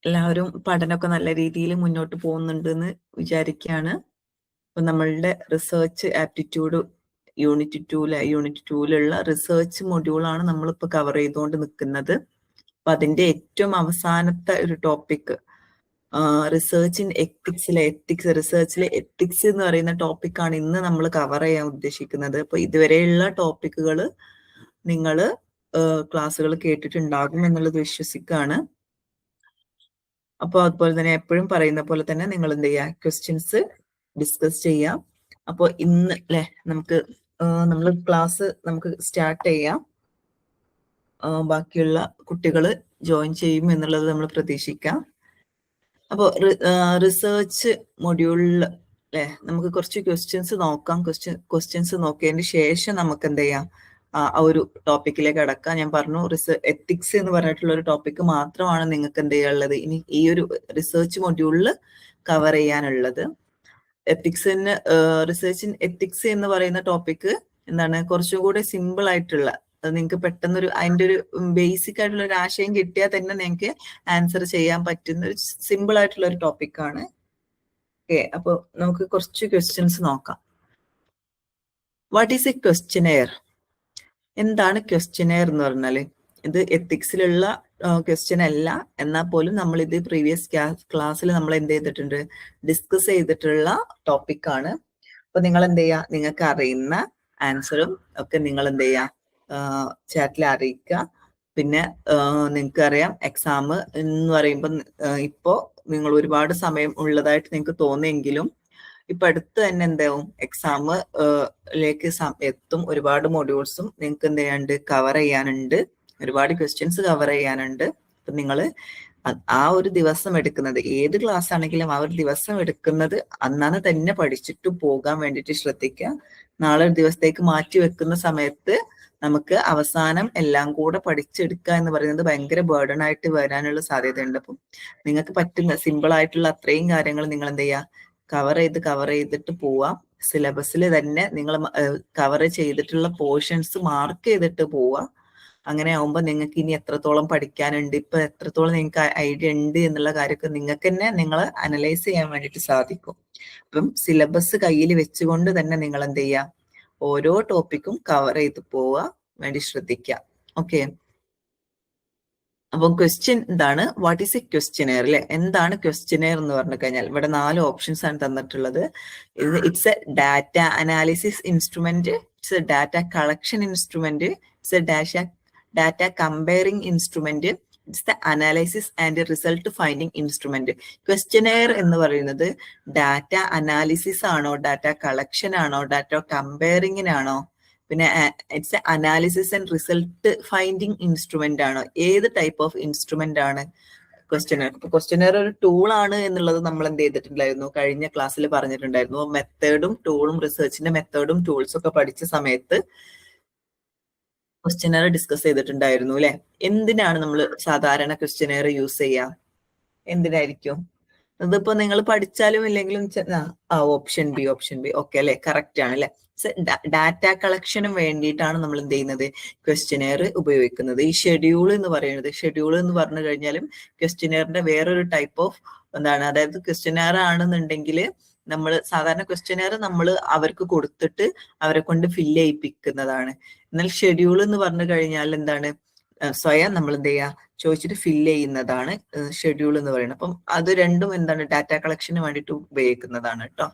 എല്ലാവരും പഠനമൊക്കെ നല്ല രീതിയിൽ മുന്നോട്ട് പോകുന്നുണ്ടെന്ന് വിചാരിക്കുകയാണ്. അപ്പൊ നമ്മളുടെ റിസർച്ച് ആപ്റ്റിറ്റ്യൂഡ് യൂണിറ്റ് ടൂലുള്ള റിസർച്ച് മൊഡ്യൂളാണ് നമ്മളിപ്പോൾ കവർ ചെയ്തുകൊണ്ട് നിൽക്കുന്നത്. അപ്പൊ അതിന്റെ ഏറ്റവും അവസാനത്തെ ഒരു ടോപ്പിക് റിസർച്ച് ഇൻ റിസർച്ചിലെ എത്തിക്സ് എന്ന് പറയുന്ന ടോപ്പിക്കാണ് ഇന്ന് നമ്മൾ കവർ ചെയ്യാൻ ഉദ്ദേശിക്കുന്നത്. അപ്പൊ ഇതുവരെയുള്ള ടോപ്പിക്കുകൾ നിങ്ങൾ ക്ലാസ്സുകൾ കേട്ടിട്ടുണ്ടാകും എന്നുള്ളത് വിശ്വസിക്കുകയാണ്. അപ്പോൾ അതുപോലെ തന്നെ എപ്പോഴും പറയുന്ന പോലെ തന്നെ നിങ്ങൾ എന്ത് ചെയ്യുക, ക്വസ്റ്റ്യൻസ് ഡിസ്കസ് ചെയ്യാം. അപ്പോൾ ഇന്ന് അല്ലെ നമ്മൾ ക്ലാസ് നമുക്ക് സ്റ്റാർട്ട് ചെയ്യാം. ബാക്കിയുള്ള കുട്ടികൾ ജോയിൻ ചെയ്യും എന്നുള്ളത് നമ്മൾ പ്രതീക്ഷിക്കാം. അപ്പോൾ റിസർച്ച് മൊഡ്യൂളിൽ അല്ലെ നമുക്ക് കുറച്ച് ക്വസ്റ്റ്യൻസ് നോക്കാം. ക്വസ്റ്റ്യൻസ് നോക്കിയതിന് ശേഷം നമുക്ക് എന്ത് ചെയ്യാം, ആ ഒരു ടോപ്പിക്കിലേക്ക് കടക്കാം. ഞാൻ പറഞ്ഞു എത്തിക്സ് എന്ന് പറഞ്ഞിട്ടുള്ള ഒരു ടോപ്പിക്ക് മാത്രമാണ് നിങ്ങൾക്ക് എന്ത് ചെയ്യാനുള്ളത് ഇനി ഈ ഒരു റിസർച്ച് മൊഡ്യൂളിൽ കവർ ചെയ്യാനുള്ളത്. റിസർച്ച് ഇൻ എത്തിക്സ് എന്ന് പറയുന്ന ടോപ്പിക്ക് എന്താണ്, കുറച്ചും കൂടെ സിമ്പിൾ ആയിട്ടുള്ള, നിങ്ങൾക്ക് പെട്ടെന്നൊരു അതിൻ്റെ ഒരു ബേസിക് ആയിട്ടുള്ള ഒരു ആശയം കിട്ടിയാൽ തന്നെ നിങ്ങൾക്ക് ആൻസർ ചെയ്യാൻ പറ്റുന്ന ഒരു സിമ്പിൾ ആയിട്ടുള്ള ഒരു ടോപ്പിക്കാണ്. ഓക്കെ, അപ്പോൾ നമുക്ക് കുറച്ച് ക്വസ്റ്റ്യൻസ് നോക്കാം. What is A questionnaire? എന്താണ് ക്വസ്റ്റ്യനെയർ എന്ന് പറഞ്ഞാൽ, ഇത് എത്തിക്സിലുള്ള ക്വസ്റ്റ്യൻ അല്ല, എന്നാൽ പോലും നമ്മൾ ഇത് പ്രീവിയസ് ക്ലാസ്സിൽ നമ്മൾ എന്ത് ചെയ്തിട്ടുണ്ട്, ഡിസ്കസ് ചെയ്തിട്ടുള്ള ടോപ്പിക്കാണ്. അപ്പൊ നിങ്ങൾ എന്ത് ചെയ്യുക, നിങ്ങൾക്ക് അറിയുന്ന ആൻസറും ഒക്കെ നിങ്ങൾ എന്ത് ചെയ്യുക, ചാറ്റിൽ അറിയിക്കുക. പിന്നെ നിങ്ങൾക്ക് അറിയാം എക്സാം എന്ന് പറയുമ്പോൾ ഇപ്പോൾ നിങ്ങൾ ഒരുപാട് സമയം ഉള്ളതായിട്ട് നിങ്ങൾക്ക് തോന്നിയെങ്കിലും ഇപ്പൊ അടുത്ത് തന്നെ എന്താവും എക്സാമിലേക്ക് എത്തും. ഒരുപാട് മൊഡ്യൂൾസും നിങ്ങൾക്ക് എന്ത് ചെയ്യാനുണ്ട്, കവർ ചെയ്യാനുണ്ട്. ഒരുപാട് ക്വസ്റ്റ്യൻസ് കവർ ചെയ്യാനുണ്ട്. അപ്പൊ നിങ്ങൾ ആ ഒരു ദിവസം എടുക്കുന്നത്, ഏത് ക്ലാസ് ആണെങ്കിലും ആ ഒരു ദിവസം എടുക്കുന്നത് അന്നാണ് തന്നെ പഠിച്ചിട്ട് പോകാൻ വേണ്ടിയിട്ട് ശ്രദ്ധിക്കുക. നാളെ ഒരു ദിവസത്തേക്ക് മാറ്റി വെക്കുന്ന സമയത്ത് നമുക്ക് അവസാനം എല്ലാം കൂടെ പഠിച്ചെടുക്കുക എന്ന് പറയുന്നത് ഭയങ്കര ബേർഡൻ ആയിട്ട് വരാനുള്ള സാധ്യതയുണ്ട്. അപ്പം നിങ്ങൾക്ക് പറ്റുന്ന സിമ്പിൾ ആയിട്ടുള്ള അത്രയും കാര്യങ്ങൾ നിങ്ങൾ എന്ത് ചെയ്യുക, കവർ ചെയ്തിട്ട് പോവാം. സിലബസിൽ തന്നെ നിങ്ങൾ കവർ ചെയ്തിട്ടുള്ള പോർഷൻസ് മാർക്ക് ചെയ്തിട്ട് പോവാം. അങ്ങനെ ആവുമ്പോൾ നിങ്ങൾക്ക് ഇനി എത്രത്തോളം പഠിക്കാനുണ്ട്, ഇപ്പൊ എത്രത്തോളം നിങ്ങൾക്ക് ഐഡിയ ഉണ്ട് എന്നുള്ള കാര്യമൊക്കെ നിങ്ങൾക്ക് തന്നെ നിങ്ങൾ അനലൈസ് ചെയ്യാൻ വേണ്ടിയിട്ട് സാധിക്കും. അപ്പം സിലബസ് കയ്യിൽ വെച്ചുകൊണ്ട് തന്നെ നിങ്ങൾ എന്ത് ചെയ്യുക, ഓരോ ടോപ്പിക്കും കവർ ചെയ്ത് പോവാൻ വേണ്ടി ശ്രദ്ധിക്കുക. ഓക്കെ, അപ്പം ക്വസ്റ്റ്യൻ എന്താണ്, വാട്ട് ഈസ് എ ക്വസ്റ്റ്യനെയർ അല്ലെ? എന്താണ് ക്വസ്റ്റ്യനെയർ എന്ന് പറഞ്ഞു കഴിഞ്ഞാൽ ഇവിടെ 4 ഓപ്ഷൻസ് ആണ് തന്നിട്ടുള്ളത്. It's A data analysis instrument, it's A data collection instrument, it's A data comparing instrument, it's the analysis and result finding instrument. Questionnaire എന്ന് പറയുന്നത് ഡാറ്റ അനാലിസിസ് ആണോ, ഡാറ്റ കളക്ഷൻ ആണോ, ഡാറ്റ കമ്പയറിംഗിനാണോ, പിന്നെ it's A analysis and result finding instrument ആണോ, ഏത് type of instrument ആണ് questionnaire? ഇപ്പൊ questionnaire ഒരു ടൂൾ ആണ് എന്നുള്ളത് നമ്മൾ എന്ത് ചെയ്തിട്ടുണ്ടായിരുന്നു, കഴിഞ്ഞ ക്ലാസ്സിൽ പറഞ്ഞിട്ടുണ്ടായിരുന്നു. മെത്തേഡും ടൂളും, റിസർച്ചിന്റെ മെത്തേഡും ടൂൾസും ഒക്കെ പഠിച്ച സമയത്ത് ക്വസ്റ്റ്യനെയർ ഡിസ്കസ് ചെയ്തിട്ടുണ്ടായിരുന്നു അല്ലെ? എന്തിനാണ് നമ്മൾ സാധാരണ ക്വസ്റ്റ്യനെയർ യൂസ് ചെയ്യുക? എന്തിനായിരിക്കും? ഇതിപ്പോ നിങ്ങൾ പഠിച്ചാലും ഇല്ലെങ്കിലും ഓപ്ഷൻ ബി ഓക്കെ അല്ലെ, കറക്റ്റ് ആണ് അല്ലെ. ഡാറ്റ കളക്ഷനും വേണ്ടിയിട്ടാണ് നമ്മൾ എന്ത് ചെയ്യുന്നത്, ക്വസ്റ്റ്യനെയർ ഉപയോഗിക്കുന്നത്. ഈ ഷെഡ്യൂൾ എന്ന് പറഞ്ഞു കഴിഞ്ഞാലും ക്വസ്റ്റ്യനെയറിന്റെ വേറൊരു ടൈപ്പ് ഓഫ് എന്താണ്, അതായത് ക്വസ്റ്റ്യനെയർ ആണെന്നുണ്ടെങ്കിൽ നമ്മൾ സാധാരണ ക്വസ്റ്റ്യനെയർ നമ്മൾ അവർക്ക് കൊടുത്തിട്ട് അവരെ കൊണ്ട് ഫില്ല് ചെയ്യിപ്പിക്കുന്നതാണ്. എന്നാൽ ഷെഡ്യൂൾ എന്ന് പറഞ്ഞു കഴിഞ്ഞാൽ എന്താണ്, സ്വയം നമ്മൾ എന്ത് ചെയ്യുക, ചോദിച്ചിട്ട് ഫില്ല് ചെയ്യുന്നതാണ് ഷെഡ്യൂൾ എന്ന് പറയുന്നത്. അപ്പം അത് രണ്ടും എന്താണ്, ഡാറ്റ കളക്ഷന് വേണ്ടിയിട്ട് ഉപയോഗിക്കുന്നതാണ് കേട്ടോ.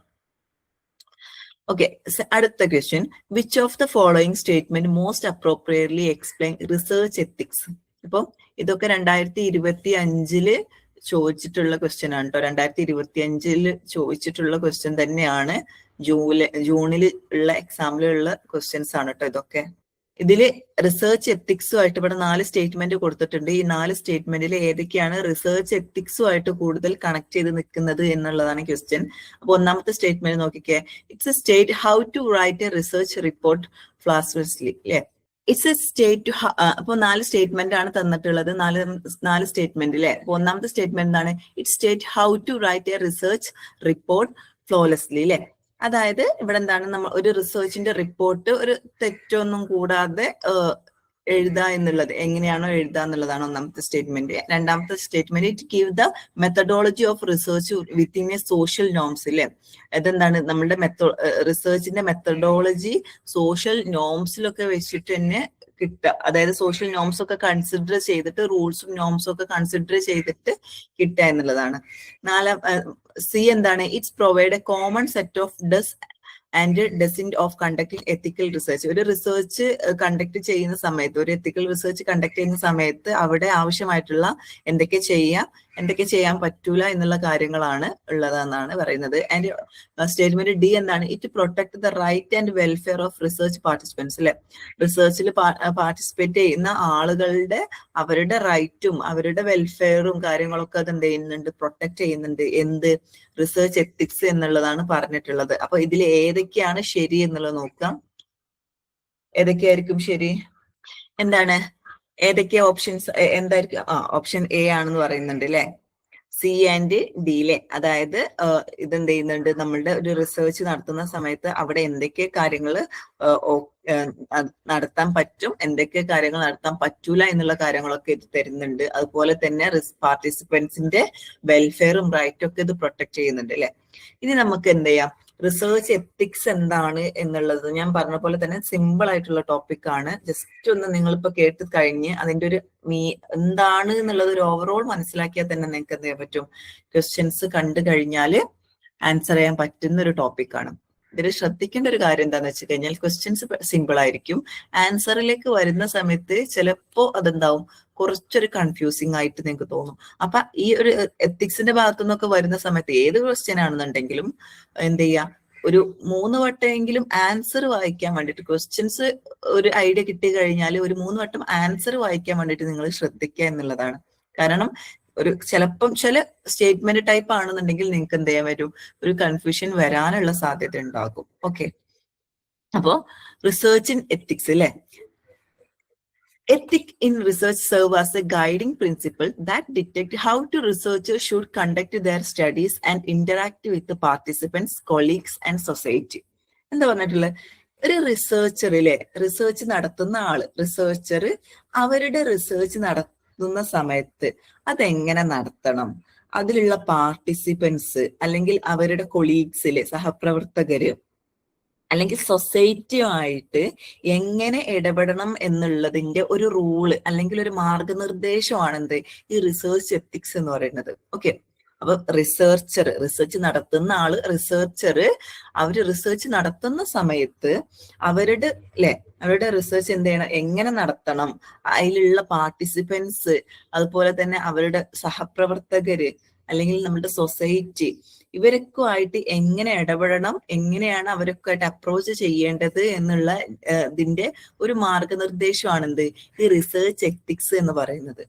ഓക്കെ, അടുത്ത question, which of the following statement most appropriately explain research ethics? അപ്പം ഇതൊക്കെ 2025 ചോദിച്ചിട്ടുള്ള ക്വസ്റ്റ്യൻ ആണ് കേട്ടോ. 2025 ചോദിച്ചിട്ടുള്ള ക്വസ്റ്റ്യൻ തന്നെയാണ്. ജൂണിൽ ഉള്ള എക്സാമിലുള്ള ക്വസ്റ്റ്യൻസ് ആണ് കേട്ടോ ഇതൊക്കെ. ഇതില് റിസർച്ച് എത്തിക്സുമായിട്ട് ഇവിടെ 4 സ്റ്റേറ്റ്മെന്റ് കൊടുത്തിട്ടുണ്ട്. ഈ 4 സ്റ്റേറ്റ്മെന്റിൽ ഏതൊക്കെയാണ് റിസർച്ച് എത്തിക്സുമായിട്ട് കൂടുതൽ കണക്ട് ചെയ്ത് നിൽക്കുന്നത് എന്നുള്ളതാണ് ക്വസ്റ്റ്യൻ. അപ്പൊ ഒന്നാമത്തെ സ്റ്റേറ്റ്മെന്റ് നോക്കിക്കേ, it's a state how to write a research report flawlessly അല്ലെ. ഇറ്റ്സ് എ സ്റ്റേറ്റ്, അപ്പൊ 4 സ്റ്റേറ്റ്മെന്റ് ആണ് തന്നിട്ടുള്ളത്. നാല് സ്റ്റേറ്റ്മെന്റ് അല്ലെ. അപ്പൊ ഒന്നാമത്തെ സ്റ്റേറ്റ്മെന്റ് എന്താണ്, it state how to write a research report flawlessly അല്ലെ. അതായത് ഇവിടെ എന്താണ്, നമ്മൾ ഒരു റിസർച്ചിന്റെ റിപ്പോർട്ട് ഒരു തെറ്റൊന്നും കൂടാതെ എഴുതുക എന്നുള്ളത്, എങ്ങനെയാണോ എഴുതുക എന്നുള്ളതാണ് ഒന്നാമത്തെ സ്റ്റേറ്റ്മെന്റ്. രണ്ടാമത്തെ statement, it give the methodology of research within A social norms. ഇല്ലേ, അതെന്താണ് നമ്മളുടെ റിസർച്ചിന്റെ മെത്തഡോളജി സോഷ്യൽ നോംസിലൊക്കെ വെച്ചിട്ട് തന്നെ കിട്ടുക. അതായത് സോഷ്യൽ നോംസ് ഒക്കെ കൺസിഡർ ചെയ്തിട്ട്, റൂൾസും നോംസും ഒക്കെ കൺസിഡർ ചെയ്തിട്ട് കിട്ടുക എന്നുള്ളതാണ്. സി എന്താണ്, it's provide A common set of does and doesn't of conducting ethical research. ഒരു റിസർച്ച് കണ്ടക്ട് ചെയ്യുന്ന സമയത്ത്, ഒരു എത്തിക്കൽ റിസർച്ച് കണ്ടക്ട് ചെയ്യുന്ന സമയത്ത് അവിടെ ആവശ്യമായിട്ടുള്ള എന്തൊക്കെ ചെയ്യാം, എന്തൊക്കെ ചെയ്യാൻ പറ്റൂല എന്നുള്ള കാര്യങ്ങളാണ് ഉള്ളതെന്നാണ് പറയുന്നത്. ആൻഡ് സ്റ്റേറ്റ്മെന്റ് ഡി എന്താണ്, it protect the right and welfare of research participants. അല്ലെ, റിസർച്ചിൽ പാർട്ടിസിപ്പേറ്റ് ചെയ്യുന്ന ആളുകളുടെ അവരുടെ റൈറ്റും അവരുടെ വെൽഫെയറും കാര്യങ്ങളൊക്കെ അത് എന്ത് ചെയ്യുന്നുണ്ട്, പ്രൊട്ടക്ട് ചെയ്യുന്നുണ്ട്. എന്ത്, റിസർച്ച് എത്തിക്സ് എന്നുള്ളതാണ് പറഞ്ഞിട്ടുള്ളത്. അപ്പൊ ഇതിൽ ഏതൊക്കെയാണ് ശരി എന്നുള്ളത് നോക്കാം. ഏതൊക്കെയായിരിക്കും ശരി? എന്താണ്, ഏതൊക്കെയാ ഓപ്ഷൻസ് എന്തായിരിക്കും? ഓപ്ഷൻ എ ആണെന്ന് പറയുന്നുണ്ട് അല്ലെ, സി ആൻഡ് ഡിയിലെ. അതായത് ഇതെന്ത് ചെയ്യുന്നുണ്ട്, നമ്മളുടെ ഒരു റിസർച്ച് നടത്തുന്ന സമയത്ത് അവിടെ എന്തൊക്കെ കാര്യങ്ങൾ നടത്താൻ പറ്റും, എന്തൊക്കെ കാര്യങ്ങൾ നടത്താൻ പറ്റൂല എന്നുള്ള കാര്യങ്ങളൊക്കെ ഇത് തരുന്നുണ്ട്. അതുപോലെ തന്നെ പാർട്ടിസിപ്പൻസിന്റെ വെൽഫെയറും റൈറ്റും ഒക്കെ ഇത് പ്രൊട്ടക്ട് ചെയ്യുന്നുണ്ട് അല്ലെ. ഇനി നമുക്ക് എന്ത് ചെയ്യാം, റിസർച്ച് എത്തിക്സ് എന്താണ് എന്നുള്ളത് ഞാൻ പറഞ്ഞ പോലെ തന്നെ സിമ്പിൾ ആയിട്ടുള്ള ടോപ്പിക് ആണ്. ജസ്റ്റ് ഒന്ന് നിങ്ങളിപ്പോ കേട്ട് കഴിഞ്ഞ് അതിന്റെ ഒരു എന്താണ് എന്നുള്ളത് ഒരു ഓവറോൾ മനസ്സിലാക്കിയാൽ തന്നെ നിങ്ങൾക്ക് എന്ത് ചെയ്യാൻ പറ്റും, ക്വസ്റ്റ്യൻസ് കണ്ടു കഴിഞ്ഞാൽ ആൻസർ ചെയ്യാൻ പറ്റുന്ന ഒരു ടോപ്പിക് ആണ്. ഇതിൽ ശ്രദ്ധിക്കേണ്ട ഒരു കാര്യം എന്താന്ന് വെച്ച് കഴിഞ്ഞാൽ, ക്വസ്റ്റ്യൻസ് സിമ്പിൾ ആയിരിക്കും, ആൻസറിലേക്ക് വരുന്ന സമയത്ത് ചിലപ്പോ അതെന്താവും, കുറച്ചൊരു കൺഫ്യൂസിങ് ആയിട്ട് നിങ്ങൾക്ക് തോന്നും. അപ്പൊ ഈ ഒരു എത്തിക്സിന്റെ ഭാഗത്തു നിന്നൊക്കെ വരുന്ന സമയത്ത് ഏത് ക്വസ്റ്റ്യൻ ആണെന്നുണ്ടെങ്കിലും എന്ത് ചെയ്യാ, ഒരു 3 വട്ടമെങ്കിലും ആൻസർ വായിക്കാൻ വേണ്ടിയിട്ട്, ക്വസ്റ്റ്യൻസ് ഒരു ഐഡിയ കിട്ടി കഴിഞ്ഞാൽ ഒരു 3 വട്ടം ആൻസർ വായിക്കാൻ വേണ്ടിയിട്ട് നിങ്ങൾ ശ്രദ്ധിക്കുക എന്നുള്ളതാണ്. കാരണം ചിലപ്പം ചില സ്റ്റേറ്റ്മെന്റ് ടൈപ്പ് ആണെന്നുണ്ടെങ്കിൽ നിങ്ങൾക്ക് എന്ത് ചെയ്യാൻ വരും, ഒരു കൺഫ്യൂഷൻ വരാനുള്ള സാധ്യത ഉണ്ടാകും. ഓക്കെ, അപ്പോ റിസർച്ച് ഇൻ എത്തിക്സ് അല്ലെ. Ethic in research serve as a guiding principle that dictate how to researchers should conduct their studies and interact with the participants, colleagues and society. എന്താ പറഞ്ഞിട്ടുള്ളത്, ഒരു റിസർച്ചർ അല്ലെ, research നടത്തുന്ന ആള്, researcher അവരുടെ research നടത്തുന്ന സമയത്ത് അതെങ്ങനെ നടത്തണം, അതിലുള്ള പാർട്ടിസിപ്പൻസ് അല്ലെങ്കിൽ അവരുടെ കൊളീഗ്സില്, സഹപ്രവർത്തകര് അല്ലെങ്കിൽ സൊസൈറ്റിയുമായിട്ട് എങ്ങനെ ഇടപെടണം എന്നുള്ളതിന്റെ ഒരു റൂള് അല്ലെങ്കിൽ ഒരു മാർഗനിർദ്ദേശമാണ് എന്ത്, ഈ റിസർച്ച് എത്തിക്സ് എന്ന് പറയുന്നത്. ഓക്കെ, അപ്പൊ റിസർച്ച് നടത്തുന്ന ആള്, അവര് റിസർച്ച് നടത്തുന്ന സമയത്ത് അവരുടെ റിസർച്ച് എന്ത് ചെയ്യണം, എങ്ങനെ നടത്തണം, അതിലുള്ള പാർട്ടിസിപ്പൻസ്, അതുപോലെ തന്നെ അവരുടെ സഹപ്രവർത്തകര് അല്ലെങ്കിൽ നമ്മുടെ സൊസൈറ്റി, ഇവരൊക്കെ ആയിട്ട് എങ്ങനെ ഇടപെടണം, എങ്ങനെയാണ് അവരൊക്കെ ആയിട്ട് അപ്രോച്ച് ചെയ്യേണ്ടത് എന്നുള്ള ഇതിന്റെ ഒരു മാർഗനിർദ്ദേശമാണ് എന്ത്, ഈ റിസർച്ച് എത്തിക്സ് എന്ന് പറയുന്നത്.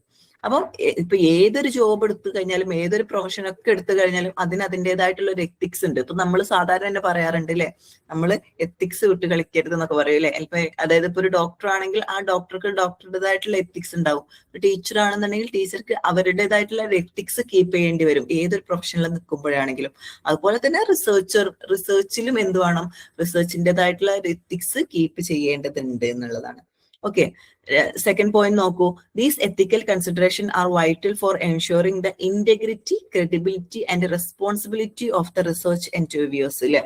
അപ്പം ഇപ്പൊ ഏതൊരു ജോബ് എടുത്തു കഴിഞ്ഞാലും ഏതൊരു പ്രൊഫഷൻ ഒക്കെ എടുത്തു കഴിഞ്ഞാലും അതിൻ്റെതായിട്ടുള്ള ഒരു എത്തിക്സ് ഉണ്ട്. ഇപ്പൊ നമ്മൾ സാധാരണ തന്നെ പറയാറുണ്ട് അല്ലെ, നമ്മൾ എത്തിക്സ് വിട്ട് കളിക്കരുത് എന്നൊക്കെ പറയും അല്ലെ. അതായത് ഇപ്പൊ ഒരു ഡോക്ടർ ആണെങ്കിൽ ആ ഡോക്ടർക്ക് ഡോക്ടറുടേതായിട്ടുള്ള എത്തിക്സ് ഉണ്ടാവും, ഒരു ടീച്ചർ ആണെന്നുണ്ടെങ്കിൽ ടീച്ചർക്ക് അവരുടേതായിട്ടുള്ള ഒരു എത്തിക്സ് കീപ്പ് ചെയ്യേണ്ടി വരും ഏതൊരു പ്രൊഫഷനിൽ നിൽക്കുമ്പോഴാണെങ്കിലും. അതുപോലെ തന്നെ റിസർച്ചിലും എന്ത് വേണം, റിസർച്ചിൻ്റെതായിട്ടുള്ള ഒരു എത്തിക്സ് കീപ്പ് ചെയ്യേണ്ടതുണ്ട് എന്നുള്ളതാണ്. ഓക്കെ, സെക്കൻഡ് പോയിന്റ് നോക്കൂ. These ethical consideration are vital for ensuring the integrity, credibility and responsibility of the research interviews. അല്ലെ,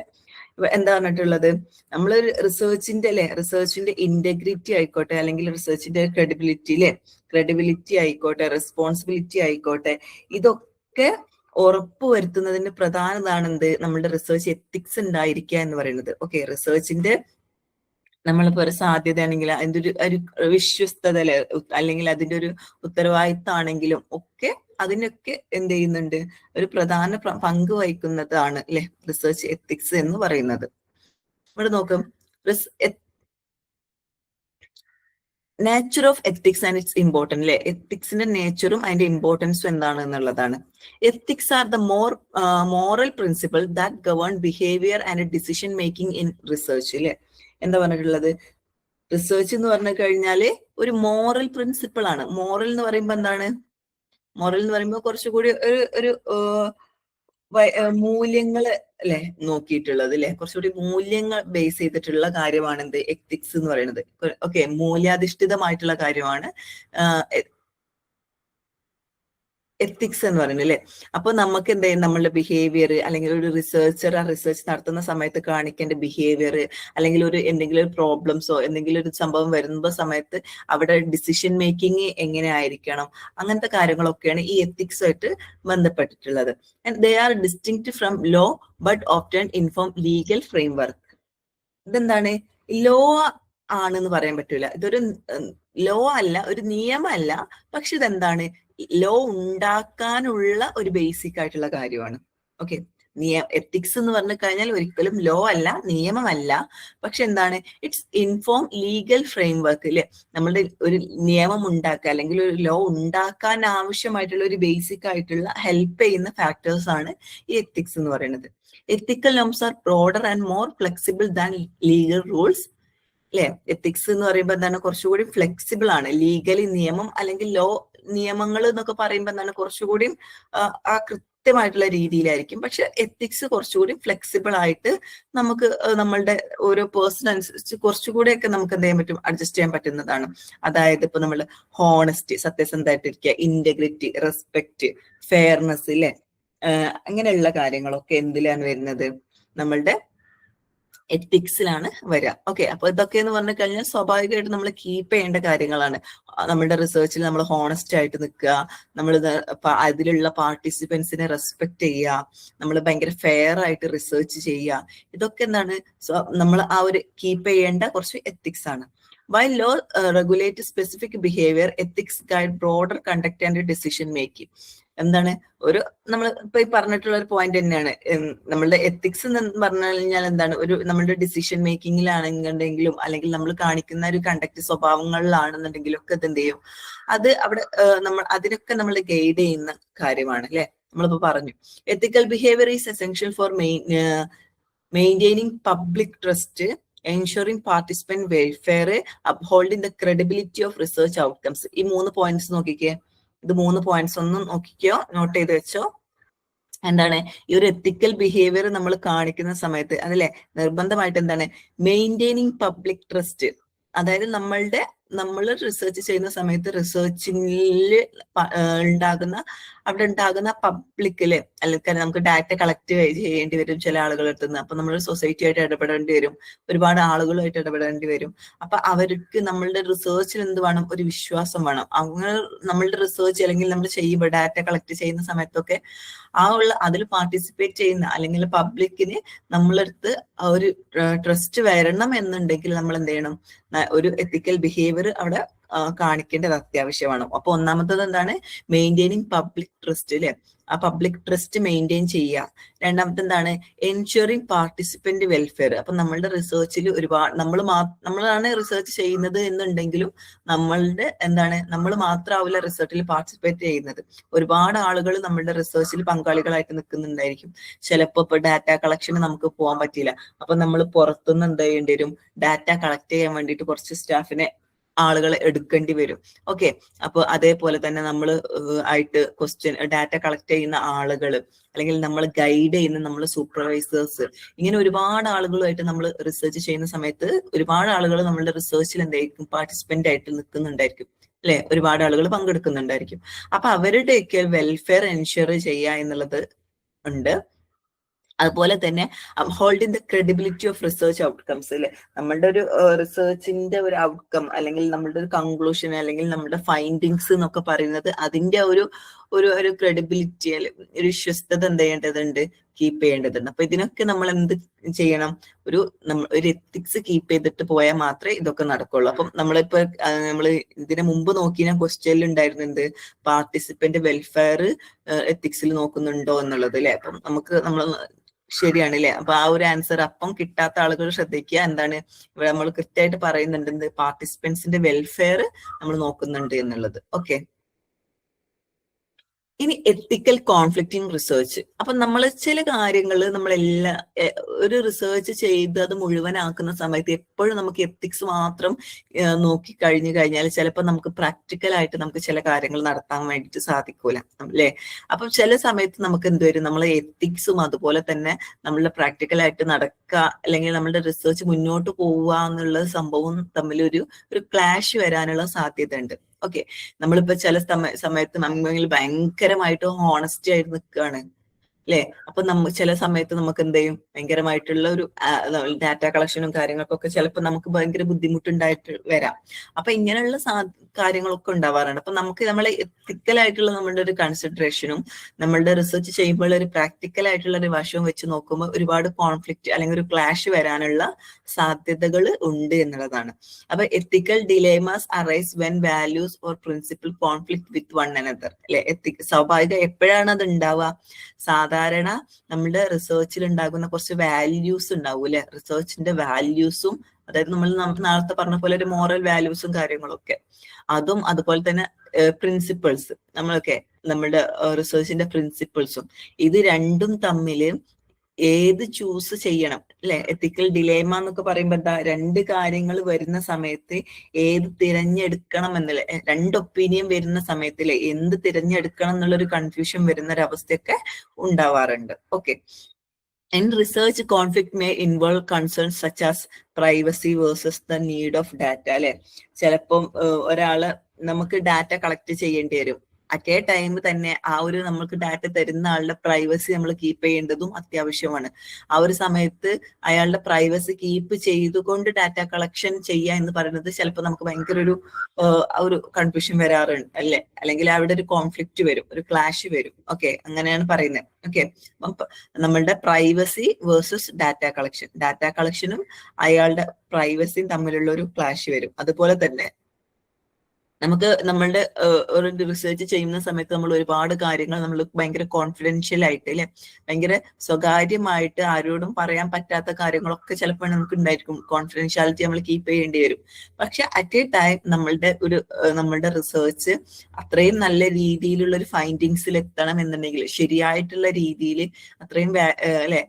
എന്താ പറഞ്ഞിട്ടുള്ളത്, നമ്മൾ റിസർച്ചിന്റെ ഇന്റഗ്രിറ്റി ആയിക്കോട്ടെ, അല്ലെങ്കിൽ റിസർച്ചിന്റെ ക്രെഡിബിലിറ്റി ആയിക്കോട്ടെ, റെസ്പോൺസിബിലിറ്റി ആയിക്കോട്ടെ, ഇതൊക്കെ ഉറപ്പുവരുത്തുന്നതിന് പ്രധാനതാണ് എന്ത്, നമ്മളുടെ റിസർച്ച് എത്തിക്സ് ഉണ്ടായിരിക്കുക എന്ന് പറയുന്നത്. ഓക്കെ, റിസർച്ചിന്റെ നമ്മളിപ്പോ ഒരു സാധ്യതയാണെങ്കിൽ അതിന്റെ ഒരു വിശ്വസ്തത അല്ലെങ്കിൽ അതിന്റെ ഒരു ഉത്തരവാദിത്തമാണെങ്കിലും ഒക്കെ അതിനൊക്കെ എന്ത് ചെയ്യുന്നുണ്ട്, ഒരു പ്രധാന പങ്ക് വഹിക്കുന്നതാണ് അല്ലെ റിസർച്ച് എത്തിക്സ് എന്ന് പറയുന്നത്. ഇവിടെ നോക്കും, nature of ethics and it's importance അല്ലെ, എത്തിക്സിന്റെ നേച്ചറും അതിന്റെ ഇമ്പോർട്ടൻസും എന്താണ് എന്നുള്ളതാണ്. Ethics are the moral principle that govern behaviour and decision making in research. അല്ലെ, എന്താ പറഞ്ഞിട്ടുള്ളത്, റിസർച്ച് എന്ന് പറഞ്ഞു കഴിഞ്ഞാല് ഒരു മോറൽ പ്രിൻസിപ്പിൾ ആണ്. മോറൽ എന്ന് പറയുമ്പോ എന്താണ്, മോറൽ എന്ന് പറയുമ്പോൾ കുറച്ചുകൂടി ഒരു മൂല്യങ്ങള് അല്ലെ നോക്കിയിട്ടുള്ളത് അല്ലെ, കുറച്ചുകൂടി മൂല്യങ്ങൾ ബേസ് ചെയ്തിട്ടുള്ള കാര്യമാണ് എന്ത് എത്തിക്സ് എന്ന് പറയുന്നത്. ഓക്കെ, മൂല്യാധിഷ്ഠിതമായിട്ടുള്ള കാര്യമാണ് എത്തിക്സ് എന്ന് പറയുന്നത് അല്ലെ. അപ്പൊ നമുക്ക് എന്ത് ചെയ്യും, നമ്മളുടെ ബിഹേവിയർ അല്ലെങ്കിൽ ഒരു റിസർച്ചർ ആ റിസർച്ച് നടത്തുന്ന സമയത്ത് കാണിക്കേണ്ട ബിഹേവിയർ, അല്ലെങ്കിൽ ഒരു എന്തെങ്കിലും ഒരു പ്രോബ്ലംസോ എന്തെങ്കിലും ഒരു സംഭവം വരുന്ന സമയത്ത് അവിടെ ഡിസിഷൻ മേക്കിംഗ് എങ്ങനെ ആയിരിക്കണം, അങ്ങനത്തെ കാര്യങ്ങളൊക്കെയാണ് ഈ എത്തിക്സ് ആയിട്ട് ബന്ധപ്പെട്ടിട്ടുള്ളത്. And they are distinct from law but often inform legal framework. ഇതെന്താണ്, ലോ ആണെന്ന് പറയാൻ പറ്റൂല, ഇതൊരു ലോ അല്ല, ഒരു നിയമമല്ല, പക്ഷെ ഇതെന്താണ്, ലോ ഉണ്ടാക്കാനുള്ള ഒരു ബേസിക് ആയിട്ടുള്ള കാര്യമാണ്. ഓക്കെ, എത്തിക്സ് എന്ന് പറഞ്ഞു കഴിഞ്ഞാൽ ഒരിക്കലും ലോ അല്ല, നിയമമല്ല, പക്ഷെ എന്താണ്, ഇറ്റ്സ് ഇൻഫോം ലീഗൽ ഫ്രെയിംവർക്ക് അല്ലെ. നമ്മളുടെ ഒരു നിയമം ഉണ്ടാക്കുക അല്ലെങ്കിൽ ഒരു ലോ ഉണ്ടാക്കാൻ ആവശ്യമായിട്ടുള്ള ഒരു ബേസിക് ആയിട്ടുള്ള ഹെൽപ്പ് ചെയ്യുന്ന ഫാക്ടേഴ്സ് ആണ് ഈ എത്തിക്സ് എന്ന് പറയുന്നത്. Ethical norms are broader and more flexible than legal rules അല്ലെ. എത്തിക്സ് എന്ന് പറയുമ്പോൾ എന്താണ്, കുറച്ചുകൂടി ഫ്ലെക്സിബിൾ ആണ്. ലീഗലി നിയമം അല്ലെങ്കിൽ ലോ നിയമങ്ങൾ എന്നൊക്കെ പറയുമ്പോൾ എന്താണ്, കുറച്ചുകൂടി ആ കൃത്യമായിട്ടുള്ള രീതിയിലായിരിക്കും. പക്ഷെ എത്തിക്സ് കുറച്ചുകൂടി ഫ്ലെക്സിബിൾ ആയിട്ട് നമുക്ക് നമ്മളുടെ ഓരോ പേഴ്സൺ അനുസരിച്ച് കുറച്ചുകൂടെയൊക്കെ നമുക്ക് എന്ത് ചെയ്യാൻ പറ്റും, അഡ്ജസ്റ്റ് ചെയ്യാൻ പറ്റുന്നതാണ്. അതായത് ഇപ്പൊ നമ്മൾ ഹോണസ്റ്റി, സത്യസന്ധമായിട്ടിരിക്കുക, ഇന്റഗ്രിറ്റി, റെസ്പെക്ട്, ഫെയർനെസ് അല്ലെ, അങ്ങനെയുള്ള കാര്യങ്ങളൊക്കെ എന്തിലാണ് വരുന്നത്, നമ്മളുടെ എത്തിക്സിലാണ് വരിക. ഓക്കെ, അപ്പൊ ഇതൊക്കെ എന്ന് പറഞ്ഞു കഴിഞ്ഞാൽ സ്വാഭാവികമായിട്ട് നമ്മൾ കീപ്പ് ചെയ്യേണ്ട കാര്യങ്ങളാണ്. നമ്മളുടെ റിസർച്ചിൽ നമ്മൾ ഹോണസ്റ്റ് ആയിട്ട് നിൽക്കുക, നമ്മൾ അതിലുള്ള പാർട്ടിസിപ്പൻസിനെ റെസ്പെക്ട് ചെയ്യുക, നമ്മൾ ഭയങ്കര ഫെയർ ആയിട്ട് റിസർച്ച് ചെയ്യുക, ഇതൊക്കെ എന്താണ് നമ്മൾ ആ ഒരു കീപ്പ് ചെയ്യേണ്ട കുറച്ച് എത്തിക്സ് ആണ്. While law regulate specific behavior, ethics guide broader conduct and decision making. എന്താണ്, ഒരു നമ്മൾ ഇപ്പൊ ഈ പറഞ്ഞിട്ടുള്ള ഒരു പോയിന്റ് തന്നെയാണ് നമ്മളുടെ എത്തിക്സ് എന്ന് പറഞ്ഞു കഴിഞ്ഞാൽ എന്താണ്, ഒരു നമ്മളുടെ ഡിസിഷൻ മേക്കിങ്ങിലാണെന്നുണ്ടെങ്കിലും അല്ലെങ്കിൽ നമ്മൾ കാണിക്കുന്ന ഒരു കണ്ടക്ട് സ്വഭാവങ്ങളിലാണെന്നുണ്ടെങ്കിലും ഒക്കെ എന്ത് ചെയ്യും, അത് അവിടെ നമ്മൾ അതിനൊക്കെ നമ്മൾ ഗൈഡ് ചെയ്യുന്ന കാര്യമാണ് അല്ലെ. നമ്മളിപ്പോ പറഞ്ഞു ethical behaviour is essential for maintaining public trust, ensuring participant welfare, upholding the credibility of research outcomes. ഈ 3 പോയിന്റ്സ് നോക്കിക്കേ, ഇത് 3 പോയിന്റ്സ് ഒന്നും നോക്കിക്കോ, നോട്ട് ചെയ്ത് വെച്ചോ. എന്താണ് ഈ ഒരു എത്തിക്കൽ ബിഹേവിയർ നമ്മൾ കാണിക്കുന്ന സമയത്ത് അതല്ലേ, നിർബന്ധമായിട്ട് എന്താണ്, മെയിൻറ്റെയിനിങ് പബ്ലിക് ട്രസ്റ്റ്, അതായത് നമ്മൾ റിസർച്ച് ചെയ്യുന്ന സമയത്ത് റിസർച്ചിൽ ഉണ്ടാകുന്ന അവിടെ ഉണ്ടാകുന്ന പബ്ലിക്കില് അല്ലെങ്കിൽ നമുക്ക് ഡാറ്റ കളക്ട് ചെയ്യേണ്ടി വരും ചില ആളുകളുടെ അടുത്ത് നിന്ന്. അപ്പൊ നമ്മൾ സൊസൈറ്റി ആയിട്ട് ഇടപെടേണ്ടി വരും, ഒരുപാട് ആളുകളുമായിട്ട് ഇടപെടേണ്ടി വരും. അപ്പൊ അവർക്ക് നമ്മളുടെ റിസർച്ചിൽ എന്ത് വേണം, ഒരു വിശ്വാസം വേണം. അങ്ങനെ നമ്മളുടെ റിസർച്ച് അല്ലെങ്കിൽ നമ്മൾ ചെയ്യുമ്പോൾ ഡാറ്റ കളക്ട് ചെയ്യുന്ന സമയത്തൊക്കെ അതിൽ പാർട്ടിസിപ്പേറ്റ് ചെയ്യുന്ന അല്ലെങ്കിൽ പബ്ലിക്കിന് നമ്മളടുത്ത് ഒരു ട്രസ്റ്റ് വരണം എന്നുണ്ടെങ്കിൽ നമ്മൾ എന്ത് ചെയ്യണം, ഒരു എത്തിക്കൽ ബിഹേവിയർ അവിടെ കാണിക്കേണ്ടത് അത്യാവശ്യമാണ്. അപ്പൊ ഒന്നാമത്തത് എന്താണ്, മെയിൻറ്റെയിനിങ് പബ്ലിക് ട്രസ്റ്റ് അല്ലെ, ആ പബ്ലിക് ട്രസ്റ്റ് മെയിൻറ്റെയിൻ ചെയ്യുക. രണ്ടാമത്തെ എന്താണ്, എൻഷുറിങ് പാർട്ടിസിപ്പന്റ് വെൽഫെയർ. അപ്പൊ നമ്മളുടെ റിസർച്ചിൽ ഒരുപാട് നമ്മളാണ് റിസർച്ച് ചെയ്യുന്നത് എന്നുണ്ടെങ്കിലും നമ്മളുടെ എന്താണ്, നമ്മൾ മാത്രമാവില്ല റിസർച്ചിൽ പാർട്ടിസിപ്പേറ്റ് ചെയ്യുന്നത്, ഒരുപാട് ആളുകൾ നമ്മളുടെ റിസർച്ചിൽ പങ്കാളികളായിട്ട് നിൽക്കുന്നുണ്ടായിരിക്കും. ചിലപ്പോൾ ഇപ്പൊ ഡാറ്റ കളക്ഷന് നമുക്ക് പോകാൻ പറ്റില്ല, അപ്പൊ നമ്മൾ പുറത്തുനിന്ന് എന്ത് ചെയ്യേണ്ടി വരും, ഡാറ്റ കളക്ട് ചെയ്യാൻ വേണ്ടിയിട്ട് കുറച്ച് സ്റ്റാഫിനെ ആളുകളെ എടുക്കേണ്ടി വരും. ഓക്കെ, അപ്പൊ അതേപോലെ തന്നെ നമ്മൾ ആയിട്ട് ഡാറ്റ കളക്ട് ചെയ്യുന്ന ആളുകൾ അല്ലെങ്കിൽ നമ്മൾ ഗൈഡ് ചെയ്യുന്ന നമ്മൾ സൂപ്പർവൈസേഴ്സ്, ഇങ്ങനെ ഒരുപാട് ആളുകളുമായിട്ട് നമ്മൾ റിസർച്ച് ചെയ്യുന്ന സമയത്ത് ഒരുപാട് ആളുകൾ നമ്മളുടെ റിസർച്ചിൽ എന്തായിരിക്കും, പാർട്ടിസിപ്പന്റ് ആയിട്ട് നിൽക്കുന്നുണ്ടായിരിക്കും അല്ലെ, ഒരുപാട് ആളുകൾ പങ്കെടുക്കുന്നുണ്ടായിരിക്കും. അപ്പൊ അവരുടെയൊക്കെ വെൽഫെയർ എൻഷുർ ചെയ്യുക എന്നുള്ളത് ഉണ്ട്. അതുപോലെ തന്നെ holding the credibility of research outcomes അല്ലെ, നമ്മളുടെ ഒരു റിസർച്ചിന്റെ ഒരു ഔട്ട്കം അല്ലെങ്കിൽ നമ്മളുടെ ഒരു കൺക്ലൂഷൻ അല്ലെങ്കിൽ നമ്മുടെ ഫൈൻഡിങ്സ് എന്നൊക്കെ പറയുന്നത് അതിന്റെ ഒരു ക്രെഡിബിലിറ്റി അല്ലെങ്കിൽ ഒരു വിശ്വസ്തത എന്ത് ചെയ്യേണ്ടതുണ്ട്, കീപ്പ് ചെയ്യേണ്ടതുണ്ട്. അപ്പൊ ഇതിനൊക്കെ നമ്മൾ എന്ത് ചെയ്യണം, ഒരു എത്തിക്സ് കീപ്പ് ചെയ്തിട്ട് പോയാൽ മാത്രമേ ഇതൊക്കെ നടക്കുള്ളൂ. അപ്പം നമ്മൾ ഇതിനു മുമ്പ് നോക്കിയ ക്വസ്റ്റ്യനിൽ ഉണ്ടായിരുന്നു എന്ത്, പാർട്ടിസിപ്പന്റ് വെൽഫെയർ എത്തിക്സിൽ നോക്കുന്നുണ്ടോ എന്നുള്ളത് അല്ലെ. അപ്പം നമ്മൾ ശരിയാണ് അല്ലെ. അപ്പൊ ആ ഒരു ആൻസർ അപ്പം കിട്ടാത്ത ആളുകൾ ശ്രദ്ധിക്കുക, എന്താണ് ഇവിടെ നമ്മൾ കൃത്യമായിട്ട് പറയുന്നുണ്ട്, പാർട്ടിസിപ്പൻസിന്റെ വെൽഫെയർ നമ്മൾ നോക്കുന്നുണ്ട് എന്നുള്ളത്. ഓക്കെ, ഇനി എത്തിക്കൽ കോൺഫ്ലിക്റ്റ് ഇൻ റിസർച്ച്. അപ്പൊ നമ്മൾ ചില കാര്യങ്ങൾ നമ്മളെല്ലാം ഒരു റിസർച്ച് ചെയ്ത് അത് മുഴുവനാക്കുന്ന സമയത്ത് എപ്പോഴും നമുക്ക് എത്തിക്സ് മാത്രം നോക്കി കഴിഞ്ഞു കഴിഞ്ഞാൽ ചിലപ്പോൾ നമുക്ക് പ്രാക്ടിക്കലായിട്ട് നമുക്ക് ചില കാര്യങ്ങൾ നടത്താൻ വേണ്ടിയിട്ട് സാധിക്കൂല അല്ലേ. അപ്പൊ ചില സമയത്ത് നമുക്ക് എന്തുവരും, നമ്മളെ എത്തിക്സും അതുപോലെ തന്നെ നമ്മളുടെ പ്രാക്ടിക്കലായിട്ട് നടക്കുക അല്ലെങ്കിൽ നമ്മളുടെ റിസർച്ച് മുന്നോട്ട് പോവുക എന്നുള്ള സംഭവം തമ്മിൽ ഒരു ക്ലാഷ് വരാനുള്ള സാധ്യത ഉണ്ട്. ഓക്കെ, നമ്മളിപ്പോ ചില സമയത്ത് നമ്മൾ ഭയങ്കരമായിട്ട് ഹോണസ്റ്റി ആയിട്ട് നിൽക്കുകയാണ് അല്ലെ. അപ്പൊ ചില സമയത്ത് നമുക്ക് എന്ത് ചെയ്യും, ഭയങ്കരമായിട്ടുള്ള ഒരു ഡാറ്റ കളക്ഷനും കാര്യങ്ങൾക്കൊക്കെ ചിലപ്പോൾ നമുക്ക് ഭയങ്കര ബുദ്ധിമുട്ടുണ്ടായിട്ട് വരാം. അപ്പൊ ഇങ്ങനെയുള്ള കാര്യങ്ങളൊക്കെ ഉണ്ടാവാറുണ്ട്. അപ്പൊ നമുക്ക് നമ്മളെ എത്തിക്കലായിട്ടുള്ള നമ്മളുടെ ഒരു കൺസിഡറേഷനും നമ്മളുടെ റിസർച്ച് ചെയ്യുമ്പോൾ ഒരു പ്രാക്ടിക്കൽ ആയിട്ടുള്ള ഒരു വശവും വെച്ച് നോക്കുമ്പോൾ ഒരുപാട് കോൺഫ്ലിക്റ്റ് അല്ലെങ്കിൽ ഒരു ക്ലാഷ് വരാനുള്ള സാധ്യതകൾ ഉണ്ട് എന്നുള്ളതാണ്. അപ്പൊ ethical dilemmas arise when values or principle conflict with one another അല്ലെ. സ്വാഭാവികം എപ്പോഴാണ് അത് ഉണ്ടാവുക? സാധാരണ നമ്മുടെ റിസർച്ചിൽ ഉണ്ടാകുന്ന കുറച്ച് വാല്യൂസ് ഉണ്ടാവും അല്ലെ. റിസർച്ചിന്റെ വാല്യൂസും, അതായത് നമ്മൾ നേരത്തെ പറഞ്ഞ പോലെ ഒരു മോറൽ വാല്യൂസും കാര്യങ്ങളൊക്കെ, അതും അതുപോലെ തന്നെ പ്രിൻസിപ്പിൾസ് നമ്മുടെ റിസർച്ചിന്റെ പ്രിൻസിപ്പിൾസും, ഇത് രണ്ടും തമ്മില് ഏത് ചൂസ് ചെയ്യണം അല്ലെ. എത്തിക്കൽ ഡിലേമ എന്നൊക്കെ പറയുമ്പോൾ എന്താ, രണ്ട് കാര്യങ്ങൾ വരുന്ന സമയത്ത് ഏത് തിരഞ്ഞെടുക്കണം എന്നല്ലേ, രണ്ട് ഒപ്പീനിയൻ വരുന്ന സമയത്തില് എന്ത് തിരഞ്ഞെടുക്കണം എന്നുള്ളൊരു കൺഫ്യൂഷൻ വരുന്ന ഒരവസ്ഥയൊക്കെ ഉണ്ടാവാറുണ്ട്. Okay, in research conflict may involve concerns such as privacy versus the need of data അല്ലെ. ചിലപ്പം ഒരാള് നമുക്ക് ഡാറ്റ കളക്ട് ചെയ്യേണ്ടി വരും. അറ്റ് എ ടൈം തന്നെ ആ ഒരു നമുക്ക് ഡാറ്റ തരുന്ന ആളുടെ പ്രൈവസി നമ്മൾ കീപ്പ് ചെയ്യേണ്ടതും അത്യാവശ്യമാണ്. ആ ഒരു സമയത്ത് അയാളുടെ പ്രൈവസി കീപ്പ് ചെയ്തുകൊണ്ട് ഡാറ്റ കളക്ഷൻ ചെയ്യുക എന്ന് പറയുന്നത് ചിലപ്പോൾ നമുക്ക് ഭയങ്കര ഒരു കൺഫ്യൂഷൻ വരാറുണ്ട് അല്ലെ. അല്ലെങ്കിൽ അവിടെ ഒരു കോൺഫ്ലിക്റ്റ് വരും, ഒരു ക്ലാഷ് വരും. ഓക്കെ, അങ്ങനെയാണ് പറയുന്നത്. ഓക്കെ, അപ്പം നമ്മളുടെ പ്രൈവസി വേഴ്സസ് ഡാറ്റ കളക്ഷനും അയാളുടെ പ്രൈവസിയും തമ്മിലുള്ള ഒരു ക്ലാഷ് വരും. അതുപോലെ തന്നെ നമുക്ക് നമ്മളുടെ ഒരു റിസർച്ച് ചെയ്യുന്ന സമയത്ത് നമ്മൾ ഒരുപാട് കാര്യങ്ങൾ നമ്മൾ ഭയങ്കര കോൺഫിഡൻഷ്യൽ ആയിട്ട് അല്ലെ, ഭയങ്കര സ്വകാര്യമായിട്ട് ആരോടും പറയാൻ പറ്റാത്ത കാര്യങ്ങളൊക്കെ ചിലപ്പോൾ നമുക്ക് ഉണ്ടായിരിക്കും. കോൺഫിഡൻഷ്യാലിറ്റി നമ്മൾ കീപ്പ് ചെയ്യേണ്ടി വരും. പക്ഷെ അറ്റ് എ ടൈം നമ്മളുടെ റിസർച്ച് അത്രയും നല്ല രീതിയിലുള്ള ഒരു ഫൈൻഡിങ്സിൽ എത്തണം എന്നുണ്ടെങ്കിൽ, ശരിയായിട്ടുള്ള രീതിയിൽ അത്രയും അല്ലെ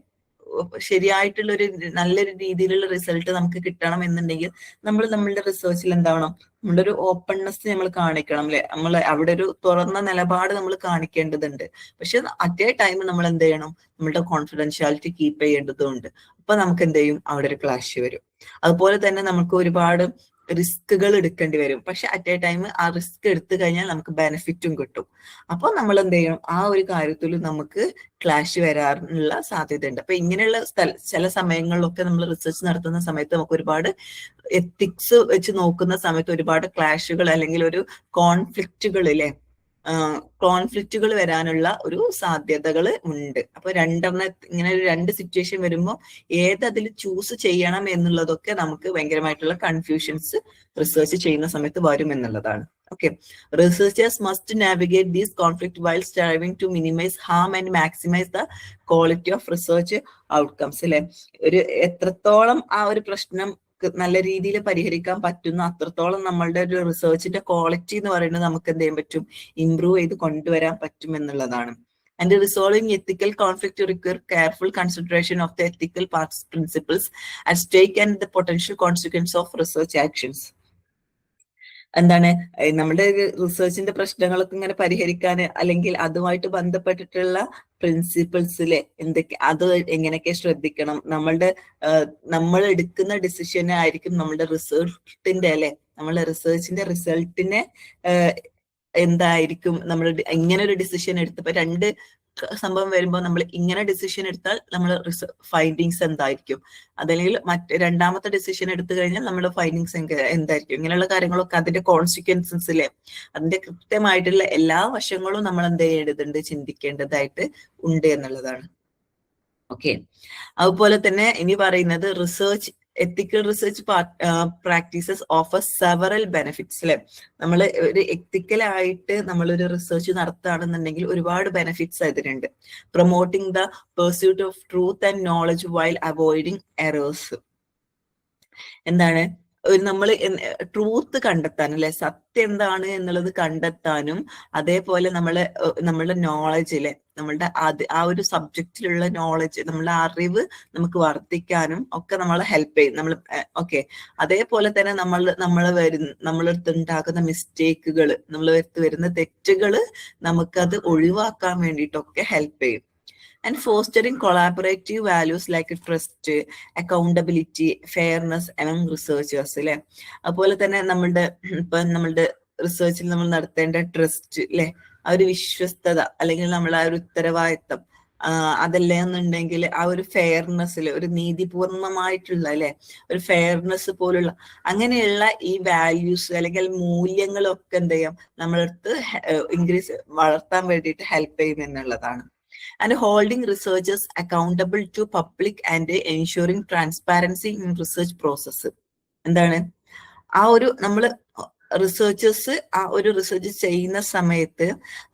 ശരിയായിട്ടുള്ള ഒരു നല്ലൊരു രീതിയിലുള്ള റിസൾട്ട് നമുക്ക് കിട്ടണം എന്നുണ്ടെങ്കിൽ നമ്മളുടെ റിസർച്ചിൽ എന്താവണം, നമ്മുടെ ഒരു ഓപ്പൺനെസ് നമ്മൾ കാണിക്കണം അല്ലെ. നമ്മൾ അവിടെ ഒരു തുറന്ന നിലപാട് നമ്മൾ കാണിക്കേണ്ടതുണ്ട്. പക്ഷെ അറ്റ് എ ടൈം നമ്മൾ എന്ത് ചെയ്യണം, നമ്മളുടെ കോൺഫിഡൻഷ്യാലിറ്റി കീപ്പ് ചെയ്യേണ്ടതുണ്ട്. അപ്പൊ നമുക്ക് എന്ത് ചെയ്യും, അവിടെ ഒരു ക്ലാഷ് വരും. അതുപോലെ തന്നെ നമുക്ക് ഒരുപാട് റിസ്കുകൾ എടുക്കേണ്ടി വരും. പക്ഷെ അറ്റ് എ ടൈം ആ റിസ്ക് എടുത്തു കഴിഞ്ഞാൽ നമുക്ക് ബെനിഫിറ്റും കിട്ടും. അപ്പൊ നമ്മൾ എന്ത് ചെയ്യണം, ആ ഒരു കാര്യത്തിൽ നമുക്ക് ക്ലാഷ് വരാനുള്ള സാധ്യതയുണ്ട്. അപ്പൊ ഇങ്ങനെയുള്ള ചില സമയങ്ങളിലൊക്കെ നമ്മൾ റിസർച്ച് നടത്തുന്ന സമയത്ത് നമുക്ക് ഒരുപാട് എത്തിക്സ് വെച്ച് നോക്കുന്ന സമയത്ത് ഒരുപാട് ക്ലാഷുകൾ അല്ലെങ്കിൽ ഒരു കോൺഫ്ലിക്റ്റുകൾ വരാനുള്ള ഒരു സാധ്യതകൾ ഉണ്ട്. അപ്പൊ ഇങ്ങനെ രണ്ട് സിറ്റുവേഷൻ വരുമ്പോൾ ഏതതിൽ ചൂസ് ചെയ്യണം എന്നുള്ളതൊക്കെ നമുക്ക് ഭയങ്കരമായിട്ടുള്ള കൺഫ്യൂഷൻസ് റിസർച്ച് ചെയ്യുന്ന സമയത്ത് വരും എന്നുള്ളതാണ്. Okay, researchers must navigate these conflict while striving to minimise harm and maximise the quality of research outcomes അല്ലെ. എത്രത്തോളം ആ ഒരു പ്രശ്നം നല്ല രീതിയിൽ പരിഹരിക്കാൻ പറ്റുന്ന അത്രത്തോളം നമ്മളുടെ ഒരു റിസർച്ചിന്റെ ക്വാളിറ്റി എന്ന് പറയുന്നത് നമുക്ക് എന്ത് ചെയ്യാൻ പറ്റും, ഇംപ്രൂവ് ചെയ്ത് കൊണ്ടുവരാൻ പറ്റും എന്നുള്ളതാണ്. And resolving ethical conflict require careful consideration of the ethical principles at stake and the potential consequence of research actions. എന്താണ്, നമ്മുടെ റിസർച്ചിന്റെ പ്രശ്നങ്ങളൊക്കെ ഇങ്ങനെ പരിഹരിക്കാൻ അല്ലെങ്കിൽ അതുമായിട്ട് ബന്ധപ്പെട്ടിട്ടുള്ള പ്രിൻസിപ്പിൾസിലെ അത് എങ്ങനെയൊക്കെ ശ്രദ്ധിക്കണം, നമ്മൾ എടുക്കുന്ന ഡിസിഷൻ ആയിരിക്കും നമ്മളുടെ റിസൾട്ടിന്റെ അല്ലെ, നമ്മളുടെ റിസർച്ചിന്റെ റിസൾട്ടിനെ എന്തായിരിക്കും നമ്മൾ ഇങ്ങനെ ഒരു ഡിസിഷൻ എടുത്തപ്പോ രണ്ട് സംഭവം വരുമ്പോൾ നമ്മൾ ഇങ്ങനെ ഡിസിഷൻ എടുത്താൽ നമ്മൾ ഫൈൻഡിങ്സ് എന്തായിരിക്കും, അതല്ലെങ്കിൽ രണ്ടാമത്തെ ഡിസിഷൻ എടുത്തു കഴിഞ്ഞാൽ നമ്മുടെ ഫൈൻഡിങ്സ് എന്തായിരിക്കും, ഇങ്ങനെയുള്ള കാര്യങ്ങളൊക്കെ അതിന്റെ കോൺസിക്വൻസസിലെ അതിന്റെ കൃത്യമായിട്ടുള്ള എല്ലാ വശങ്ങളും നമ്മൾ എന്ത് ചെയ്യേണ്ടതുണ്ട്, ചിന്തിക്കേണ്ടതായിട്ട് ഉണ്ട് എന്നുള്ളതാണ്. ഓക്കെ, അതുപോലെ തന്നെ ഇനി പറയുന്നത് ethical research practices offer several benefits അല്ലെ. നമ്മൾ ഒരു എത്തിക്കലായിട്ട് നമ്മളൊരു റിസർച്ച് നടത്തുകയാണെന്നുണ്ടെങ്കിൽ ഒരുപാട് ബെനിഫിറ്റ്സ് അതിനുണ്ട്. Promoting the pursuit of truth and knowledge while avoiding errors. എന്താണ്, നമ്മൾ ട്രൂത്ത് കണ്ടെത്താനും അല്ലെ, സത്യം എന്താണ് എന്നുള്ളത് കണ്ടെത്താനും, അതേപോലെ നമ്മളുടെ നോളജിലെ നമ്മളുടെ ആ ഒരു സബ്ജക്റ്റിലുള്ള നോളജ്, നമ്മളുടെ അറിവ് നമുക്ക് വർദ്ധിക്കാനും ഒക്കെ നമ്മളെ ഹെൽപ്പ് ചെയ്യും. നമ്മൾ ഓക്കെ, അതേപോലെ തന്നെ നമ്മളടുത്ത് ഉണ്ടാകുന്ന മിസ്റ്റേക്കുകൾ, നമ്മളടുത്ത് വരുന്ന തെറ്റുകൾ നമുക്കത് ഒഴിവാക്കാൻ വേണ്ടിയിട്ടൊക്കെ ഹെൽപ്പ് ചെയ്യും. And fostering collaborative values like trust, accountability, fairness among researchers അല്ലെ. അതുപോലെ തന്നെ നമ്മളുടെ റിസർച്ചിൽ നമ്മൾ നടത്തേണ്ട ട്രസ്റ്റ് അല്ലെ, ആ ഒരു വിശ്വസ്തത, അല്ലെങ്കിൽ നമ്മളെ ആ ഒരു ഉത്തരവാദിത്തം, അതല്ലേ എന്നുണ്ടെങ്കിൽ ആ ഒരു ഫെയർനെസ്സിൽ ഒരു നീതിപൂർണമായിട്ടുള്ള അല്ലെ, ഒരു ഫെയർനെസ് പോലുള്ള അങ്ങനെയുള്ള ഈ വാല്യൂസ് അല്ലെങ്കിൽ മൂല്യങ്ങളൊക്കെ എന്ത് ചെയ്യാം, നമ്മളടുത്ത് വളർത്താൻ വേണ്ടിയിട്ട് ഹെൽപ്പ് ചെയ്യും എന്നുള്ളതാണ്. And holding researchers accountable to public and ensuring transparency in research process. എന്താണ് ആ ഒരു നമ്മള് റിസർച്ചേഴ്സ് ആ ഒരു റിസർച്ച് ചെയ്യുന്ന സമയത്ത്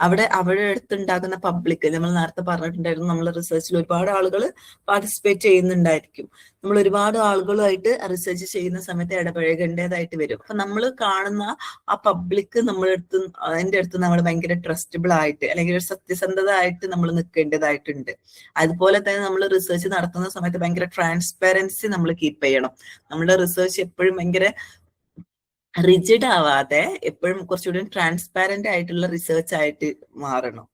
അവിടെ അടുത്തുണ്ടാകുന്ന പബ്ലിക്, നമ്മൾ നേരത്തെ പറഞ്ഞിട്ടുണ്ടായിരുന്നു, നമ്മൾ റിസർച്ചിൽ ഒരുപാട് ആളുകൾ പാർട്ടിസിപ്പേറ്റ് ചെയ്യുന്നുണ്ടായിരിക്കും. നമ്മൾ ഒരുപാട് ആളുകളുമായിട്ട് റിസർച്ച് ചെയ്യുന്ന സമയത്ത് ഇടപഴകേണ്ടതായിട്ട് വരും. അപ്പൊ നമ്മൾ കാണുന്ന ആ പബ്ലിക് അതിന്റെ അടുത്ത് നമ്മൾ ഭയങ്കര ട്രസ്റ്റബിൾ ആയിട്ട് അല്ലെങ്കിൽ ഒരു സത്യസന്ധത ആയിട്ട് നമ്മൾ നിൽക്കേണ്ടതായിട്ടുണ്ട്. അതുപോലെ തന്നെ നമ്മൾ റിസർച്ച് നടത്തുന്ന സമയത്ത് ഭയങ്കര ട്രാൻസ്പെറൻസി നമ്മൾ കീപ്പ് ചെയ്യണം. നമ്മുടെ റിസർച്ച് എപ്പോഴും ഭയങ്കര റിജിഡ് ആവാതെ എപ്പോഴും കുറച്ചുകൂടി ട്രാൻസ്പാരന്റ് ആയിട്ടുള്ള റിസർച്ച് ആയിട്ട് മാറണം.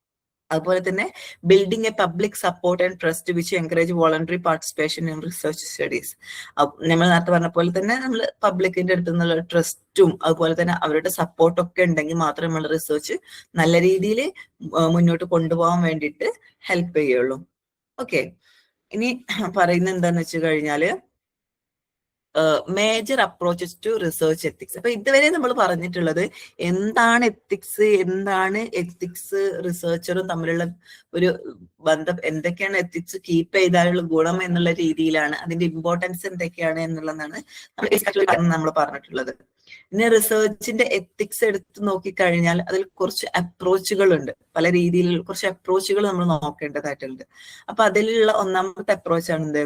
അതുപോലെ തന്നെ building A public support and trust which encourage voluntary participation in research studies. നമ്മൾ നേരത്തെ പറഞ്ഞ പോലെ തന്നെ നമ്മൾ പബ്ലിക്കിന്റെ അടുത്ത് നിന്നുള്ള ട്രസ്റ്റും അതുപോലെ തന്നെ അവരുടെ സപ്പോർട്ടൊക്കെ ഉണ്ടെങ്കിൽ മാത്രമേ നമ്മൾ റിസർച്ച് നല്ല രീതിയിൽ മുന്നോട്ട് കൊണ്ടുപോകാൻ വേണ്ടിയിട്ട് ഹെൽപ്പ് ചെയ്യുള്ളൂ. ഓക്കെ, ഇനി പറയുന്നത് എന്താന്ന് വെച്ച് കഴിഞ്ഞാല് major approaches to research ethics. അപ്പൊ ഇതുവരെ നമ്മൾ പറഞ്ഞിട്ടുള്ളത് എന്താണ് എത്തിക്സ്, എന്താണ് എത്തിക്സ് റിസർച്ചറും തമ്മിലുള്ള ഒരു ബന്ധം, എന്തൊക്കെയാണ് എത്തിക്സ് കീപ്പ് ചെയ്താലുള്ള ഗുണം എന്നുള്ള രീതിയിലാണ്, അതിന്റെ ഇമ്പോർട്ടൻസ് എന്തൊക്കെയാണ് എന്നുള്ളതാണ് നമ്മൾ പറഞ്ഞിട്ടുള്ളത്. ഇനി റിസർച്ചിന്റെ എത്തിക്സ് എടുത്ത് നോക്കിക്കഴിഞ്ഞാൽ അതിൽ കുറച്ച് അപ്രോച്ചുകൾ ഉണ്ട്, പല രീതിയിലുള്ള കുറച്ച് അപ്രോച്ചുകൾ നമ്മൾ നോക്കേണ്ടതായിട്ടുണ്ട്. അപ്പൊ അതിലുള്ള ഒന്നാമത്തെ അപ്രോച്ചാണ് എന്ത്,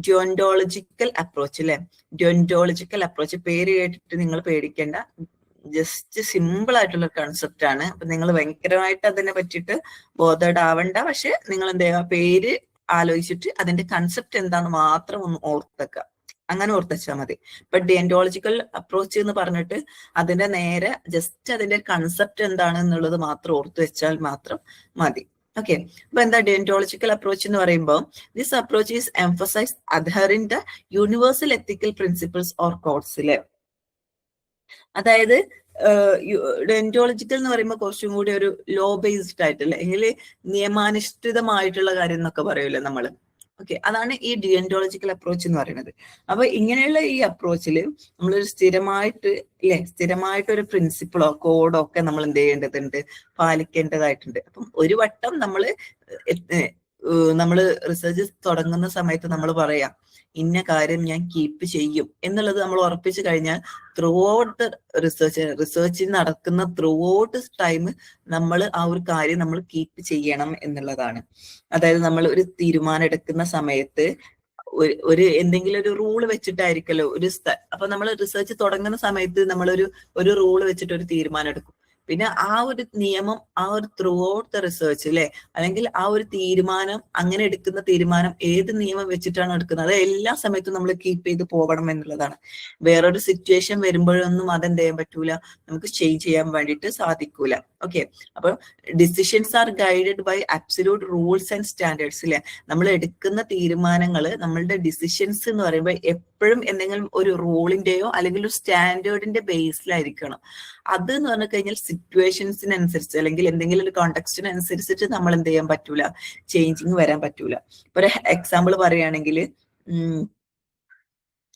ഡിയോണ്ടോളജിക്കൽ അപ്രോച്ച് അല്ലെ. ഡിയോണ്ടോളജിക്കൽ അപ്രോച്ച് പേര് കേട്ടിട്ട് നിങ്ങൾ പേടിക്കേണ്ട, ജസ്റ്റ് സിമ്പിൾ ആയിട്ടുള്ള കൺസെപ്റ്റ് ആണ്. അപ്പൊ നിങ്ങൾ ഭയങ്കരമായിട്ട് അതിനെ പറ്റിയിട്ട് ബോധേഡ് ആവണ്ട. പക്ഷെ നിങ്ങൾ എന്ത് ചെയ്യുക, പേര് ആലോചിച്ചിട്ട് അതിന്റെ കൺസെപ്റ്റ് എന്താന്ന് മാത്രം ഒന്ന് ഓർത്തേക്കുക, അങ്ങനെ ഓർത്തുവെച്ചാൽ മതി. ഇപ്പൊ ഡിയോണ്ടോളജിക്കൽ അപ്രോച്ച് എന്ന് പറഞ്ഞിട്ട് അതിന്റെ നേരെ ജസ്റ്റ് അതിന്റെ കൺസെപ്റ്റ് എന്താണ് എന്നുള്ളത് മാത്രം ഓർത്തു വെച്ചാൽ മാത്രം മതി. ഓക്കെ, അപ്പൊ എന്താ ഡിയോണ്ടോളജിക്കൽ അപ്രോച്ച് എന്ന് പറയുമ്പോൾ, this approach is emphasise adhering the universal ethical principles or കോഡ്സിലെ. അതായത് ഡിയോണ്ടോളജിക്കൽ എന്ന് പറയുമ്പോൾ കുറച്ചും കൂടി ഒരു ലോ ബേസ്ഡ് ആയിട്ടുള്ള അല്ലെങ്കിൽ നിയമാനുഷ്ഠിതമായിട്ടുള്ള കാര്യം എന്നൊക്കെ പറയൂലേ നമ്മള്. ഓക്കെ, അതാണ് ഈ ഡിയോണ്ടോളജിക്കൽ അപ്രോച്ച് എന്ന് പറയുന്നത്. അപ്പൊ ഇങ്ങനെയുള്ള ഈ അപ്രോച്ചിൽ നമ്മളൊരു സ്ഥിരമായിട്ടൊരു പ്രിൻസിപ്പിളോ കോഡോ ഒക്കെ നമ്മൾ എന്ത് ചെയ്യേണ്ടതുണ്ട്, പാലിക്കേണ്ടതായിട്ടുണ്ട്. അപ്പം ഒരു വട്ടം നമ്മള് റിസർച്ച് തുടങ്ങുന്ന സമയത്ത് നമ്മൾ പറയാം ഇന്ന കാര്യം ഞാൻ കീപ്പ് ചെയ്യും എന്നുള്ളത് നമ്മൾ ഉറപ്പിച്ചു കഴിഞ്ഞാൽ ത്രൂ ഔട്ട് ദ റിസർച്ച് നടക്കുന്ന ത്രൂ ഔട്ട് ടൈം നമ്മൾ ആ ഒരു കാര്യം നമ്മൾ കീപ്പ് ചെയ്യണം എന്നുള്ളതാണ്. അതായത് നമ്മൾ ഒരു തീരുമാനം എടുക്കുന്ന സമയത്ത് എന്തെങ്കിലും ഒരു റൂള് വെച്ചിട്ടായിരിക്കല്ലോ അപ്പൊ നമ്മൾ റിസർച്ച് തുടങ്ങുന്ന സമയത്ത് നമ്മളൊരു റൂള് വെച്ചിട്ട് ഒരു തീരുമാനം എടുക്കും. പിന്നെ ആ ഒരു നിയമം ആ ഒരു ത്രൂ ഔട്ട് ദ റിസർച്ച് അല്ലെ, അല്ലെങ്കിൽ ആ ഒരു തീരുമാനം, അങ്ങനെ എടുക്കുന്ന തീരുമാനം ഏത് നിയമം വെച്ചിട്ടാണ് എടുക്കുന്നത് അത് എല്ലാ സമയത്തും നമ്മൾ കീപ്പ് ചെയ്ത് പോകണം എന്നുള്ളതാണ്. വേറൊരു സിറ്റുവേഷൻ വരുമ്പോഴൊന്നും അതെന്ത് ചെയ്യാൻ പറ്റൂല, നമുക്ക് ചേഞ്ച് ചെയ്യാൻ വേണ്ടിയിട്ട് സാധിക്കൂല. ഓക്കെ, അപ്പൊ decisions are guided by absolute rules and standards അല്ലെ. നമ്മൾ എടുക്കുന്ന തീരുമാനങ്ങൾ, നമ്മളുടെ ഡിസിഷൻസ് എന്ന് പറയുമ്പോൾ എപ്പോഴും എന്തെങ്കിലും ഒരു റൂളിന്റെയോ അല്ലെങ്കിൽ ഒരു സ്റ്റാൻഡേർഡിന്റെ ബേസിലായിരിക്കണം. അത് എന്ന് പറഞ്ഞു കഴിഞ്ഞാൽ സിറ്റുവേഷൻസിനനുസരിച്ച് അല്ലെങ്കിൽ എന്തെങ്കിലും ഒരു കോണ്ടെക്സ്റ്റിനനുസരിച്ചിട്ട് നമ്മൾ എന്ത് ചെയ്യാൻ പറ്റൂല, ചേഞ്ചിങ് വരാൻ പറ്റൂല. ഇപ്പൊ ഒരു എക്സാമ്പിൾ പറയുകയാണെങ്കിൽ,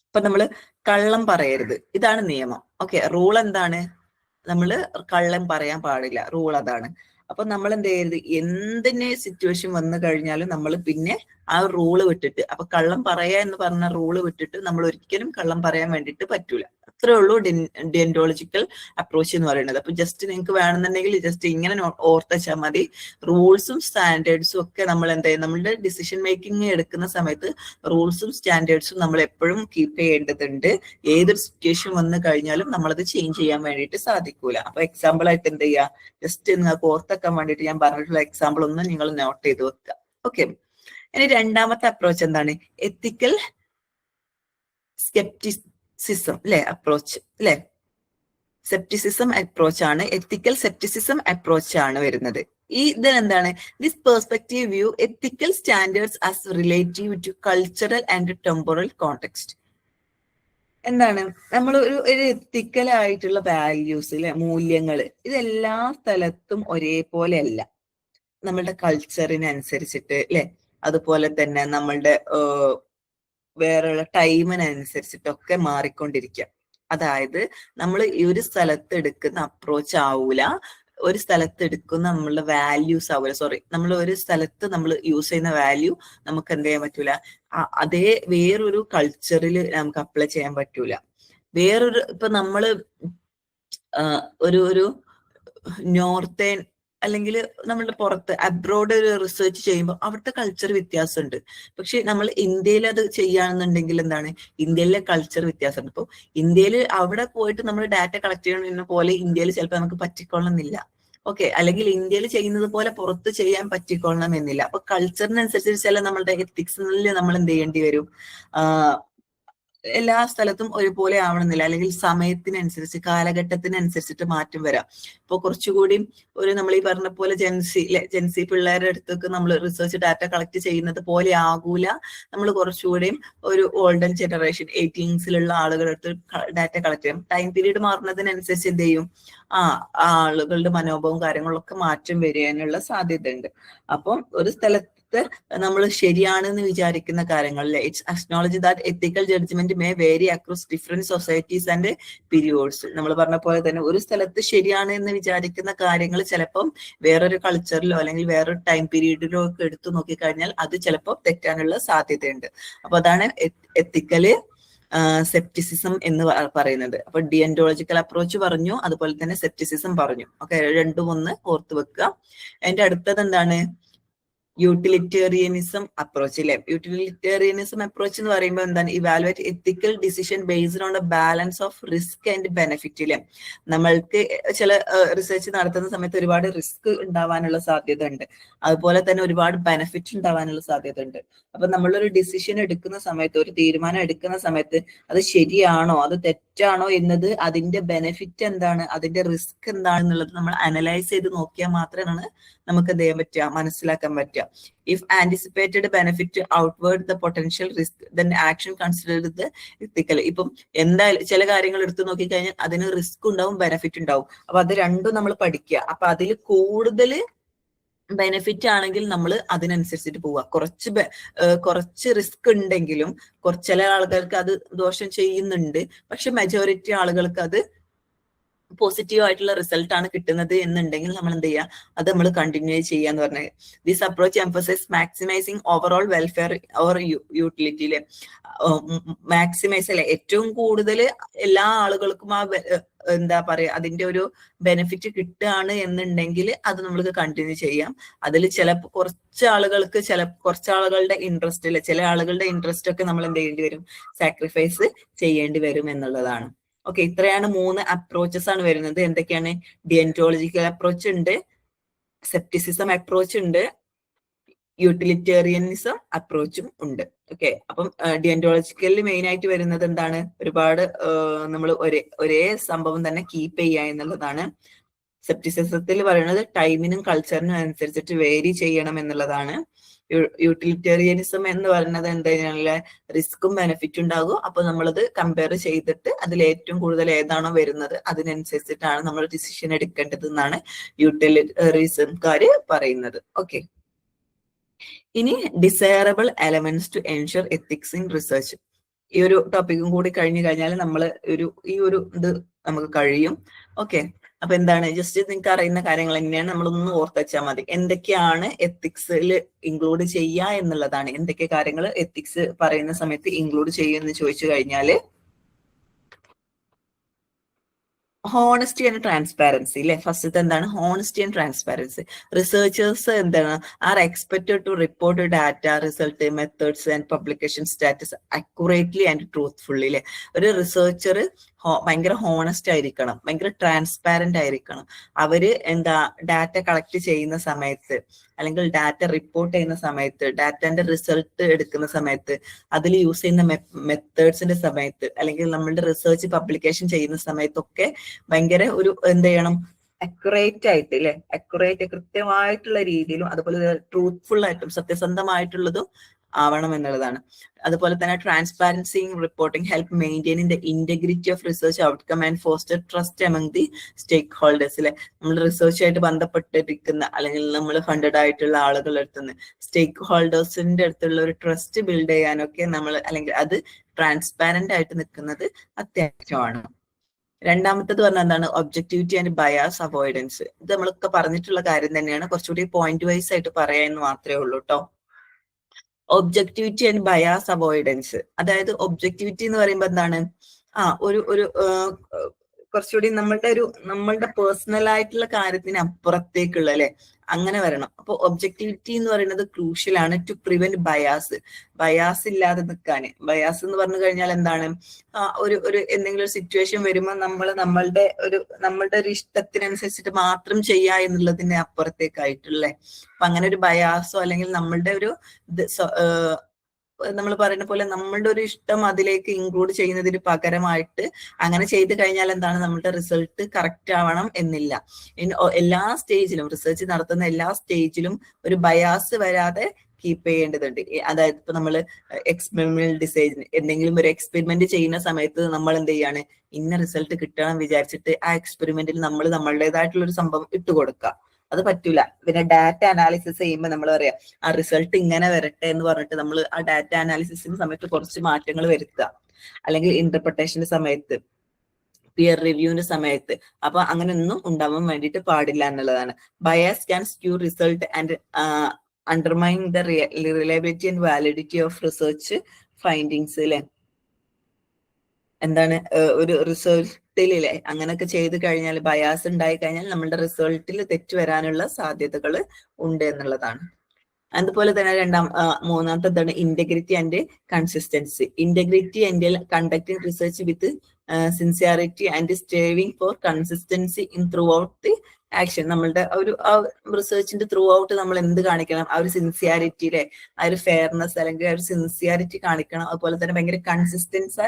ഇപ്പൊ നമ്മള് കള്ളം പറയരുത്, ഇതാണ് നിയമം. ഓക്കെ, റൂൾ എന്താണ്, നമ്മള് കള്ളം പറയാൻ പാടില്ല, റൂൾ അതാണ്. അപ്പൊ നമ്മൾ എന്ത് ചെയ്യരുത്, എന്തിനെ സിറ്റുവേഷൻ വന്നു കഴിഞ്ഞാലും നമ്മൾ പിന്നെ ആ റൂള് വിട്ടിട്ട്, അപ്പൊ കള്ളം പറയാ എന്ന് പറഞ്ഞ റൂള് വിട്ടിട്ട് നമ്മൾ ഒരിക്കലും കള്ളം പറയാൻ വേണ്ടിയിട്ട് പറ്റൂല. ഇത്രേ ഉള്ളൂ ഡിയന്റോളജിക്കൽ അപ്രോച്ച് എന്ന് പറയുന്നത്. അപ്പൊ ജസ്റ്റ് നിങ്ങൾക്ക് വേണമെന്നുണ്ടെങ്കിൽ ജസ്റ്റ് ഇങ്ങനെ ഓർത്തച്ചാൽ മതി. റൂൾസും സ്റ്റാൻഡേർഡ്സും ഒക്കെ നമ്മൾ എന്താ ചെയ്യുക, നമ്മളുടെ ഡിസിഷൻ മേക്കിംഗ് എടുക്കുന്ന സമയത്ത് റൂൾസും സ്റ്റാൻഡേർഡ്സും നമ്മൾ എപ്പോഴും കീപ്പ് ചെയ്യേണ്ടതുണ്ട്. ഏതൊരു സിറ്റുവേഷൻ വന്നു കഴിഞ്ഞാലും നമ്മളത് ചേഞ്ച് ചെയ്യാൻ വേണ്ടിയിട്ട് സാധിക്കൂല. അപ്പൊ എക്സാമ്പിൾ ആയിട്ട് എന്ത് ചെയ്യുക, ജസ്റ്റ് നിങ്ങൾക്ക് ഓർത്തെക്കാൻ വേണ്ടിയിട്ട് ഞാൻ പറഞ്ഞിട്ടുള്ള എക്സാമ്പിൾ ഒന്ന് നിങ്ങൾ നോട്ട് ചെയ്ത് വെക്കുക. ഓക്കെ, ഇനി രണ്ടാമത്തെ അപ്രോച്ച് എന്താണ്? എത്തിക്കൽ സ്കെപ്റ്റിസിസം അല്ലെ അപ്രോച്ച് അല്ലെ, സെപ്റ്റിസിസം അപ്രോച്ച് ആണ്, എത്തിക്കൽ സെപ്റ്റിസിസം അപ്രോച്ച് ആണ് വരുന്നത്. ഇതിൽ എന്താണ്? This perspective view ethical standards as relative to cultural and temporal context. എന്താണ്? നമ്മൾ ഒരു എത്തിക്കൽ ആയിട്ടുള്ള വാല്യൂസ് അല്ലെ, മൂല്യങ്ങൾ, ഇതെല്ലാ സ്ഥലത്തും ഒരേപോലെ അല്ല. നമ്മളുടെ കൾച്ചറിനനുസരിച്ചിട്ട് അല്ലെ, അതുപോലെ തന്നെ നമ്മളുടെ വേറെയുള്ള ടൈമിനനുസരിച്ചിട്ടൊക്കെ മാറിക്കൊണ്ടിരിക്കുക. അതായത് നമ്മൾ ഈ ഒരു സ്ഥലത്ത് എടുക്കുന്ന അപ്രോച്ച് ആവൂല, ഒരു സ്ഥലത്ത് എടുക്കുന്ന നമ്മളുടെ വാല്യൂസ് ആവൂല, നമ്മൾ ഒരു സ്ഥലത്ത് നമ്മൾ യൂസ് ചെയ്യുന്ന വാല്യൂ നമുക്ക് എന്ത് ചെയ്യാൻ പറ്റൂല, അതേ വേറൊരു കൾച്ചറിൽ നമുക്ക് അപ്ലൈ ചെയ്യാൻ പറ്റൂല. വേറൊരു ഇപ്പൊ നമ്മള് ഒരു നോർത്തേൺ അല്ലെങ്കിൽ നമ്മളുടെ പുറത്ത് അബ്രോഡ് ഒരു റിസർച്ച് ചെയ്യുമ്പോൾ അവിടുത്തെ കൾച്ചർ വ്യത്യാസമുണ്ട്. പക്ഷെ നമ്മൾ ഇന്ത്യയിൽ അത് ചെയ്യുകയാണെന്നുണ്ടെങ്കിൽ എന്താണ്, ഇന്ത്യയിലെ കൾച്ചർ വ്യത്യാസമുണ്ട്. ഇപ്പോൾ ഇന്ത്യയിൽ അവിടെ പോയിട്ട് നമ്മൾ ഡാറ്റ കളക്ട് ചെയ്യുന്ന പോലെ ഇന്ത്യയിൽ ചിലപ്പോൾ നമുക്ക് പറ്റിക്കൊള്ളണമെന്നില്ല. ഓക്കെ, അല്ലെങ്കിൽ ഇന്ത്യയിൽ ചെയ്യുന്നത് പോലെ പുറത്ത് ചെയ്യാൻ പറ്റിക്കൊള്ളണം എന്നില്ല. അപ്പൊ കൾച്ചറിനനുസരിച്ച് ചില നമ്മളുടെ എത്തിക്സിൽ നമ്മൾ എന്ത് ചെയ്യേണ്ടി വരും, എല്ലാ സ്ഥലത്തും ഒരുപോലെ ആവണമെന്നില്ല, അല്ലെങ്കിൽ സമയത്തിനനുസരിച്ച് കാലഘട്ടത്തിനനുസരിച്ചിട്ട് മാറ്റം വരാം. ഇപ്പൊ കുറച്ചുകൂടി നമ്മൾ ഈ പറഞ്ഞ പോലെ ജെൻസി പിള്ളേരുടെ അടുത്തൊക്കെ നമ്മൾ റിസർച്ച് ഡാറ്റ കളക്ട് ചെയ്യുന്നത് പോലെ ആകൂല നമ്മൾ കുറച്ചുകൂടിയും ഒരു ഓൾഡൻ ജനറേഷൻ 18സിലുള്ള ആളുകളുടെ അടുത്ത് ഡാറ്റ കളക്ട് ചെയ്യും. ടൈം പീരീഡ് മാറുന്നതിനനുസരിച്ച് എന്ത് ചെയ്യും, ആളുകളുടെ മനോഭാവവും കാര്യങ്ങളൊക്കെ മാറ്റം വരാനുള്ള സാധ്യത ഉണ്ട്. അപ്പം ഒരു സ്ഥലത്ത് നമ്മൾ ശരിയാണെന്ന് വിചാരിക്കുന്ന കാര്യങ്ങളിൽ it's acknowledge that ethical judgement may vary across different societies and periods. നമ്മൾ പറഞ്ഞ പോലെ തന്നെ ഒരു സ്ഥലത്ത് ശരിയാണ് എന്ന് വിചാരിക്കുന്ന കാര്യങ്ങൾ ചിലപ്പം വേറൊരു കൾച്ചറിലോ അല്ലെങ്കിൽ വേറൊരു ടൈം പീരീഡിലോ ഒക്കെ എടുത്തു നോക്കിക്കഴിഞ്ഞാൽ അത് ചിലപ്പോൾ തെറ്റാനുള്ള സാധ്യതയുണ്ട്. അപ്പൊ അതാണ് എത്തിക്കല് സെപ്റ്റിസിസം എന്ന് പറയുന്നത്. അപ്പൊ ഡിയന്റോളജിക്കൽ അപ്രോച്ച് പറഞ്ഞു, അതുപോലെ തന്നെ സെപ്റ്റിസിസം പറഞ്ഞു. ഓക്കെ, രണ്ടും ഒന്ന് ഓർത്ത് വെക്കുക. അതിന്റെ അടുത്തത് എന്താണ്? യൂട്ടിലിറ്റേറിയനിസം അപ്രോച്ച് അല്ലെ. യൂട്ടിലിറ്റേറിയനിസം അപ്രോച്ച് എന്ന് പറയുമ്പോൾ എന്താണ്? Evaluate ethical decision based on the balance of risk and benefit അല്ലെ. നമ്മൾക്ക് ചില റിസർച്ച് നടത്തുന്ന സമയത്ത് ഒരുപാട് റിസ്ക് ഉണ്ടാവാനുള്ള സാധ്യത ഉണ്ട്, അതുപോലെ തന്നെ ഒരുപാട് ബെനിഫിറ്റ് ഉണ്ടാവാനുള്ള സാധ്യത ഉണ്ട്. അപ്പൊ നമ്മളൊരു ഡിസിഷൻ എടുക്കുന്ന സമയത്ത്, ഒരു തീരുമാനം എടുക്കുന്ന സമയത്ത് അത് ശരിയാണോ അത് തെറ്റാണോ എന്നത്, അതിന്റെ ബെനിഫിറ്റ് എന്താണ്, അതിന്റെ റിസ്ക് എന്താണെന്നുള്ളത് നമ്മൾ അനലൈസ് ചെയ്ത് നോക്കിയാൽ മാത്രമാണ് നമുക്ക് എന്ത് ചെയ്യാൻ പറ്റുക, മനസ്സിലാക്കാൻ പറ്റുക. If anticipated benefit outweigh the potential risk, then action considered the ethical. ഇപ്പം എന്തായാലും ചില കാര്യങ്ങൾ എടുത്തു നോക്കിക്കഴിഞ്ഞാൽ അതിന് റിസ്ക് ഉണ്ടാവും, ബെനിഫിറ്റ് ഉണ്ടാവും. അപ്പൊ അത് രണ്ടും നമ്മൾ പഠിക്കുക. അപ്പൊ അതിൽ കൂടുതൽ ബെനിഫിറ്റ് ആണെങ്കിൽ നമ്മൾ അതിനനുസരിച്ചിട്ട് പോവുക. കുറച്ച് റിസ്ക് ഉണ്ടെങ്കിലും ചില ആളുകൾക്ക് അത് ദോഷം ചെയ്യുന്നുണ്ട്, പക്ഷെ മെജോറിറ്റി ആളുകൾക്ക് അത് പോസിറ്റീവ് ആയിട്ടുള്ള റിസൾട്ട് ആണ് കിട്ടുന്നത് എന്നുണ്ടെങ്കിൽ നമ്മൾ എന്ത് ചെയ്യുക, അത് നമ്മൾ കണ്ടിന്യൂ ചെയ്യാന്ന് പറഞ്ഞത്. This approach emphasise maximising overall welfare or യൂട്ടിലിറ്റിയിലെ മാക്സിമൈസ് അല്ലെ, ഏറ്റവും കൂടുതൽ എല്ലാ ആളുകൾക്കും എന്താ പറയാ അതിന്റെ ഒരു ബെനിഫിറ്റ് കിട്ടുകയാണ് എന്നുണ്ടെങ്കിൽ അത് നമ്മൾക്ക് കണ്ടിന്യൂ ചെയ്യാം. അതിൽ കുറച്ച് ആളുകളുടെ ഇൻട്രസ്റ്റ് അല്ലെ, ചില ആളുകളുടെ ഇൻട്രസ്റ്റ് ഒക്കെ നമ്മൾ എന്ത് ചെയ്യേണ്ടി വരും, സാക്രിഫൈസ് ചെയ്യേണ്ടി വരും എന്നുള്ളതാണ്. ഓക്കെ, ഇത്രയാണ് 3 അപ്രോച്ചസ് ആണ് വരുന്നത്. എന്തൊക്കെയാണ്? ഡിയന്റോളജിക്കൽ അപ്രോച്ച് ഉണ്ട്, സെപ്റ്റിസിസം അപ്രോച്ച് ഉണ്ട്, യൂട്ടിലിറ്റേറിയനിസം അപ്രോച്ചും ഉണ്ട്. ഓക്കെ, അപ്പം ഡിയന്റോളജിക്കലിൽ മെയിൻ ആയിട്ട് വരുന്നത് എന്താണ്? ഒരുപാട് നമ്മൾ ഒരേ സംഭവം തന്നെ കീപ്പ് ചെയ്യുക എന്നുള്ളതാണ്. സെപ്റ്റിസിസത്തിൽ പറയുന്നത് ടൈമിനും കൾച്ചറിനും അനുസരിച്ചിട്ട് വേരി ചെയ്യണം എന്നുള്ളതാണ്. യൂട്ടിലിറ്റേറിയനിസം എന്ന് പറയുന്നത് എന്താ, റിസ്ക്കും ബെനിഫിറ്റും ഉണ്ടാകും. അപ്പൊ നമ്മളത് കമ്പയർ ചെയ്തിട്ട് അതിൽ ഏറ്റവും കൂടുതൽ ഏതാണോ വരുന്നത് അതിനനുസരിച്ചിട്ടാണ് നമ്മൾ ഡിസിഷൻ എടുക്കേണ്ടത് എന്നാണ് യൂട്ടിലിറ്റേറിയനിസംകാര് പറയുന്നത്. ഓക്കെ, ഇനി desirable elements to ensure ethics in research. ഈ ഒരു ടോപ്പിക്കും കൂടി കഴിഞ്ഞു കഴിഞ്ഞാൽ നമ്മൾ ഈ ഒരു ഇത് നമുക്ക് കഴിയും. ഓക്കെ, അപ്പൊ എന്താണ്, ജസ്റ്റ് നിങ്ങൾക്ക് അറിയുന്ന കാര്യങ്ങൾ എങ്ങനെയാണ് നമ്മളൊന്ന് ഓർത്തുവെച്ചാൽ മതി. എന്തൊക്കെയാണ് എത്തിക്സിൽ ഇൻക്ലൂഡ് ചെയ്യുക എന്നുള്ളതാണ്. എന്തൊക്കെ കാര്യങ്ങൾ എത്തിക്സ് പറയുന്ന സമയത്ത് ഇൻക്ലൂഡ് ചെയ്യുമെന്ന് ചോദിച്ചു കഴിഞ്ഞാല് ഹോണസ്റ്റി ആൻഡ് ട്രാൻസ്പാരൻസി അല്ലെ, ഫസ്റ്റത്തെ എന്താണ് ഹോണസ്റ്റി ആൻഡ് ട്രാൻസ്പാരൻസി. റിസർച്ചേഴ്സ് എന്താണ് are expected to report data, result, methods and publication status accurately and truthfully അല്ലെ. ഒരു റിസർച്ചർ ഭയങ്കര ഹോണസ്റ്റ് ആയിരിക്കണം, ഭയങ്കര ട്രാൻസ്പാരന്റ് ആയിരിക്കണം. അവര് എന്താ ഡാറ്റ കളക്ട് ചെയ്യുന്ന സമയത്ത് അല്ലെങ്കിൽ ഡാറ്റ റിപ്പോർട്ട് ചെയ്യുന്ന സമയത്ത്, ഡാറ്റന്റെ റിസൾട്ട് എടുക്കുന്ന സമയത്ത്, അതിൽ യൂസ് ചെയ്യുന്ന മെത്തേഡ്സിന്റെ സമയത്ത്, അല്ലെങ്കിൽ നമ്മളുടെ റിസർച്ച് പബ്ലിക്കേഷൻ ചെയ്യുന്ന സമയത്തൊക്കെ ഭയങ്കര ഒരു എന്ത് ചെയ്യണം, അക്യുറേറ്റ് ആയിട്ട് അല്ലെ, അക്യുറേറ്റ് കൃത്യമായിട്ടുള്ള രീതിയിലും അതുപോലെ ട്രൂത്ത്ഫുൾ ആയിട്ടും സത്യസന്ധമായിട്ടുള്ളതും ആവണം എന്നുള്ളതാണ്. അതുപോലെ തന്നെ transparency reporting help maintaining the integrity of research outcome and foster trust among the stakeholders അല്ലെ. നമ്മൾ റിസർച്ചായിട്ട് ബന്ധപ്പെട്ടിരിക്കുന്ന അല്ലെങ്കിൽ നമ്മൾ ഫണ്ടഡ് ആയിട്ടുള്ള ആളുകളുടെ അടുത്തുനിന്ന് സ്റ്റേക്ക് ഹോൾഡേഴ്സിന്റെ അടുത്തുള്ള ഒരു ട്രസ്റ്റ് ബിൽഡ് ചെയ്യാനൊക്കെ നമ്മൾ അല്ലെങ്കിൽ അത് ട്രാൻസ്പാരന്റ് ആയിട്ട് നിൽക്കുന്നത് അത്യാവശ്യമാണ്. രണ്ടാമത്തേത് പറഞ്ഞാൽ എന്താണ്, ഒബ്ജക്ടിവിറ്റി ആൻഡ് ബയാസ് അവോയ്ഡൻസ്. ഇത് നമ്മളൊക്കെ പറഞ്ഞിട്ടുള്ള കാര്യം തന്നെയാണ്, കുറച്ചുകൂടി പോയിന്റ് വൈസ് ആയിട്ട് പറയാമെന്ന് മാത്രമേ ഉള്ളൂ കേട്ടോ. ഒബ്ജക്ടിവിറ്റി ആൻഡ് ബയാസ് അവോയ്ഡൻസ്, അതായത് ഒബ്ജക്ടിവിറ്റി എന്ന് പറയുമ്പോൾ എന്താണ്, ഒരു കുറച്ചുകൂടി നമ്മളുടെ പേഴ്സണൽ ആയിട്ടുള്ള കാര്യത്തിന് അപ്പുറത്തേക്കുള്ള അല്ലെ, അങ്ങനെ വരണം. അപ്പൊ ഒബ്ജക്ടിവിറ്റി എന്ന് പറയുന്നത് ക്രൂഷ്യൽ ആണ് ടു പ്രിവെന്റ് ബയാസ് ഇല്ലാതെ നിൽക്കാന്. ബയാസ് എന്ന് പറഞ്ഞു കഴിഞ്ഞാൽ എന്താണ്, ഒരു എന്തെങ്കിലും ഒരു സിറ്റുവേഷൻ വരുമ്പോൾ നമ്മളുടെ ഒരു ഇഷ്ടത്തിനനുസരിച്ചിട്ട് മാത്രം ചെയ്യുക എന്നുള്ളതിന്റെ അപ്പുറത്തേക്കായിട്ടുള്ളേ. അപ്പൊ അങ്ങനെ ഒരു ബയാസോ അല്ലെങ്കിൽ നമ്മളുടെ ഒരു നമ്മൾ പറയുന്ന പോലെ നമ്മളുടെ ഒരു ഇഷ്ടം അതിലേക്ക് ഇൻക്ലൂഡ് ചെയ്യുന്നതിന് പകരമായിട്ട് അങ്ങനെ ചെയ്ത് കഴിഞ്ഞാൽ എന്താണ്, നമ്മുടെ റിസൾട്ട് കറക്റ്റ് ആവണം എന്നില്ല. എല്ലാ സ്റ്റേജിലും റിസർച്ച് നടത്തുന്ന എല്ലാ സ്റ്റേജിലും ഒരു ബയാസ് വരാതെ കീപ്പ് ചെയ്യേണ്ടതുണ്ട്. അതായത് ഇപ്പൊ നമ്മൾ എക്സ്പെരിമെന്റൽ ഡിസൈൻ എന്തെങ്കിലും ഒരു എക്സ്പെരിമെന്റ് ചെയ്യുന്ന സമയത്ത് നമ്മൾ എന്ത് ചെയ്യാണ്, ഇന്ന റിസൾട്ട് കിട്ടണം വിചാരിച്ചിട്ട് ആ എക്സ്പെരിമെന്റിൽ നമ്മൾ നമ്മളുടേതായിട്ടുള്ള ഒരു സംഭവം ഇട്ടുകൊടുക്കുക. അത് പറ്റൂല. പിന്നെ ഡാറ്റ അനാലിസിസ് ചെയ്യുമ്പോൾ നമ്മൾ പറയാം ആ റിസൾട്ട് ഇങ്ങനെ വരട്ടെ എന്ന് പറഞ്ഞിട്ട് നമ്മൾ ആ ഡാറ്റ അനാലിസിസിന്റെ സമയത്ത് കുറച്ച് മാറ്റങ്ങൾ വരുത്തുക, അല്ലെങ്കിൽ ഇന്റർപ്രിട്ടേഷന്റെ സമയത്ത്, പിയർ റിവ്യൂവിന്റെ സമയത്ത്. അപ്പൊ അങ്ങനെയൊന്നും ഉണ്ടാവാൻ വേണ്ടിയിട്ട് പാടില്ല എന്നുള്ളതാണ്. Bias can skew result and undermine the reliability and validity of research findings അല്ലെ. എന്താണ് ഒരു റിസൾട്ടിലെ അങ്ങനെയൊക്കെ ചെയ്ത് കഴിഞ്ഞാൽ, ബയാസ് ഉണ്ടായി കഴിഞ്ഞാൽ നമ്മളുടെ റിസൾട്ടിൽ തെറ്റ് വരാനുള്ള സാധ്യതകൾ ഉണ്ട് എന്നുള്ളതാണ്. അതുപോലെ തന്നെ മൂന്നാമത്തെ എന്താണ്, integrity and consistency. Integrity and conducting research with sincerity and striving for consistency in throughout the action. നമ്മളുടെ റിസർച്ചിന്റെ ത്രൂ ഔട്ട് നമ്മൾ എന്ത് കാണിക്കണം, ആ ഒരു സിൻസിയാരിറ്റിയിലെ ആ ഒരു ഫെയർനെസ് അല്ലെങ്കിൽ ആ ഒരു സിൻസിയാരിറ്റി കാണിക്കണം. അതുപോലെ തന്നെ ഭയങ്കര കൺസിസ്റ്റൻസ്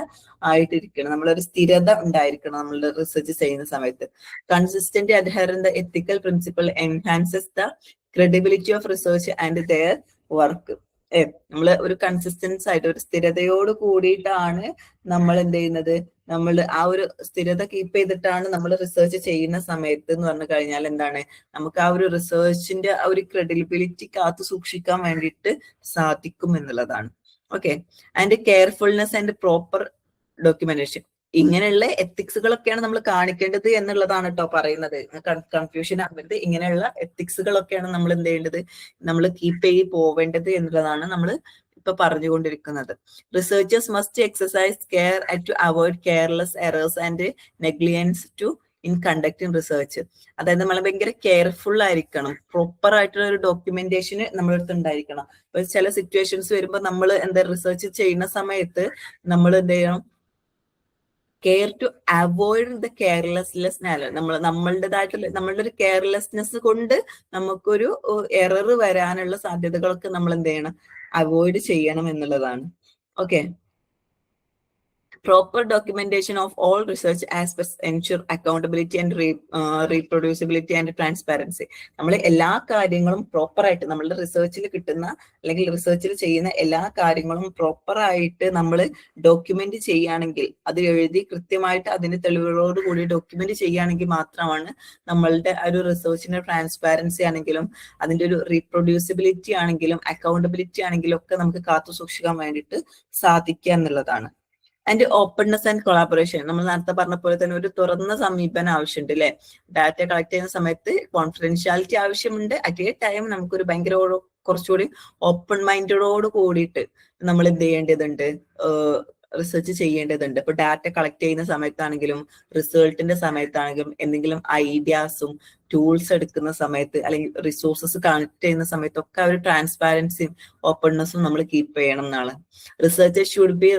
ആയിട്ടിരിക്കണം, നമ്മളൊരു സ്ഥിരത ഉണ്ടായിരിക്കണം നമ്മളുടെ റിസർച്ച് ചെയ്യുന്ന സമയത്ത്. Consistent adherent the ethical principle enhances the credibility of research and their work. നമ്മൾ ഒരു കൺസിസ്റ്റൻസ് ആയിട്ട് ഒരു സ്ഥിരതയോട് കൂടിയിട്ടാണ് നമ്മൾ എന്ത് ചെയ്യുന്നത്, നമ്മൾ ആ ഒരു സ്ഥിരത കീപ്പ് ചെയ്തിട്ടാണ് നമ്മൾ റിസർച്ച് ചെയ്യുന്ന സമയത്ത് എന്ന് പറഞ്ഞു കഴിഞ്ഞാൽ എന്താണ്, നമുക്ക് ആ ഒരു റിസർച്ചിന്റെ ആ ഒരു ക്രെഡിബിലിറ്റി കാത്തു സൂക്ഷിക്കാൻ വേണ്ടിയിട്ട് സാധിക്കും എന്നുള്ളതാണ്. Okay. And carefulness and proper documentation. ഇങ്ങനെയുള്ള എത്തിക്സുകളൊക്കെയാണ് നമ്മൾ കാണിക്കേണ്ടത് എന്നുള്ളതാണ് കേട്ടോ പറയുന്നത്. കൺഫ്യൂഷൻ ആകരുത്. ഇങ്ങനെയുള്ള എത്തിക്സുകളൊക്കെയാണ് നമ്മൾ എന്ത് ചെയ്യേണ്ടത്, നമ്മൾ കീപ്പ് ചെയ്ത് പോവേണ്ടത് എന്നുള്ളതാണ് നമ്മൾ ഇപ്പൊ പറഞ്ഞുകൊണ്ടിരിക്കുന്നത്. Researchers must exercise care to avoid careless errors and negligence to in conducting research. അതായത് നമ്മൾ ഭയങ്കര കെയർഫുൾ ആയിരിക്കണം, പ്രോപ്പർ ആയിട്ടുള്ള ഒരു ഡോക്യുമെന്റേഷൻ നമ്മുടെ അടുത്ത് ഉണ്ടായിരിക്കണം. അപ്പൊ ചില സിറ്റുവേഷൻസ് വരുമ്പോൾ നമ്മൾ എന്താ റിസർച്ച് ചെയ്യുന്ന സമയത്ത് നമ്മൾ എന്ത് ചെയ്യണം, care to avoid the carelessness. നമ്മളുടെ ഒരു കെയർലെസ്നെസ് കൊണ്ട് നമുക്കൊരു എറർ വരാനുള്ള സാധ്യതകളൊക്കെ നമ്മൾ എന്ത് ചെയ്യണം, അവോയ്ഡ് ചെയ്യണം എന്നുള്ളതാണ്. Okay. Proper documentation of all research aspects ensure accountability and reproducibility and transparency. നമ്മൾ എല്ലാ കാര്യങ്ങളും പ്രോപ്പർ ആയിട്ട് നമ്മളുടെ റിസർച്ചിൽ കിട്ടുന്ന അല്ലെങ്കിൽ റിസർച്ചിൽ ചെയ്യുന്ന എല്ലാ കാര്യങ്ങളും പ്രോപ്പർ ആയിട്ട് നമ്മൾ ഡോക്യുമെന്റ് ചെയ്യുകയാണെങ്കിൽ, അത് എഴുതി കൃത്യമായിട്ട് അതിന്റെ തെളിവുകളോട് കൂടി ഡോക്യുമെന്റ് ചെയ്യുകയാണെങ്കിൽ മാത്രമാണ് നമ്മളുടെ ഒരു റിസർച്ചിന്റെ ട്രാൻസ്പാരൻസി ആണെങ്കിലും അതിന്റെ ഒരു റീപ്രൊഡ്യൂസിബിലിറ്റി ആണെങ്കിലും അക്കൗണ്ടബിലിറ്റി ആണെങ്കിലും ഒക്കെ നമുക്ക് കാത്തു സൂക്ഷിക്കാൻ വേണ്ടിയിട്ട് സാധിക്കുക എന്നുള്ളതാണ്. And openness and collaboration. നമ്മൾ നേരത്തെ പറഞ്ഞ പോലെ തന്നെ ഒരു തുറന്ന സമീപനം ആവശ്യമുണ്ട് അല്ലെ. ഡാറ്റ കളക്ട് ചെയ്യുന്ന സമയത്ത് കോൺഫിഡൻഷ്യാലിറ്റി ആവശ്യമുണ്ട്. അറ്റ് എ ടൈം നമുക്കൊരു ഭയങ്കര കുറച്ചുകൂടി ഓപ്പൺ മൈൻഡോട് കൂടിയിട്ട് നമ്മൾ എന്ത് ചെയ്യേണ്ടതുണ്ട്, റിസർച്ച് ചെയ്യേണ്ടതുണ്ട്. ഇപ്പൊ ഡാറ്റ കളക്ട് ചെയ്യുന്ന സമയത്താണെങ്കിലും റിസൾട്ടിന്റെ സമയത്താണെങ്കിലും എന്തെങ്കിലും ഐഡിയാസും ടൂൾസ് എടുക്കുന്ന സമയത്ത് അല്ലെങ്കിൽ റിസോഴ്സസ് കണക്ട് ചെയ്യുന്ന സമയത്തൊക്കെ ഒരു ട്രാൻസ്പാരൻസിയും ഓപ്പൺനെസ്സും നമ്മൾ കീപ്പ് ചെയ്യണം എന്നാണ്. Research should be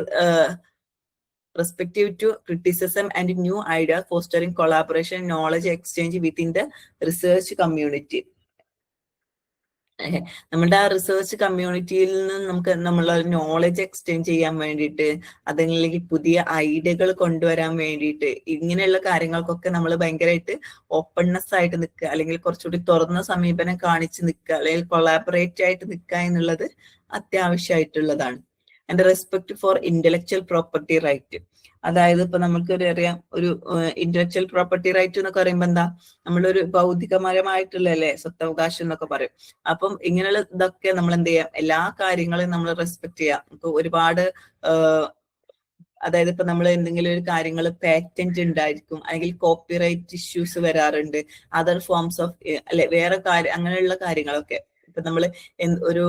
respective to criticism and new ideas, fostering collaboration, knowledge exchange within the research community. നമ്മുടെ ആ റിസർച്ച് കമ്മ്യൂണിറ്റിയിൽ നിന്ന് നമുക്ക് നമ്മളെ നോളജ് എക്സ്ചേഞ്ച് ചെയ്യാൻ വേണ്ടിയിട്ട്, അതല്ലെങ്കിൽ പുതിയ ഐഡിയകൾ കൊണ്ടുവരാൻ വേണ്ടിയിട്ട്, ഇങ്ങനെയുള്ള കാര്യങ്ങൾക്കൊക്കെ നമ്മൾ ഭയങ്കരമായിട്ട് ഓപ്പൺനെസ് ആയിട്ട് നിൽക്കുക, അല്ലെങ്കിൽ കുറച്ചുകൂടി തുറന്ന സമീപനം കാണിച്ച് നിൽക്കുക, അല്ലെങ്കിൽ കൊളാബറേറ്റ് ആയിട്ട് നിൽക്കുക എന്നുള്ളത് അത്യാവശ്യമായിട്ടുള്ളതാണ്. And respect for intellectual property right. അതായത് ഇപ്പൊ നമുക്കൊരു അറിയാം, ഒരു ഇന്റലക്ച്വൽ പ്രോപ്പർട്ടി റൈറ്റ് എന്നൊക്കെ പറയുമ്പോ എന്താ, നമ്മളൊരു ഭൗതികപരമായിട്ടുള്ള സ്വത്തവകാശം എന്നൊക്കെ പറയും. അപ്പം ഇങ്ങനെയുള്ള ഇതൊക്കെ നമ്മൾ എന്ത് ചെയ്യാം, എല്ലാ കാര്യങ്ങളും നമ്മൾ റെസ്പെക്ട് ചെയ്യാം. ഇപ്പൊ ഒരുപാട് അതായത് ഇപ്പൊ നമ്മൾ എന്തെങ്കിലും ഒരു കാര്യങ്ങൾ പാറ്റന്റ് ഉണ്ടായിരിക്കും, അല്ലെങ്കിൽ കോപ്പിറൈറ്റ് ഇഷ്യൂസ് വരാറുണ്ട്, അതർ ഫോംസ് ഓഫ് അല്ലെ വേറെ അങ്ങനെയുള്ള കാര്യങ്ങളൊക്കെ. ഇപ്പൊ നമ്മൾ ഒരു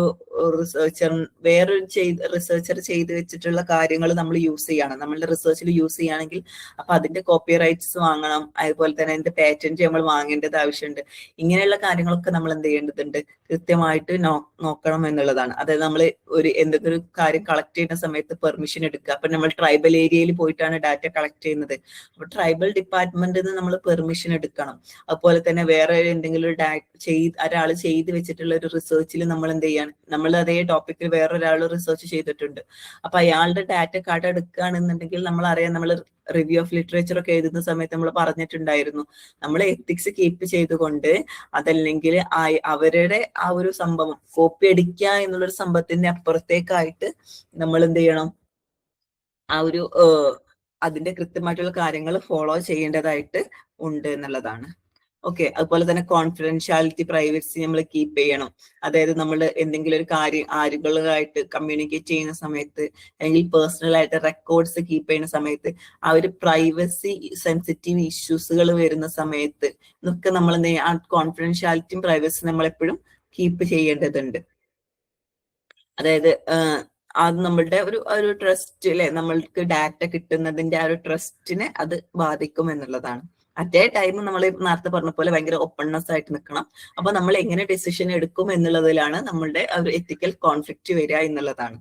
റിസർച്ചർ വേറൊരു റിസർച്ചർ ചെയ്ത് വെച്ചിട്ടുള്ള കാര്യങ്ങൾ നമ്മൾ യൂസ് ചെയ്യണം, നമ്മളുടെ റിസർച്ചിൽ യൂസ് ചെയ്യുകയാണെങ്കിൽ അപ്പൊ അതിന്റെ കോപ്പി റൈറ്റ്സ് വാങ്ങണം, അതുപോലെ തന്നെ അതിന്റെ പാറ്റന്റ് നമ്മൾ വാങ്ങേണ്ടത് ആവശ്യമുണ്ട്. ഇങ്ങനെയുള്ള കാര്യങ്ങളൊക്കെ നമ്മൾ എന്ത് ചെയ്യേണ്ടതുണ്ട്, കൃത്യമായിട്ട് നോക്കണം എന്നുള്ളതാണ്. അതായത് നമ്മൾ എന്തെങ്കിലും ഒരു കാര്യം കളക്ട് ചെയ്യുന്ന സമയത്ത് പെർമിഷൻ എടുക്കുക. അപ്പൊ നമ്മൾ ട്രൈബൽ ഏരിയയിൽ പോയിട്ടാണ് ഡാറ്റ കളക്ട് ചെയ്യുന്നത്, അപ്പൊ ട്രൈബൽ ഡിപ്പാർട്ട്മെന്റിൽ നിന്ന് നമ്മൾ പെർമിഷൻ എടുക്കണം. അതുപോലെ തന്നെ വേറെ എന്തെങ്കിലും ഒരാൾ ചെയ്ത് വെച്ചിട്ടുള്ള ഒരു റിസർച്ചിൽ നമ്മൾ എന്ത് ചെയ്യാണ്, നമ്മൾ അതേ ടോപ്പിക്കിൽ വേറൊരാൾ റിസർച്ച് ചെയ്തിട്ടുണ്ട്, അപ്പൊ അയാളുടെ ഡാറ്റ കാർഡ് എടുക്കുകയാണെന്നുണ്ടെങ്കിൽ നമ്മൾ അറിയാം, നമ്മൾ റിവ്യൂ ഓഫ് ലിറ്ററേച്ചർ ഒക്കെ എഴുതുന്ന സമയത്ത് നമ്മൾ പറഞ്ഞിട്ടുണ്ടായിരുന്നു, നമ്മൾ എത്തിക്സ് കീപ്പ് ചെയ്തുകൊണ്ട്, അതല്ലെങ്കിൽ അവരുടെ ആ ഒരു സംഭവം കോപ്പി അടിക്കുക എന്നുള്ളൊരു സംഭവത്തിന്റെ അപ്പുറത്തേക്കായിട്ട് നമ്മൾ എന്ത് ചെയ്യണം, ആ ഒരു അതിന്റെ കൃത്യമായിട്ടുള്ള കാര്യങ്ങൾ ഫോളോ ചെയ്യേണ്ടതായിട്ട് ഉണ്ട് എന്നുള്ളതാണ്. ഓക്കെ. അതുപോലെ തന്നെ കോൺഫിഡൻഷ്യാലിറ്റി, പ്രൈവസി നമ്മൾ കീപ്പ് ചെയ്യണം. അതായത് നമ്മൾ എന്തെങ്കിലും ഒരു കാര്യം ആരുകളായിട്ട് കമ്മ്യൂണിക്കേറ്റ് ചെയ്യുന്ന സമയത്ത്, അല്ലെങ്കിൽ പേഴ്സണൽ ആയിട്ട് റെക്കോർഡ്സ് കീപ്പ് ചെയ്യുന്ന സമയത്ത്, ആ ഒരു പ്രൈവസി സെൻസിറ്റീവ് ഇഷ്യൂസുകൾ വരുന്ന സമയത്ത് ഇതൊക്കെ നമ്മൾ ആ കോൺഫിഡൻഷ്യാലിറ്റിയും പ്രൈവസി നമ്മൾ എപ്പോഴും കീപ്പ് ചെയ്യേണ്ടതുണ്ട്. അതായത് അത് നമ്മളുടെ ഒരു ട്രസ്റ്റ് അല്ലെ, നമ്മൾക്ക് ഡാറ്റ കിട്ടുന്നതിന്റെ ആ ഒരു ട്രസ്റ്റിനെ അത് ബാധിക്കും എന്നുള്ളതാണ്. അറ്റ് എ ടൈം നമ്മൾ നേരത്തെ പറഞ്ഞ പോലെ ഭയങ്കര ഓപ്പൺനെസ് ആയിട്ട് നിൽക്കണം. അപ്പൊ നമ്മൾ എങ്ങനെ ഡിസിഷൻ എടുക്കും എന്നുള്ളതിലാണ് നമ്മളുടെ ഒരു എത്തിക്കൽ കോൺഫ്ലിക്റ്റ് വരിക എന്നുള്ളതാണ്.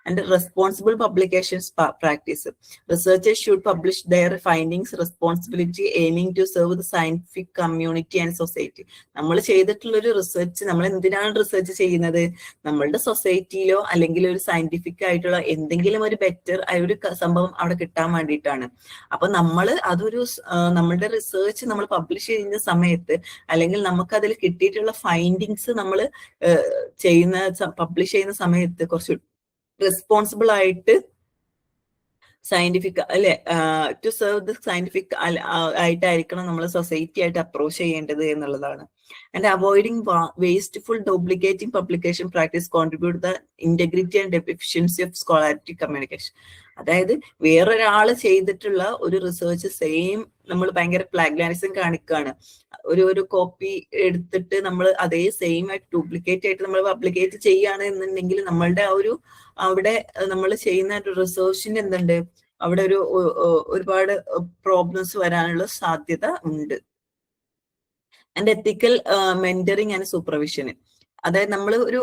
And responsible publications practice. Researchers should publish their findings responsibility, aiming to serve the scientific community and society. നമ്മൾ ചെയ്തിട്ടുള്ള ഒരു റിസർച്ച്, നമ്മൾ എന്തിനാണ് റിസർച്ച് ചെയ്യുന്നത്, നമ്മളുടെ സൊസൈറ്റിയിലോ അല്ലെങ്കിൽ ഒരു സയന്റിഫിക് ആയിട്ടുള്ള എന്തെങ്കിലും ഒരു ബെറ്റർ ഒരു സംഭവം അവിടെ കിട്ടാൻ വേണ്ടിയിട്ടാണ്. അപ്പൊ നമ്മൾ അതൊരു നമ്മളുടെ റിസർച്ച് നമ്മൾ പബ്ലിഷ് ചെയ്യുന്ന സമയത്ത്, അല്ലെങ്കിൽ നമുക്ക് അതിൽ കിട്ടിയിട്ടുള്ള ഫൈൻഡിങ്സ് നമ്മൾ പബ്ലിഷ് ചെയ്യുന്ന സമയത്ത് കുറച്ച് റെസ്പോൺസിബിൾ ആയിട്ട് സയന്റിഫിക് അല്ലെ, ടു സെർവ് ദ സയന്റിഫിക് ആയിട്ടായിരിക്കണം നമ്മൾ സൊസൈറ്റി ആയിട്ട് അപ്രോച്ച് ചെയ്യേണ്ടത് എന്നുള്ളതാണ്. And avoiding wasteful duplicating publication practice contribute the integrity and efficiency of scholarly communication. അതായത് വേറൊരാൾ ചെയ്തിട്ടുള്ള ഒരു റിസർച്ച് സെയിം നമ്മൾ ഭയങ്കര പ്ലാഗ്യാനിസം കാണിക്കുകയാണ്, ഒരു കോപ്പി എടുത്തിട്ട് നമ്മൾ അതേ സെയിം ആയിട്ട് ഡ്യൂപ്ലിക്കേറ്റ് ആയിട്ട് നമ്മൾ പബ്ലിക്കേറ്റ് ചെയ്യുകയാണ് എന്നുണ്ടെങ്കിൽ നമ്മളുടെ ആ ഒരു അവിടെ നമ്മൾ ചെയ്യുന്ന ഒരു റിസർച്ചിന് എന്തുണ്ട്, അവിടെ ഒരുപാട് പ്രോബ്ലംസ് വരാനുള്ള സാധ്യത ഉണ്ട്. And ethical mentoring and supervision. അതായത് നമ്മൾ ഒരു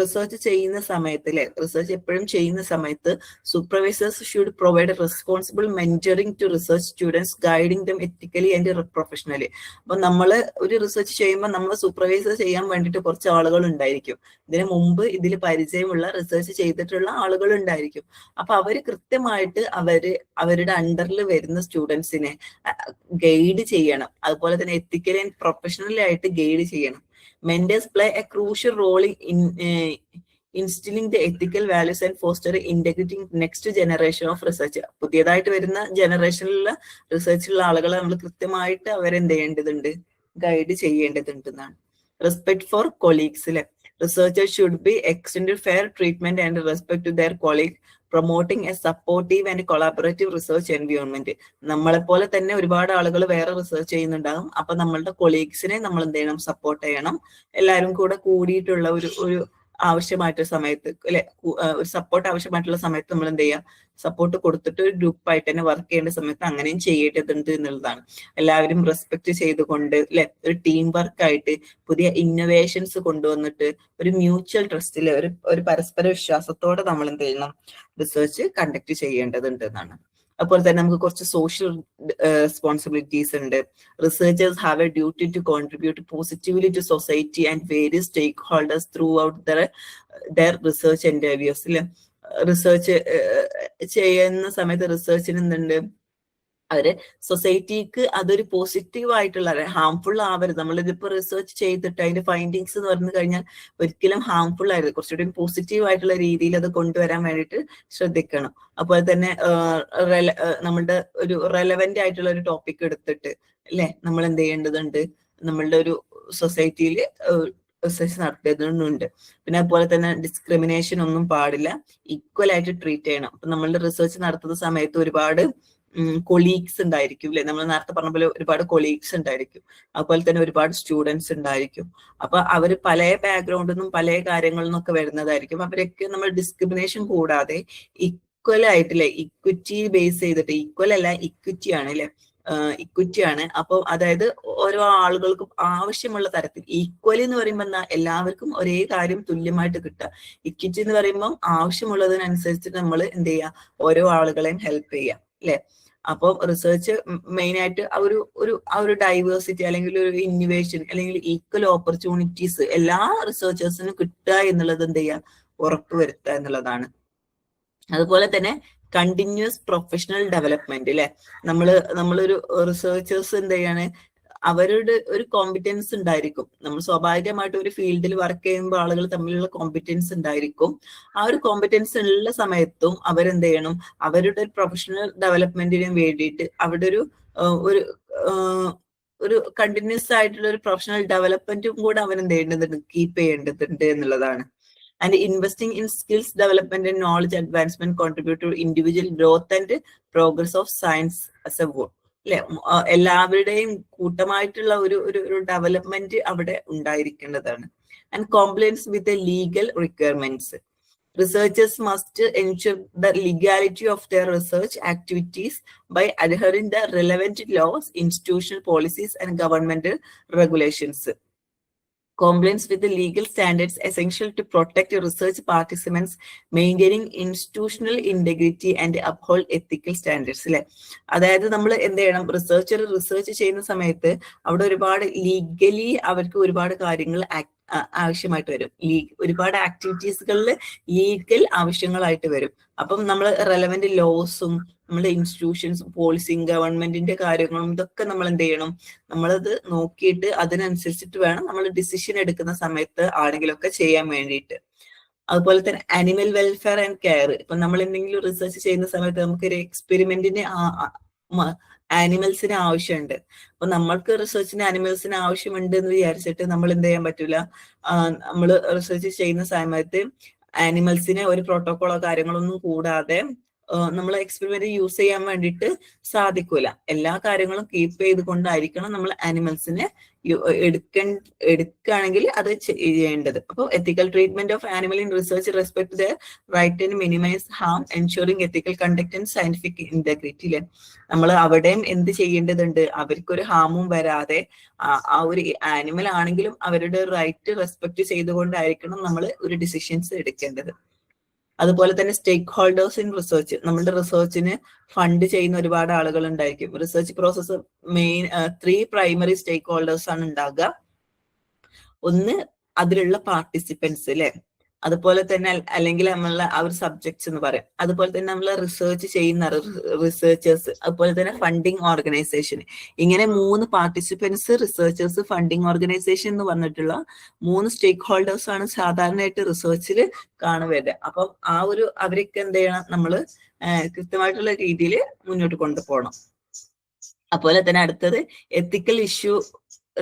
റിസർച്ച് ചെയ്യുന്ന സമയത്ത് അല്ലെ, റിസർച്ച് എപ്പോഴും ചെയ്യുന്ന സമയത്ത് supervisors should provide responsible mentoring to research students, guiding them ethically and professionally. അപ്പൊ നമ്മൾ ഒരു റിസർച്ച് ചെയ്യുമ്പോൾ നമ്മൾ സൂപ്പർവൈസർ ചെയ്യാൻ വേണ്ടിയിട്ട് കുറച്ച് ആളുകൾ ഉണ്ടായിരിക്കും, ഇതിനു മുമ്പ് ഇതിൽ പരിചയമുള്ള റിസർച്ച് ചെയ്തിട്ടുള്ള ആളുകൾ ഉണ്ടായിരിക്കും. അപ്പൊ അവര് കൃത്യമായിട്ട് അവരുടെ അണ്ടറിൽ വരുന്ന സ്റ്റുഡൻസിനെ ഗൈഡ് ചെയ്യണം, അതുപോലെ തന്നെ എത്തിക്കലി ആൻഡ് പ്രൊഫഷണലി ആയിട്ട് ഗൈഡ് ചെയ്യണം. Mentors play a crucial role in instilling the ethical values and fostering integrity in next generation of research. പുതിയതായിട്ട് വരുന്ന ജനറേഷനിലുള്ള റിസർച്ചിലുള്ള ആളുകളെ നമ്മൾ കൃത്യമായിട്ട് അവരെന്ത് ചെയ്യേണ്ടതുണ്ട്, ഗൈഡ് ചെയ്യേണ്ടതുണ്ട് എന്നാണ്. റെസ്പെക്ട് ഫോർ കൊളീഗ്സിലെ researchers should be extended fair treatment and respect to their colleagues, promoting a supportive and collaborative research environment. നമ്മളെ പോലെ തന്നെ ഒരുപാട് ആളുകൾ വേറെ റിസർച്ച് ചെയ്യുന്നുണ്ടാകും, അപ്പൊ നമ്മളുടെ കൊളീഗ്സിനെ നമ്മൾ എന്ത് ചെയ്യണം, സപ്പോർട്ട് ചെയ്യണം. എല്ലാവരും കൂടെ കൂടിയിട്ടുള്ള ഒരു ആവശ്യമായിട്ടുള്ള സമയത്ത് അല്ലെ, ഒരു സപ്പോർട്ട് ആവശ്യമായിട്ടുള്ള സമയത്ത് നമ്മൾ എന്ത് ചെയ്യുക, സപ്പോർട്ട് കൊടുത്തിട്ട് ഒരു ഗ്രൂപ്പായിട്ട് തന്നെ വർക്ക് ചെയ്യേണ്ട സമയത്ത് അങ്ങനെയും ചെയ്യേണ്ടതുണ്ട് എന്നുള്ളതാണ്. എല്ലാവരും റെസ്പെക്ട് ചെയ്തുകൊണ്ട് അല്ലെ, ഒരു ടീം വർക്കായിട്ട് പുതിയ ഇന്നോവേഷൻസ് കൊണ്ടുവന്നിട്ട് ഒരു മ്യൂച്വൽ ട്രസ്റ്റില് ഒരു പരസ്പര വിശ്വാസത്തോടെ നമ്മൾ എന്ത് ചെയ്യണം, റിസർച്ച് കണ്ടക്ട് ചെയ്യേണ്ടതുണ്ട് എന്നാണ്. അതുപോലെ തന്നെ നമുക്ക് കുറച്ച് സോഷ്യൽ റെസ്പോൺസിബിലിറ്റീസ് ഉണ്ട്. Researchers have a duty to contribute positively to society and various stakeholders throughout their research endeavours. അല്ലെ, റിസർച്ച് ചെയ്യുന്ന സമയത്ത് റിസർച്ചിന് എന്തുണ്ട്, അവര് സൊസൈറ്റിക്ക് അതൊരു പോസിറ്റീവ് ആയിട്ടുള്ള, ഹാംഫുൾ ആവരുത്. നമ്മളിതിപ്പോ റിസർച്ച് ചെയ്തിട്ട് അതിന്റെ ഫൈൻഡിങ്സ് എന്ന് പറഞ്ഞു കഴിഞ്ഞാൽ ഒരിക്കലും ഹാംഫുൾ ആയിരുന്നു, കുറച്ചുകൂടി പോസിറ്റീവ് ആയിട്ടുള്ള രീതിയിൽ അത് കൊണ്ടുവരാൻ വേണ്ടിയിട്ട് ശ്രദ്ധിക്കണം. അതുപോലെ തന്നെ നമ്മളുടെ ഒരു റെലവെന്റ് ആയിട്ടുള്ള ഒരു ടോപ്പിക് എടുത്തിട്ട് അല്ലെ നമ്മൾ എന്ത് ചെയ്യേണ്ടതുണ്ട്, നമ്മളുടെ ഒരു സൊസൈറ്റിയിൽ റിസർച്ച് നടത്തേണ്ടതുണ്ട്. പിന്നെ അതുപോലെ തന്നെ ഡിസ്ക്രിമിനേഷൻ ഒന്നും പാടില്ല, ഈക്വൽ ആയിട്ട് ട്രീറ്റ് ചെയ്യണം. അപ്പൊ നമ്മളുടെ റിസർച്ച് നടത്തുന്ന സമയത്ത് ഒരുപാട് കൊളീഗ്സ് ഉണ്ടായിരിക്കും അല്ലെ, നമ്മൾ നേരത്തെ പറഞ്ഞ പോലെ ഒരുപാട് കൊളീഗ്സ് ഉണ്ടായിരിക്കും, അതുപോലെ തന്നെ ഒരുപാട് സ്റ്റുഡൻസ് ഉണ്ടായിരിക്കും. അപ്പൊ അവര് പല ബാക്ക്ഗ്രൗണ്ടിൽ നിന്നും പല കാര്യങ്ങളിൽ നിന്നൊക്കെ വരുന്നതായിരിക്കും. അവരൊക്കെ നമ്മൾ ഡിസ്ക്രിമിനേഷൻ കൂടാതെ ഈക്വൽ ആയിട്ടില്ലേ, ഇക്വിറ്റി ബേസ് ചെയ്തിട്ട്, ഈക്വൽ അല്ല ഇക്വിറ്റി ആണ് അല്ലെ, ഇക്വിറ്റി ആണ്. അപ്പൊ അതായത് ഓരോ ആളുകൾക്കും ആവശ്യമുള്ള തരത്തിൽ, ഈക്വലി എന്ന് പറയുമ്പോൾ എന്താ, എല്ലാവർക്കും ഒരേ കാര്യം തുല്യമായിട്ട് കിട്ടുക. ഇക്വിറ്റി എന്ന് പറയുമ്പോൾ ആവശ്യമുള്ളതിനനുസരിച്ച് നമ്മൾ എന്ത് ചെയ്യുക, ഓരോ ആളുകളെയും ഹെൽപ്പ് ചെയ്യുക അല്ലെ. അപ്പോൾ റിസർച്ച് മെയിൻ ആയിട്ട് ആ ഒരു ഡൈവേഴ്സിറ്റി അല്ലെങ്കിൽ ഒരു ഇന്നോവേഷൻ അല്ലെങ്കിൽ ഈക്വൽ ഓപ്പർച്യൂണിറ്റീസ് എല്ലാ റിസർച്ചേഴ്സിനും കിട്ടുക എന്നുള്ളത് എന്ത് ചെയ്യുക, ഉറപ്പുവരുത്തുക എന്നുള്ളതാണ്. അതുപോലെ തന്നെ കണ്ടിന്യൂസ് പ്രൊഫഷണൽ ഡെവലപ്മെന്റ് അല്ലെ, നമ്മളൊരു റിസർച്ചേഴ്സ് എന്ത് ചെയ്യാണ്, അവരുടെ ഒരു കോമ്പിറ്റൻസ് ഉണ്ടായിരിക്കും. നമ്മൾ സ്വാഭാവികമായിട്ട് ഒരു ഫീൽഡിൽ വർക്ക് ചെയ്യുമ്പോൾ ആളുകൾ തമ്മിലുള്ള കോമ്പിറ്റൻസ് ഉണ്ടായിരിക്കും. ആ ഒരു കോമ്പിറ്റൻസ് ഉള്ള സമയത്തും അവരെന്ത് ചെയ്യണം, അവരുടെ ഒരു പ്രൊഫഷണൽ ഡെവലപ്മെന്റിന് വേണ്ടിയിട്ട് അവിടെ ഒരു കണ്ടിന്യൂസ് ആയിട്ടുള്ള ഒരു പ്രൊഫഷണൽ ഡെവലപ്മെന്റും കൂടെ അവരെന്ത് ചെയ്യേണ്ടതുണ്ട്, കീപ്പ് ചെയ്യേണ്ടതുണ്ട് എന്നുള്ളതാണ്. And investing in skills development and knowledge advancement contribute to individual growth and progress of science as a whole. അല്ലെ, എല്ലാവരുടെയും കൂട്ടമായിട്ടുള്ള ഒരു ഡെവലപ്മെന്റ് അവിടെ ഉണ്ടായിരിക്കേണ്ടതാണ്. And compliance with the legal requirements. Researchers must ensure the legality of their research activities by adhering the relevant laws, institutional policies, and governmental regulations. Compliance with the legal standards essential to protect research participants, maintaining institutional integrity and uphold ethical standards. അല്ലെ, അതായത് നമ്മൾ എന്ത് ചെയ്യണം, research ചെയ്യുന്ന സമയത്ത് അവിടെ ഒരുപാട് legally അവർക്ക് ഒരുപാട് കാര്യങ്ങൾ ആവശ്യമായിട്ട് വരും. ഒരുപാട് ആക്ടിവിറ്റീസുകളിൽ ലീഗൽ ആവശ്യങ്ങളായിട്ട് വരും. അപ്പം നമ്മൾ റെലവെന്റ് ലോസും നമ്മുടെ ഇൻസ്റ്റിറ്റ്യൂഷൻസും പോളിസിയും ഗവൺമെന്റിന്റെ കാര്യങ്ങളും ഇതൊക്കെ നമ്മൾ എന്ത് ചെയ്യണം, നമ്മളത് നോക്കിയിട്ട് അതിനനുസരിച്ചിട്ട് വേണം നമ്മൾ ഡിസിഷൻ എടുക്കുന്ന സമയത്ത് ആണെങ്കിലൊക്കെ ചെയ്യാൻ വേണ്ടിയിട്ട്. അതുപോലെ തന്നെ ആനിമൽ വെൽഫെയർ ആൻഡ് കെയർ. ഇപ്പൊ നമ്മൾ എന്തെങ്കിലും റിസർച്ച് ചെയ്യുന്ന സമയത്ത് നമുക്കൊരു എക്സ്പെരിമെന്റിന് ആനിമൽസിന് ആവശ്യമുണ്ട്. അപ്പൊ നമ്മൾക്ക് റിസർച്ചിന് ആനിമൽസിന് ആവശ്യമുണ്ട് എന്ന് വിചാരിച്ചിട്ട് നമ്മൾ എന്ത് ചെയ്യാൻ പറ്റൂല, നമ്മൾ റിസർച്ച് ചെയ്യുന്ന സമയത്ത് ആനിമൽസിനെ ഒരു പ്രോട്ടോകോളോ കാര്യങ്ങളൊന്നും കൂടാതെ നമ്മൾ എക്സ്പെരിമെന്റ് യൂസ് ചെയ്യാൻ വേണ്ടിയിട്ട് സാധിക്കൂല. എല്ലാ കാര്യങ്ങളും കീപ്പ് ചെയ്തുകൊണ്ടായിരിക്കണം നമ്മൾ ആനിമൽസിനെ എടുക്കുകയാണെങ്കിൽ അത് ചെയ്യേണ്ടത്. അപ്പോൾ ethical treatment of animal in research respect the right and minimise harm, ensuring ethical conduct and scientific integrity. അല്ലെ, നമ്മൾ അവിടെയും എന്ത് ചെയ്യേണ്ടതുണ്ട്, അവർക്കൊരു ഹാമും വരാതെ ആ ഒരു ആനിമൽ ആണെങ്കിലും അവരുടെ റൈറ്റ് റെസ്പെക്ട് ചെയ്തുകൊണ്ടായിരിക്കണം നമ്മൾ ഒരു ഡിസിഷൻസ് എടുക്കേണ്ടത്. അതുപോലെ തന്നെ സ്റ്റേക്ക് ഹോൾഡേഴ്സ് ഇൻ റിസർച്ച്. നമ്മളുടെ റിസർച്ചിന് ഫണ്ട് ചെയ്യുന്ന ഒരുപാട് ആളുകൾ ഉണ്ടായിരിക്കും. റിസർച്ച് പ്രോസസ്സ് മെയിൻ 3 പ്രൈമറി സ്റ്റേക്ക് ഹോൾഡേഴ്സ് ആണ് ഉണ്ടാകുക. ഒന്ന് അതിലുള്ള പാർട്ടിസിപ്പൻസ് അല്ലെ, അതുപോലെ തന്നെ അല്ലെങ്കിൽ നമ്മളെ ആ ഒരു സബ്ജക്ട്സ് എന്ന് പറയും. അതുപോലെ തന്നെ നമ്മൾ റിസർച്ച് ചെയ്യുന്ന റിസർച്ചേഴ്സ്, അതുപോലെ തന്നെ ഫണ്ടിങ് ഓർഗനൈസേഷൻ. ഇങ്ങനെ 3 പാർട്ടിസിപ്പൻസ്, റിസർച്ചേഴ്സ്, ഫണ്ടിങ് ഓർഗനൈസേഷൻ എന്ന് പറഞ്ഞിട്ടുള്ള 3 സ്റ്റേക്ക് ഹോൾഡേഴ്സ് ആണ് സാധാരണയായിട്ട് റിസർച്ചിൽ കാണുന്നത്. അപ്പം അവരൊക്കെ എന്ത് ചെയ്യണം, നമ്മൾ കൃത്യമായിട്ടുള്ള രീതിയിൽ മുന്നോട്ട് കൊണ്ടുപോകണം. അതുപോലെ തന്നെ അടുത്തത് എത്തിക്കൽ ഇഷ്യൂ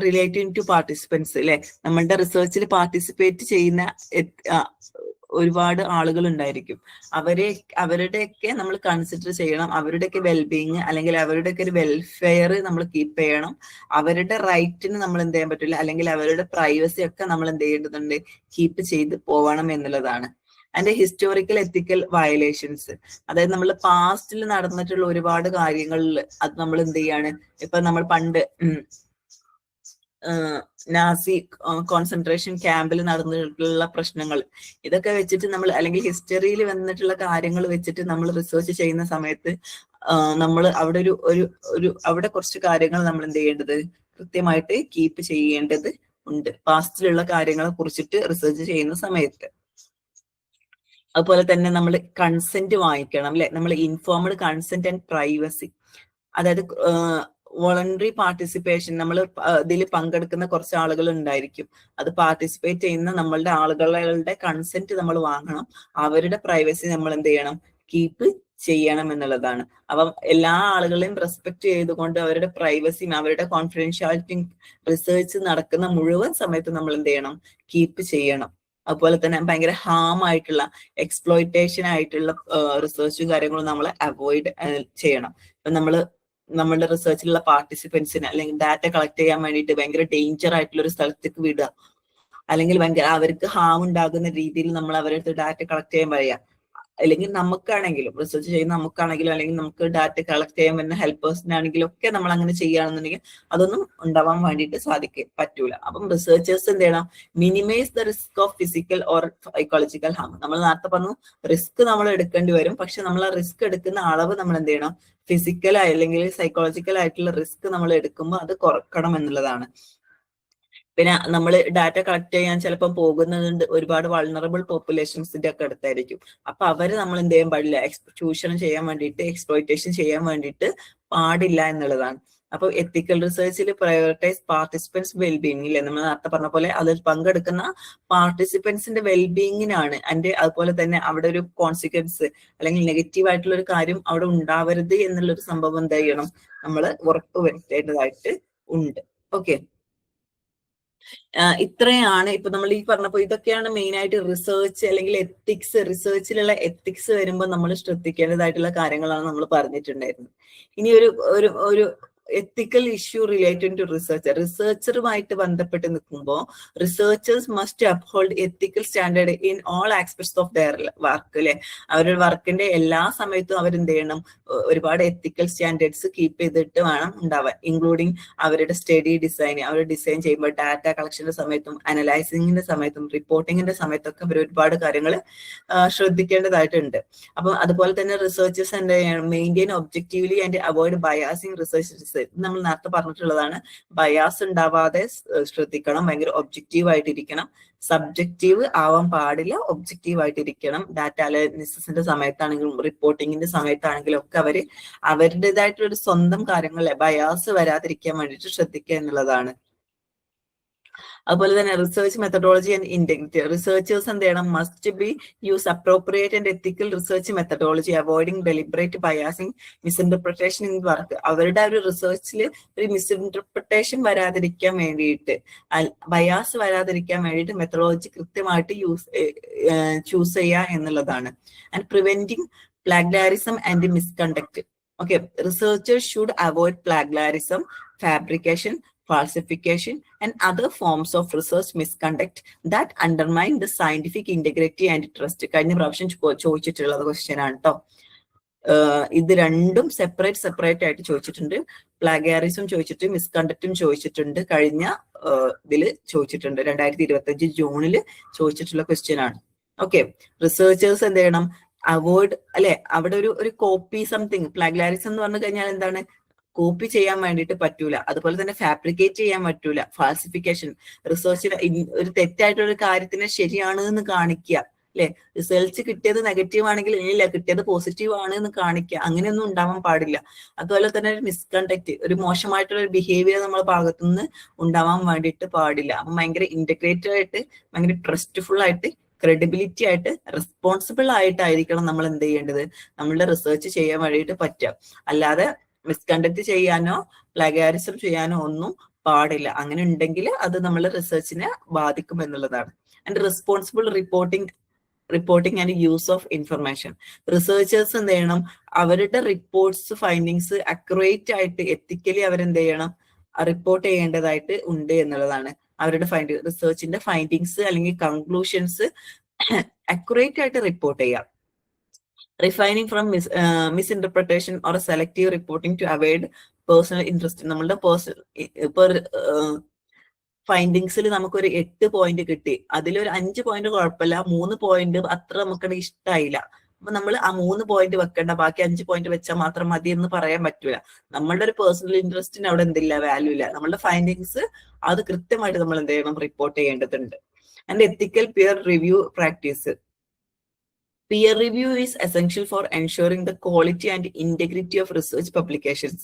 റിലേറ്റിംഗ് ടു പാർട്ടിസിപ്പൻസ് അല്ലെ, നമ്മളുടെ റിസർച്ചിൽ പാർട്ടിസിപ്പേറ്റ് ചെയ്യുന്ന ഒരുപാട് ആളുകൾ ഉണ്ടായിരിക്കും. അവരുടെയൊക്കെ നമ്മൾ കൺസിഡർ ചെയ്യണം. അവരുടെയൊക്കെ വെൽബീയിങ് അല്ലെങ്കിൽ അവരുടെയൊക്കെ ഒരു വെൽഫെയർ നമ്മൾ കീപ്പ് ചെയ്യണം. അവരുടെ റൈറ്റിന് നമ്മൾ എന്ത് ചെയ്യാൻ പറ്റില്ല, അല്ലെങ്കിൽ അവരുടെ പ്രൈവസി ഒക്കെ നമ്മൾ എന്ത് ചെയ്യേണ്ടതുണ്ട്, കീപ്പ് ചെയ്ത് പോകണം എന്നുള്ളതാണ്. അതിന്റെ ഹിസ്റ്റോറിക്കൽ എത്തിക്കൽ വയലേഷൻസ്, അതായത് നമ്മൾ പാസ്റ്റിൽ നടന്നിട്ടുള്ള ഒരുപാട് കാര്യങ്ങളിൽ അത് നമ്മൾ എന്ത് ചെയ്യാണ്, ഇപ്പൊ നമ്മൾ പണ്ട് നാസി കോൺസെൻട്രേഷൻ ക്യാമ്പിൽ നടന്നിട്ടുള്ള പ്രശ്നങ്ങൾ, ഇതൊക്കെ വെച്ചിട്ട് നമ്മൾ, അല്ലെങ്കിൽ ഹിസ്റ്ററിയിൽ വന്നിട്ടുള്ള കാര്യങ്ങൾ വെച്ചിട്ട് നമ്മൾ റിസർച്ച് ചെയ്യുന്ന സമയത്ത് നമ്മൾ അവിടെ അവിടെ കുറച്ച് കാര്യങ്ങൾ നമ്മൾ എന്ത് ചെയ്യേണ്ടത്, കൃത്യമായിട്ട് കീപ്പ് ചെയ്യേണ്ടത് ഉണ്ട് പാസ്റ്റിലുള്ള കാര്യങ്ങളെ കുറിച്ചിട്ട് റിസർച്ച് ചെയ്യുന്ന സമയത്ത്. അതുപോലെ തന്നെ നമ്മൾ കൺസെന്റ് വാങ്ങിക്കണം അല്ലെ, നമ്മൾ ഇൻഫോംഡ് കൺസെന്റ് ആൻഡ് പ്രൈവസി, അതായത് വോളണ്ടറി പാർട്ടിസിപ്പേഷൻ, നമ്മൾ ഇതിൽ പങ്കെടുക്കുന്ന കുറച്ച് ആളുകൾ ഉണ്ടായിരിക്കും, അത് പാർട്ടിസിപ്പേറ്റ് ചെയ്യുന്ന നമ്മളുടെ ആളുകളുടെ കൺസെന്റ് നമ്മൾ വാങ്ങണം, അവരുടെ പ്രൈവസി നമ്മൾ എന്ത് ചെയ്യണം, കീപ്പ് ചെയ്യണം എന്നുള്ളതാണ്. അപ്പം എല്ലാ ആളുകളെയും റെസ്പെക്ട് ചെയ്തുകൊണ്ട് അവരുടെ പ്രൈവസിയും അവരുടെ കോൺഫിഡൻഷ്യാലിറ്റിയും റിസർച്ച് നടക്കുന്ന മുഴുവൻ സമയത്ത് നമ്മൾ എന്ത് ചെയ്യണം, കീപ്പ് ചെയ്യണം. അതുപോലെ തന്നെ ഭയങ്കര ഹാം ആയിട്ടുള്ള എക്സ്പ്ലോയിറ്റേഷൻ ആയിട്ടുള്ള റിസർച്ചും കാര്യങ്ങളും നമ്മൾ അവോയ്ഡ് ചെയ്യണം. ഇപ്പൊ നമ്മളുടെ റിസർച്ചിലുള്ള പാർട്ടിസിപ്പൻസിന് അല്ലെങ്കിൽ ഡാറ്റ കളക്ട് ചെയ്യാൻ വേണ്ടിയിട്ട് ഭയങ്കര ഡേഞ്ചർ ആയിട്ടുള്ള ഒരു സ്ഥലത്തേക്ക് വിടുക, അല്ലെങ്കിൽ ഭയങ്കര അവർക്ക് ഹാം ഉണ്ടാകുന്ന രീതിയിൽ നമ്മൾ അവരുടെ ഡാറ്റ കളക്ട് ചെയ്യാൻ പറയുക, അല്ലെങ്കിൽ നമുക്കാണെങ്കിലും റിസർച്ച് ചെയ്യുന്ന നമുക്കാണെങ്കിലും, അല്ലെങ്കിൽ നമുക്ക് ഡാറ്റ കളക്ട് ചെയ്യാൻ വരുന്ന ഹെൽപ്പേഴ്സിനാണെങ്കിലും ഒക്കെ നമ്മൾ അങ്ങനെ ചെയ്യുകയാണെന്നുണ്ടെങ്കിൽ അതൊന്നും ഉണ്ടാവാൻ വേണ്ടിയിട്ട് പറ്റൂല. അപ്പം റിസർച്ചേഴ്സ് എന്ത് ചെയ്യണം, minimise the risk of physical or psychological harm. നമ്മൾ നേരത്തെ പറഞ്ഞു റിസ്ക് നമ്മൾ എടുക്കേണ്ടി വരും, പക്ഷെ നമ്മൾ ആ റിസ്ക് എടുക്കുന്ന അളവ് നമ്മൾ എന്ത് ചെയ്യണം, ഫിസിക്കൽ അല്ലെങ്കിൽ സൈക്കോളജിക്കൽ ആയിട്ടുള്ള റിസ്ക് നമ്മൾ എടുക്കുമ്പോൾ അത് കുറക്കണം എന്നുള്ളതാണ്. പിന്നെ നമ്മൾ ഡാറ്റ കളക്ട് ചെയ്യാൻ ചിലപ്പോൾ പോകുന്നത് ഒരുപാട് വൾണറബിൾ പോപ്പുലേഷൻസിന്റെ ഒക്കെ അടുത്തായിരിക്കും. അപ്പൊ അവര് നമ്മൾ എന്ത് ചെയ്യാൻ പാടില്ല, ചൂഷണം ചെയ്യാൻ വേണ്ടിയിട്ട്, എക്സ്പ്ലോയിറ്റേഷൻ ചെയ്യാൻ വേണ്ടിയിട്ട് പാടില്ല എന്നുള്ളതാണ്. അപ്പൊ എത്തിക്കൽ റിസർച്ചിൽ പ്രയോറിറ്റൈസ് പാർട്ടിസിപ്പൻസ് വെൽബീയിങ് ഇല്ലേ, നമ്മൾ നേരത്തെ പറഞ്ഞ പോലെ അതിൽ പങ്കെടുക്കുന്ന പാർട്ടിസിപ്പൻസിന്റെ വെൽബീയിങ്ങിനാണ് അതുപോലെ തന്നെ അവിടെ ഒരു കോൺസിക്വൻസ് അല്ലെങ്കിൽ നെഗറ്റീവ് ആയിട്ടുള്ള ഒരു കാര്യം അവിടെ ഉണ്ടാവരുത് എന്നുള്ളൊരു സംഭവം എന്ത് ചെയ്യണം, നമ്മൾ ഉറപ്പ് വരുത്തേണ്ടതായിട്ട് ഉണ്ട്. ഓക്കെ, ഇത്രയാണ് ഇപ്പൊ നമ്മൾ ഈ പറഞ്ഞപ്പോ ഇതൊക്കെയാണ് മെയിൻ ആയിട്ട് റിസർച്ച് അല്ലെങ്കിൽ എത്തിക്സ്. റിസർച്ചിലുള്ള എത്തിക്സ് വരുമ്പോൾ നമ്മൾ ശ്രദ്ധിക്കേണ്ടതായിട്ടുള്ള കാര്യങ്ങളാണ് നമ്മൾ പറഞ്ഞിട്ടുണ്ടായിരുന്നത്. ഇനി ഒരു എത്തിക്കൽ ഇഷ്യൂ റിലേറ്റഡ് ടു റിസർച്ചറുമായിട്ട് ബന്ധപ്പെട്ട് നിൽക്കുമ്പോൾ researchers must uphold ethical standard in all aspects of their work അല്ലെ. അവരുടെ വർക്കിന്റെ എല്ലാ സമയത്തും അവരെന്ത് ചെയ്യണം, ഒരുപാട് എത്തിക്കൽ സ്റ്റാൻഡേർഡ്സ് കീപ്പ് ചെയ്തിട്ട് വേണം ഉണ്ടാവാൻ, ഇൻക്ലൂഡിങ് അവരുടെ സ്റ്റഡി ഡിസൈൻ. അവർ ഡിസൈൻ ചെയ്യുമ്പോൾ ഡാറ്റ കളക്ഷന്റെ സമയത്തും അനലൈസിങ്ങിന്റെ സമയത്തും റിപ്പോർട്ടിങ്ങിന്റെ സമയത്തൊക്കെ അവർ ഒരുപാട് കാര്യങ്ങൾ ശ്രദ്ധിക്കേണ്ടതായിട്ടുണ്ട്. അപ്പം അതുപോലെ തന്നെ റിസർച്ചേഴ്സ് എന്ത് ചെയ്യണം, maintain objectively and avoid biasing research. നമ്മൾ നേരത്തെ പറഞ്ഞിട്ടുള്ളതാണ്, ബയാസ് ഉണ്ടാവാതെ ശ്രദ്ധിക്കണം, ഭയങ്കര ഒബ്ജക്റ്റീവ് ആയിട്ടിരിക്കണം, സബ്ജക്റ്റീവ് ആവാൻ പാടില്ല, ഒബ്ജക്റ്റീവ് ആയിട്ടിരിക്കണം. ഡാറ്റ അനാലിസിസിന്റെ സമയത്താണെങ്കിലും റിപ്പോർട്ടിങ്ങിന്റെ സമയത്താണെങ്കിലും ഒക്കെ അവരുടേതായിട്ടുള്ള ഒരു സ്വന്തം കാര്യങ്ങളെ ബയാസ് വരാതിരിക്കാൻ വേണ്ടിയിട്ട് ശ്രദ്ധിക്കുക എന്നുള്ളതാണ്. അതുപോലെ തന്നെ research methodology and integrity. Researchers എന്ത് ചെയ്യണം, must be use appropriate and ethical research methodology, avoiding deliberate biasing, misinterpretation in work. അവരുടെ ഒരു റിസർച്ചിൽ ഒരു മിസ്ഇന്റർപ്രിട്ടേഷൻ വരാതിരിക്കാൻ വേണ്ടിയിട്ട്, ബയാസ് വരാതിരിക്കാൻ വേണ്ടിയിട്ട് മെത്തഡോളജി കൃത്യമായിട്ട് ചൂസ് ചെയ്യുക എന്നുള്ളതാണ്. And preventing plagiarism and misconduct. Okay, researchers should avoid plagiarism, fabrication, falsification, and other forms of research misconduct that undermine the scientific integrity and trust. കഴിഞ്ഞ പ്രാവശ്യം ചോദിച്ചിട്ടുള്ളത് ക്വസ്റ്റ്യൻ ആണ് കേട്ടോ. ഇത് രണ്ടും സെപ്പറേറ്റ് ആയിട്ട് ചോദിച്ചിട്ടുണ്ട്. പ്ലാഗിയാറിസം ചോദിച്ചിട്ട് മിസ്കണ്ടക്റ്റും ചോദിച്ചിട്ടുണ്ട്. കഴിഞ്ഞ ഇതിൽ ചോദിച്ചിട്ടുണ്ട്, 2025 ജൂണിൽ ചോദിച്ചിട്ടുള്ള ക്വസ്റ്റ്യൻ ആണ്. ഓക്കെ, റിസർച്ചേഴ്സ് എന്ത് ചെയ്യണം, അവോയ്ഡ് അല്ലെ, അവിടെ ഒരു കോപ്പി സംതിങ്. പ്ലാഗ്ലാരിസം എന്ന് പറഞ്ഞു കഴിഞ്ഞാൽ എന്താണ്, കോപ്പി ചെയ്യാൻ വേണ്ടിയിട്ട് പറ്റൂല. അതുപോലെ തന്നെ ഫാബ്രിക്കേറ്റ് ചെയ്യാൻ പറ്റൂല. ഫാൾസിഫിക്കേഷൻ, റിസർച്ചിൽ ഒരു തെറ്റായിട്ടുള്ള ഒരു കാര്യത്തിനെ ശരിയാണ് എന്ന് കാണിക്കുക അല്ലെ. റിസൾട്ട് കിട്ടിയത് നെഗറ്റീവ് ആണെങ്കിൽ ഇല്ല, കിട്ടിയത് പോസിറ്റീവ് ആണ് എന്ന് കാണിക്കുക, അങ്ങനെയൊന്നും ഉണ്ടാവാൻ പാടില്ല. അതുപോലെ തന്നെ ഒരു മിസ്കണ്ടക്ട്, ഒരു മോശമായിട്ടുള്ള ഒരു ബിഹേവിയർ നമ്മുടെ ഭാഗത്തുനിന്ന് ഉണ്ടാവാൻ വേണ്ടിയിട്ട് പാടില്ല. അപ്പം ഭയങ്കര ഇന്റഗ്രേറ്റഡ് ആയിട്ട്, ഭയങ്കര ട്രസ്റ്റ്ഫുൾ ആയിട്ട്, ക്രെഡിബിലിറ്റി ആയിട്ട്, റെസ്പോൺസിബിൾ ആയിട്ടായിരിക്കണം നമ്മൾ എന്ത് ചെയ്യേണ്ടത്, നമ്മളുടെ റിസർച്ച് ചെയ്യാൻ വേണ്ടിയിട്ട് പറ്റുക. അല്ലാതെ മിസ്കണ്ടക്ട് ചെയ്യാനോ പ്ലാഗിയാരിസം ചെയ്യാനോ ഒന്നും പാടില്ല. അങ്ങനെ ഉണ്ടെങ്കിൽ അത് നമ്മളെ റിസർച്ചിനെ ബാധിക്കും എന്നുള്ളതാണ്. And responsible reporting. Reporting and use of information. Researchers എന്ത് ചെയ്യണം, അവരുടെ റിപ്പോർട്ട്സ് ഫൈൻഡിങ്സ് അക്യുറേറ്റ് ആയിട്ട് എത്തിക്കലി അവരെന്ത് ചെയ്യണം, റിപ്പോർട്ട് ചെയ്യേണ്ടതായിട്ട് ഉണ്ട് എന്നുള്ളതാണ്. അവരുടെ റിസർച്ചിന്റെ ഫൈൻഡിങ്സ് അല്ലെങ്കിൽ കൺക്ലൂഷൻസ് അക്യുറേറ്റ് ആയിട്ട് റിപ്പോർട്ട് ചെയ്യാം. Refining from misinterpretation or selective reporting to avoid personal interest. നമ്മളുടെ ഇപ്പൊ ഫൈൻഡിങ്സിൽ നമുക്കൊരു 8 പോയിന്റ് കിട്ടി, അതിലൊരു 5 പോയിന്റ് കുഴപ്പമില്ല, 3 പോയിന്റ് അത്ര നമുക്ക് ഇഷ്ടമായില്ല. അപ്പൊ നമ്മൾ ആ 3 പോയിന്റ് വെക്കേണ്ട, ബാക്കി 5 പോയിന്റ് വെച്ചാൽ മാത്രം മതി എന്ന് പറയാൻ പറ്റൂല. നമ്മളുടെ ഒരു പേഴ്സണൽ ഇൻട്രസ്റ്റിന് അവിടെ എന്തില്ല, വാല്യൂ ഇല്ല. നമ്മളുടെ ഫൈൻഡിങ്സ് അത് കൃത്യമായിട്ട് നമ്മൾ എന്ത് ചെയ്യണം, റിപ്പോർട്ട് ചെയ്യേണ്ടതുണ്ട്. And ethical peer review practice. Peer review is essential for ensuring the quality and integrity of research publications.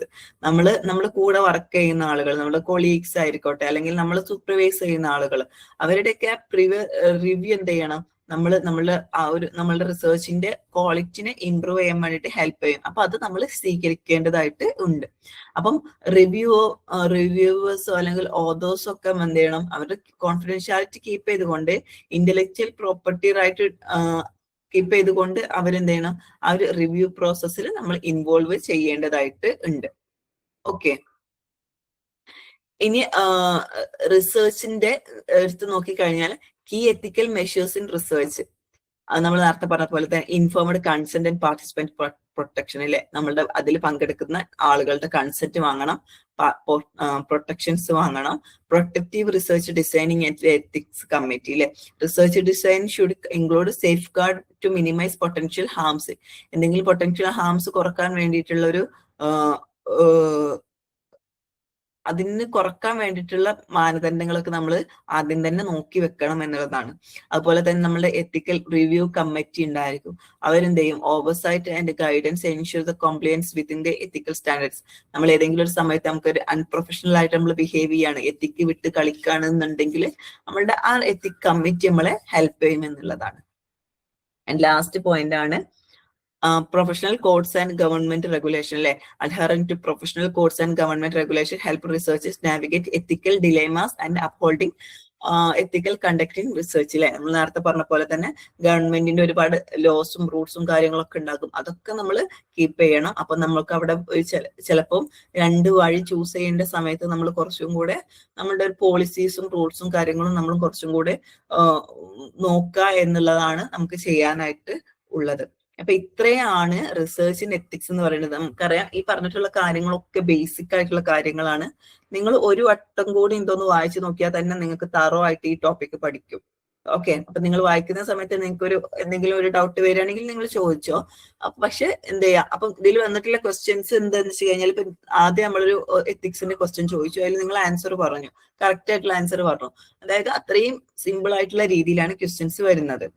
നമ്മൾ കൂടെ വർക്ക് ചെയ്യുന്ന ആളുകൾ, നമ്മുടെ കൊളീഗ്സ് ആയിരിക്കോട്ടെ, അല്ലെങ്കിൽ നമ്മൾ സൂപ്പർവൈസ് ചെയ്യുന്ന ആളുകൾ, അവരുടെയൊക്കെ റിവ്യൂ എന്ത് ചെയ്യണം, നമ്മളുടെ റിസർച്ചിന്റെ ക്വാളിറ്റിനെ ഇംപ്രൂവ് ചെയ്യാൻ വേണ്ടിയിട്ട് ഹെൽപ്പ് ചെയ്യും. അപ്പൊ അത് നമ്മൾ സ്വീകരിക്കേണ്ടതായിട്ട് ഉണ്ട്. അപ്പം റിവ്യൂവേഴ്സോ അല്ലെങ്കിൽ ഓതേഴ്സോ ഒക്കെ എന്ത് ചെയ്യണം, അവരുടെ കോൺഫിഡൻഷ്യാലിറ്റി കീപ്പ് ചെയ്തുകൊണ്ട്, ഇന്റലക്ച്വൽ പ്രോപ്പർട്ടി റൈറ്റ് കീപ്പ് ചെയ്തുകൊണ്ട് അവരെന്ത് ചെയ്യണം, ആ ഒരു റിവ്യൂ പ്രോസസ്സിൽ നമ്മൾ ഇൻവോൾവ് ചെയ്യേണ്ടതായിട്ട് ഉണ്ട്. ഓക്കെ, ഇനി റിസർച്ചിന്റെ എടുത്ത് നോക്കിക്കഴിഞ്ഞാൽ key ethical measures in research, അത് നമ്മൾ നേരത്തെ പറഞ്ഞ പോലെ തന്നെ informed consent and participant protection അല്ലെ, നമ്മളുടെ അതിൽ പങ്കെടുക്കുന്ന ആളുകളുടെ കൺസെന്റ് വാങ്ങണം, പ്രൊട്ടക്ഷൻസ് വാങ്ങണം. Protective research designing and ethics committee അല്ലെ, research design should include safeguard to minimise potential harms. എന്തെങ്കിലും പൊട്ടൻഷ്യൽ ഹാംസ് കുറക്കാൻ വേണ്ടിയിട്ടുള്ള ഒരു അതിന് കുറക്കാൻ വേണ്ടിയിട്ടുള്ള മാനദണ്ഡങ്ങളൊക്കെ നമ്മൾ ആദ്യം തന്നെ നോക്കി വെക്കണം എന്നുള്ളതാണ്. അതുപോലെ തന്നെ നമ്മുടെ എത്തിക്കൽ റിവ്യൂ കമ്മിറ്റി ഉണ്ടായിരിക്കും. അവരെന്ത് ചെയ്യും, oversight and guidance ensure the compliance within the ethical standards. നമ്മൾ ഏതെങ്കിലും ഒരു സമയത്ത് നമുക്കൊരു അൺപ്രൊഫഷണൽ ആയിട്ട് നമ്മൾ ബിഹേവ് ചെയ്യാണ്, എത്തിക്ക് വിട്ട് കളിക്കുകയാണെന്നുണ്ടെങ്കിൽ നമ്മളുടെ ആ എത്തിക് കമ്മിറ്റി നമ്മളെ ഹെൽപ്പ് ചെയ്യും എന്നുള്ളതാണ്. ആൻഡ് ലാസ്റ്റ് പോയിന്റ് ആണ് professional codes and government regulation അല്ലെ. adhering to professional codes and government regulation help researchers navigate ethical dilemmas and upholding ethical conduct in research അല്ലെ. നമ്മൾ നേരത്തെ പറഞ്ഞ പോലെ തന്നെ ഗവൺമെന്റിന്റെ ഒരുപാട് ലോസും റൂൾസും കാര്യങ്ങളൊക്കെ ഉണ്ടാകും, അതൊക്കെ നമ്മൾ കീപ്പ് ചെയ്യണം. അപ്പൊ നമ്മൾക്ക് അവിടെ ചിലപ്പം 2 വഴി ചൂസ് ചെയ്യേണ്ട സമയത്ത് നമ്മൾ കുറച്ചും കൂടെ നമ്മളുടെ ഒരു പോളിസീസും റൂൾസും കാര്യങ്ങളും നമ്മൾ കുറച്ചും കൂടെ നോക്കുക എന്നുള്ളതാണ് നമുക്ക് ചെയ്യാനായിട്ട് ഉള്ളത്. അപ്പൊ ഇത്രയാണ് റിസർച്ച് ഇൻ എത്തിക്സ് എന്ന് പറയുന്നത്. നമുക്കറിയാം ഈ പറഞ്ഞിട്ടുള്ള കാര്യങ്ങളൊക്കെ ബേസിക് ആയിട്ടുള്ള കാര്യങ്ങളാണ്. നിങ്ങൾ ഒരു വട്ടം കൂടി ഇതൊന്ന് വായിച്ചു നോക്കിയാൽ തന്നെ നിങ്ങൾക്ക് തറോ ആയിട്ട് ഈ ടോപ്പിക് പഠിക്കും. ഓക്കെ, അപ്പൊ നിങ്ങൾ വായിക്കുന്ന സമയത്ത് നിങ്ങൾക്ക് എന്തെങ്കിലും ഒരു ഡൗട്ട് വരികയാണെങ്കിൽ നിങ്ങൾ ചോദിച്ചോ. പക്ഷെ എന്ത് ചെയ്യാം, അപ്പൊ ഇതിൽ വന്നിട്ടുള്ള ക്വസ്റ്റ്യൻസ് എന്താന്ന് വെച്ച് കഴിഞ്ഞാൽ, ഇപ്പൊ ആദ്യം നമ്മളൊരു എത്തിക്സിന്റെ ക്വസ്റ്റ്യൻ ചോദിച്ചു, അതിൽ നിങ്ങൾ ആൻസർ പറഞ്ഞു, കറക്റ്റ് ആയിട്ടുള്ള ആൻസർ പറഞ്ഞു. അതായത് അത്രയും സിമ്പിൾ ആയിട്ടുള്ള രീതിയിലാണ് ക്വസ്റ്റ്യൻസ് വരുന്നത്.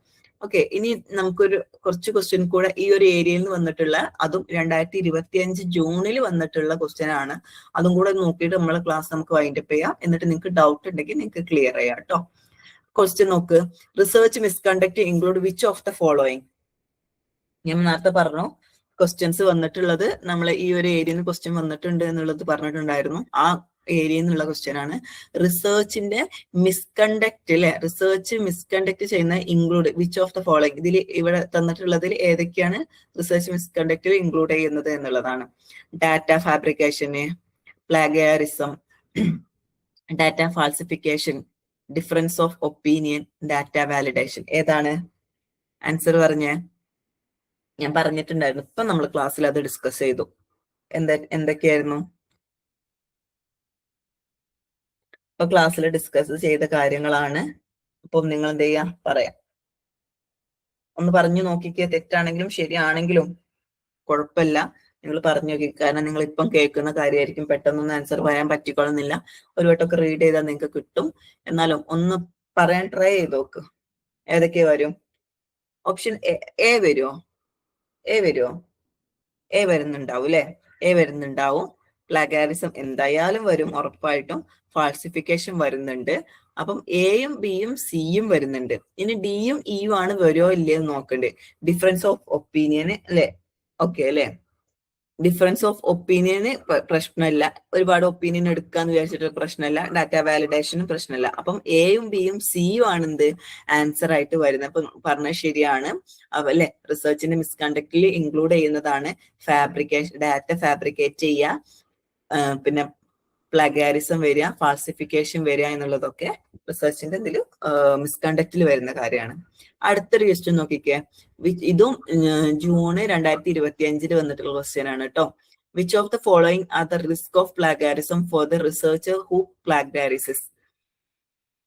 ഓക്കെ, ഇനി നമുക്കൊരു കുറച്ച് ക്വസ്റ്റ്യൻ കൂടെ ഈ ഒരു ഏരിയയിൽ നിന്ന് വന്നിട്ടുള്ള, അതും 2025 ജൂണിൽ വന്നിട്ടുള്ള ക്വസ്റ്റ്യൻ ആണ്. അതും കൂടെ നോക്കിയിട്ട് നമ്മളെ ക്ലാസ് നമുക്ക് വൈൻഡപ്പ് ചെയ്യാം. എന്നിട്ട് നിങ്ങൾക്ക് ഡൗട്ട് ഉണ്ടെങ്കിൽ നിങ്ങൾക്ക് ക്ലിയർ ചെയ്യാം കേട്ടോ. ക്വസ്റ്റ്യൻ നോക്ക്, research misconduct include which of the following. ഞാൻ നേരത്തെ പറഞ്ഞു ക്വസ്റ്റ്യൻസ് വന്നിട്ടുള്ളത് നമ്മൾ ഈ ഒരു ഏരിയയിൽ നിന്ന് ക്വസ്റ്റ്യൻ വന്നിട്ടുണ്ട് എന്നുള്ളത് പറഞ്ഞിട്ടുണ്ടായിരുന്നു. ആ ഏരിയയിൽ നിന്നുള്ള ക്വസ്റ്റ്യൻ ആണ്. റിസർച്ചിന്റെ മിസ്കണ്ടക്ട് അല്ലെ, റിസർച്ച് മിസ്കണ്ടക്ട് ചെയ്യുന്ന include which of the following. ഇതിൽ ഇവിടെ തന്നിട്ടുള്ളതിൽ ഏതൊക്കെയാണ് റിസർച്ച് മിസ്കണ്ടക്റ്റിൽ ഇൻക്ലൂഡ് ചെയ്യുന്നത് എന്നുള്ളതാണ്. Data fabrication, plagiarism, data falsification, difference of opinion, data validation. ഏതാണ് ആൻസർ പറഞ്ഞേ? ഞാൻ പറഞ്ഞിട്ടുണ്ടായിരുന്നു, ഇപ്പൊ നമ്മൾ ക്ലാസ്സിൽ അത് ഡിസ്കസ് ചെയ്തു. എന്തൊക്കെയായിരുന്നു ഇപ്പൊ ക്ലാസ്സിൽ ഡിസ്കസ് ചെയ്ത കാര്യങ്ങളാണ്. അപ്പം നിങ്ങൾ എന്ത് ചെയ്യാ, പറയാം, ഒന്ന് പറഞ്ഞു നോക്കിക്കേ. തെറ്റാണെങ്കിലും ശരിയാണെങ്കിലും കുഴപ്പമില്ല, നിങ്ങൾ പറഞ്ഞു നോക്കി. കാരണം നിങ്ങൾ ഇപ്പം കേൾക്കുന്ന കാര്യമായിരിക്കും, പെട്ടെന്നൊന്നും ആൻസർ പറയാൻ പറ്റിക്കൊള്ളുന്നില്ല. ഒരു വട്ടമൊക്കെ റീഡ് ചെയ്താൽ നിങ്ങൾക്ക് കിട്ടും. എന്നാലും ഒന്ന് പറയാൻ ട്രൈ ചെയ്ത് നോക്ക്. ഏതൊക്കെ വരും? ഓപ്ഷൻ എ വരുമോ? എ വരുന്നുണ്ടാവും അല്ലെ? എ വരുന്നുണ്ടാവും. പ്ലാഗാരിസം എന്തായാലും വരും ഉറപ്പായിട്ടും. ഫാൾസിഫിക്കേഷൻ വരുന്നുണ്ട്. അപ്പം എയും ബിയും സിയും വരുന്നുണ്ട്. ഇനി ഡിയും ഇയും ആണ് വരുമോ ഇല്ലയെന്ന് നോക്കണ്ടേ. ഡിഫറൻസ് ഓഫ് ഒപ്പീനിയൻ അല്ലെ? ഓക്കെ അല്ലെ? ഡിഫറൻസ് ഓഫ് ഒപ്പീനിയന് പ്രശ്നമില്ല, ഒരുപാട് ഒപ്പീനിയൻ എടുക്കാന്ന് വിചാരിച്ചിട്ട് പ്രശ്നമില്ല, ഡാറ്റ വാലിഡേഷനും പ്രശ്നമില്ല. അപ്പം എയും ബിയും സിയും ആണ് എന്ത് ആൻസർ ആയിട്ട് വരുന്നത്. അപ്പൊ പറഞ്ഞത് ശരിയാണ് അല്ലെ. റിസർച്ചിന്റെ മിസ്കണ്ടക്റ്റിൽ ഇൻക്ലൂഡ് ചെയ്യുന്നതാണ് ഫാബ്രിക്കേഷൻ, ഡാറ്റ ഫാബ്രിക്കേറ്റ് ചെയ്യുക, പിന്നെ പ്ലഗാരിസം വരിക, ഫാൾസിഫിക്കേഷൻ വരിക എന്നുള്ളതൊക്കെ റിസർച്ചിന്റെ എന്തെങ്കിലും മിസ്കണ്ടക്റ്റിൽ വരുന്ന കാര്യമാണ്. അടുത്തൊരു ക്വസ്റ്റ്യൻ നോക്കിക്കേ. ഇതും ജൂൺ 2025 വന്നിട്ടുള്ള ക്വസ്റ്റ്യൻ ആണ് കേട്ടോ. Which of the following are the risk of plagiarism for the researcher who plagiarises?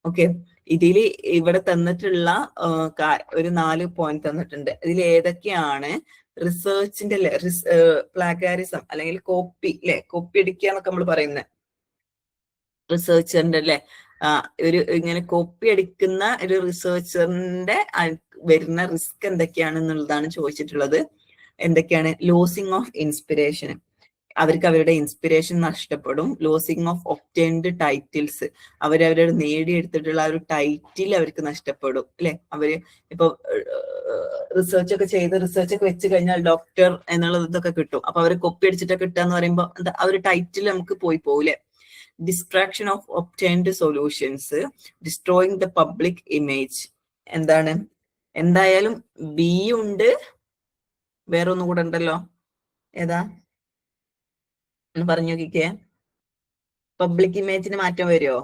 Okay, ഇതിൽ ഇവിടെ തന്നിട്ടുള്ള ഒരു 4 പോയിന്റ് തന്നിട്ടുണ്ട്. ഇതിൽ ഏതൊക്കെയാണ് റിസർച്ചിന്റെ പ്ലാഗാരിസം അല്ലെങ്കിൽ കോപ്പി കോപ്പി അടിക്കുക എന്നൊക്കെ നമ്മൾ പറയുന്നത് റിസർച്ചറിന്റെ ഒരു ഇങ്ങനെ കോപ്പി അടിക്കുന്ന ഒരു റിസർച്ചറിന്റെ വരുന്ന റിസ്ക് എന്തൊക്കെയാണെന്നുള്ളതാണ് ചോദിച്ചിട്ടുള്ളത്. എന്തൊക്കെയാണ്? ലോസിങ് ഓഫ് ഇൻസ്പിരേഷൻ, അവർക്ക് അവരുടെ ഇൻസ്പിരേഷൻ നഷ്ടപ്പെടും. ലോസിങ് ഓഫ് ഒബ്റ്റൈൻഡ് ടൈറ്റിൽസ്, അവരവരുടെ നേടിയെടുത്തിട്ടുള്ള ഒരു ടൈറ്റിൽ അവർക്ക് നഷ്ടപ്പെടും അല്ലെ. അവര് ഇപ്പൊ റിസർച്ച് ഒക്കെ വെച്ച് കഴിഞ്ഞാൽ ഡോക്ടർ എന്നുള്ളതൊക്കെ കിട്ടും. അപ്പൊ അവര് കോപ്പി അടിച്ചിട്ടൊക്കെ കിട്ടുക പറയുമ്പോൾ എന്താ ആ ഒരു ടൈറ്റിൽ നമുക്ക് പോയില്ലേ. Distraction of obtained solutions, destroying the public image. എന്താണ്? എന്തായാലും ബി ഉണ്ട്, വേറെ ഒന്നും കൂടെ ഉണ്ടല്ലോ. ഏതാ എന്ന് പറഞ്ഞു നോക്കിക്കേ. പബ്ലിക് ഇമേജിന് മാറ്റം വരുമോ?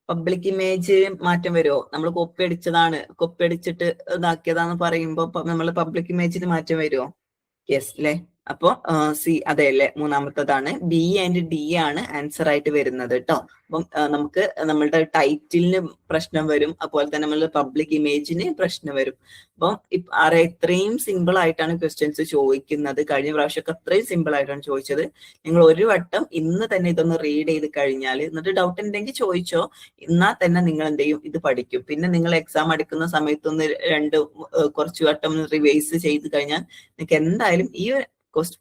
പബ്ലിക് ഇമേജ് മാറ്റം വരുമോ? നമ്മൾ കോപ്പി അടിച്ചതാണ്, കോപ്പി അടിച്ചിട്ട് ഇതാക്കിയതാന്ന് പറയുമ്പോ നമ്മൾ പബ്ലിക് ഇമേജിന് മാറ്റം വരുമോ? യെസ് അല്ലെ. അപ്പോ സി അതെ അല്ലെ, മൂന്നാമത്തതാണ്. ബി ആൻഡ് ഡി ആണ് ആൻസർ ആയിട്ട് വരുന്നത് കേട്ടോ. അപ്പം നമുക്ക് നമ്മളുടെ ടൈറ്റിലിന് പ്രശ്നം വരും, അതുപോലെ തന്നെ നമ്മളുടെ പബ്ലിക് ഇമേജിന് പ്രശ്നം വരും. അപ്പം ഇത്രയും സിമ്പിൾ ആയിട്ടാണ് ക്വസ്റ്റ്യൻസ് ചോദിക്കുന്നത്. കഴിഞ്ഞ പ്രാവശ്യമൊക്കെ അത്രയും സിമ്പിൾ ആയിട്ടാണ് ചോദിച്ചത്. നിങ്ങൾ ഒരു വട്ടം ഇന്ന് തന്നെ ഇതൊന്ന് റീഡ് ചെയ്ത് കഴിഞ്ഞാൽ, എന്നിട്ട് ഡൗട്ട് ഉണ്ടെങ്കിൽ ചോദിച്ചോ, എന്നാൽ തന്നെ നിങ്ങൾ എന്ത് ചെയ്യും, ഇത് പഠിക്കും. പിന്നെ നിങ്ങൾ എക്സാം എടുക്കുന്ന സമയത്തൊന്ന് കുറച്ച് വട്ടം റിവൈസ് ചെയ്ത് കഴിഞ്ഞാൽ നിങ്ങൾക്ക് എന്തായാലും ഈ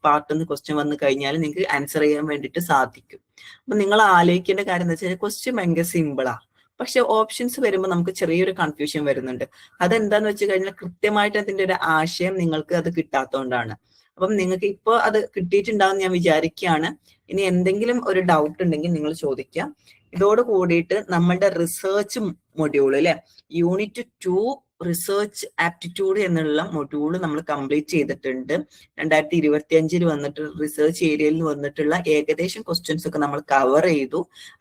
പാർട്ടിന്ന് ക്വസ്റ്റ്യൻ വന്നു കഴിഞ്ഞാൽ നിങ്ങൾക്ക് ആൻസർ ചെയ്യാൻ വേണ്ടിയിട്ട് സാധിക്കും. അപ്പൊ നിങ്ങൾ ആലോചിക്കേണ്ട കാര്യം എന്താ വെച്ചാൽ ക്വസ്റ്റ്യൻ ഭയങ്കര സിമ്പിളാ, പക്ഷെ ഓപ്ഷൻസ് വരുമ്പോൾ നമുക്ക് ചെറിയൊരു കൺഫ്യൂഷൻ വരുന്നുണ്ട്. അതെന്താന്ന് വെച്ച് കഴിഞ്ഞാൽ കൃത്യമായിട്ട് അതിന്റെ ഒരു ആശയം നിങ്ങൾക്ക് അത് കിട്ടാത്തതുകൊണ്ടാണ്. അപ്പം നിങ്ങൾക്ക് ഇപ്പോൾ അത് കിട്ടിയിട്ടുണ്ടാവും ഞാൻ വിചാരിക്കുകയാണ്. ഇനി എന്തെങ്കിലും ഒരു ഡൗട്ട് ഉണ്ടെങ്കിൽ നിങ്ങൾ ചോദിക്കാം. ഇതോട് കൂടിയിട്ട് നമ്മളുടെ റിസർച്ച് മൊഡ്യൂൾ അല്ലെ, യൂണിറ്റ് 2 റിസർച്ച് ആപ്റ്റിറ്റ്യൂഡ് എന്നുള്ള മൊഡ്യൂൾ നമ്മൾ കംപ്ലീറ്റ് ചെയ്തിട്ടുണ്ട്. 2025 വന്നിട്ട് റിസർച്ച് ഏരിയയിൽ വന്നിട്ടുള്ള ഏകദേശം ക്വസ്റ്റ്യൻസ് ഒക്കെ നമ്മൾ കവർ ചെയ്തു.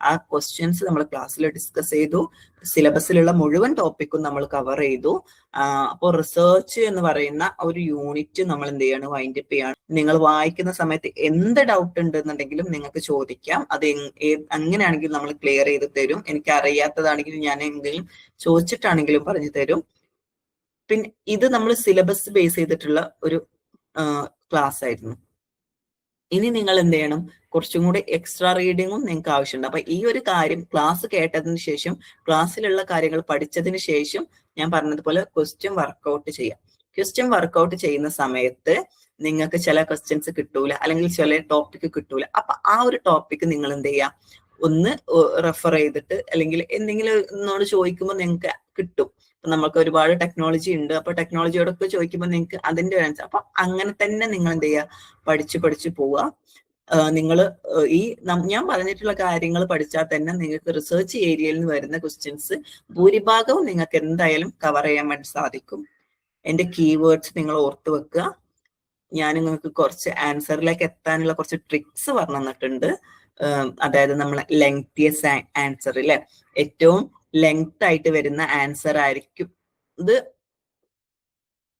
ആ ക്വസ്റ്റ്യൻസ് നമ്മൾ ക്ലാസ്സിൽ ഡിസ്കസ് ചെയ്തു. സിലബസിലുള്ള മുഴുവൻ ടോപ്പിക്കും നമ്മൾ കവർ ചെയ്തു. അപ്പോൾ റിസർച്ച് എന്ന് പറയുന്ന ഒരു യൂണിറ്റ് നമ്മൾ എന്ത് ചെയ്യാണ്, വൈൻഡപ്പ് ചെയ്യാണ്. നിങ്ങൾ വായിക്കുന്ന സമയത്ത് എന്ത് ഡൗട്ട് ഉണ്ടെന്നുണ്ടെങ്കിലും നിങ്ങൾക്ക് ചോദിക്കാം. അത് അങ്ങനെയാണെങ്കിലും നമ്മൾ ക്ലിയർ ചെയ്ത് തരും. എനിക്ക് അറിയാത്തതാണെങ്കിലും ഞാൻ എന്തെങ്കിലും ചോദിച്ചിട്ടാണെങ്കിലും പറഞ്ഞു തരും. പിന്നെ ഇത് നമ്മൾ സിലബസ് ബേസ് ചെയ്തിട്ടുള്ള ഒരു ക്ലാസ് ആയിരുന്നു. ഇനി നിങ്ങൾ എന്ത് ചെയ്യണം, കുറച്ചും കൂടി എക്സ്ട്രാ റീഡിങ്ങും നിങ്ങൾക്ക് ആവശ്യമുണ്ട്. അപ്പൊ ഈ ഒരു കാര്യം ക്ലാസ് കേട്ടതിന് ശേഷം, ക്ലാസ്സിലുള്ള കാര്യങ്ങൾ പഠിച്ചതിന് ശേഷം ഞാൻ പറഞ്ഞതുപോലെ ക്വസ്റ്റ്യൻ വർക്ക്ഔട്ട് ചെയ്യാം. ക്വസ്റ്റ്യൻ വർക്ക്ഔട്ട് ചെയ്യുന്ന സമയത്ത് നിങ്ങൾക്ക് ചില ക്വസ്റ്റ്യൻസ് കിട്ടൂല, അല്ലെങ്കിൽ ചില ടോപ്പിക് കിട്ടൂല. അപ്പൊ ആ ഒരു ടോപ്പിക് നിങ്ങൾ എന്ത് ചെയ്യുക, ഒന്ന് റെഫർ ചെയ്തിട്ട്, അല്ലെങ്കിൽ എന്തെങ്കിലും എന്നോട് ചോദിക്കുമ്പോൾ നിങ്ങൾക്ക് കിട്ടും. നമ്മൾക്ക് ഒരുപാട് ടെക്നോളജി ഉണ്ട്. അപ്പൊ ടെക്നോളജിയോടൊക്കെ ചോദിക്കുമ്പോൾ നിങ്ങൾക്ക് അതിന്റെ ഒരു ആൻസർ. അപ്പൊ അങ്ങനെ തന്നെ നിങ്ങൾ എന്ത് ചെയ്യുക, പഠിച്ചു പോവുക. നിങ്ങൾ ഈ ഞാൻ പറഞ്ഞിട്ടുള്ള കാര്യങ്ങൾ പഠിച്ചാൽ തന്നെ നിങ്ങൾക്ക് റിസർച്ച് ഏരിയയിൽ നിന്ന് വരുന്ന ക്വസ്റ്റ്യൻസ് ഭൂരിഭാഗവും നിങ്ങൾക്ക് എന്തായാലും കവർ ചെയ്യാൻ വേണ്ടി സാധിക്കും. എന്റെ കീവേഡ്സ് നിങ്ങൾ ഓർത്ത് വെക്കുക. ഞാൻ നിങ്ങൾക്ക് കുറച്ച് ആൻസറിലേക്ക് എത്താനുള്ള കുറച്ച് ട്രിക്സ് പറഞ്ഞു തന്നിട്ടുണ്ട്. അതായത് നമ്മൾ ലെങ്തിയസ് ആൻസർ അല്ലെ, ഏറ്റവും ലെങ്ത് ആയിട്ട് വരുന്ന ആൻസർ ആയിരിക്കും ഇത്.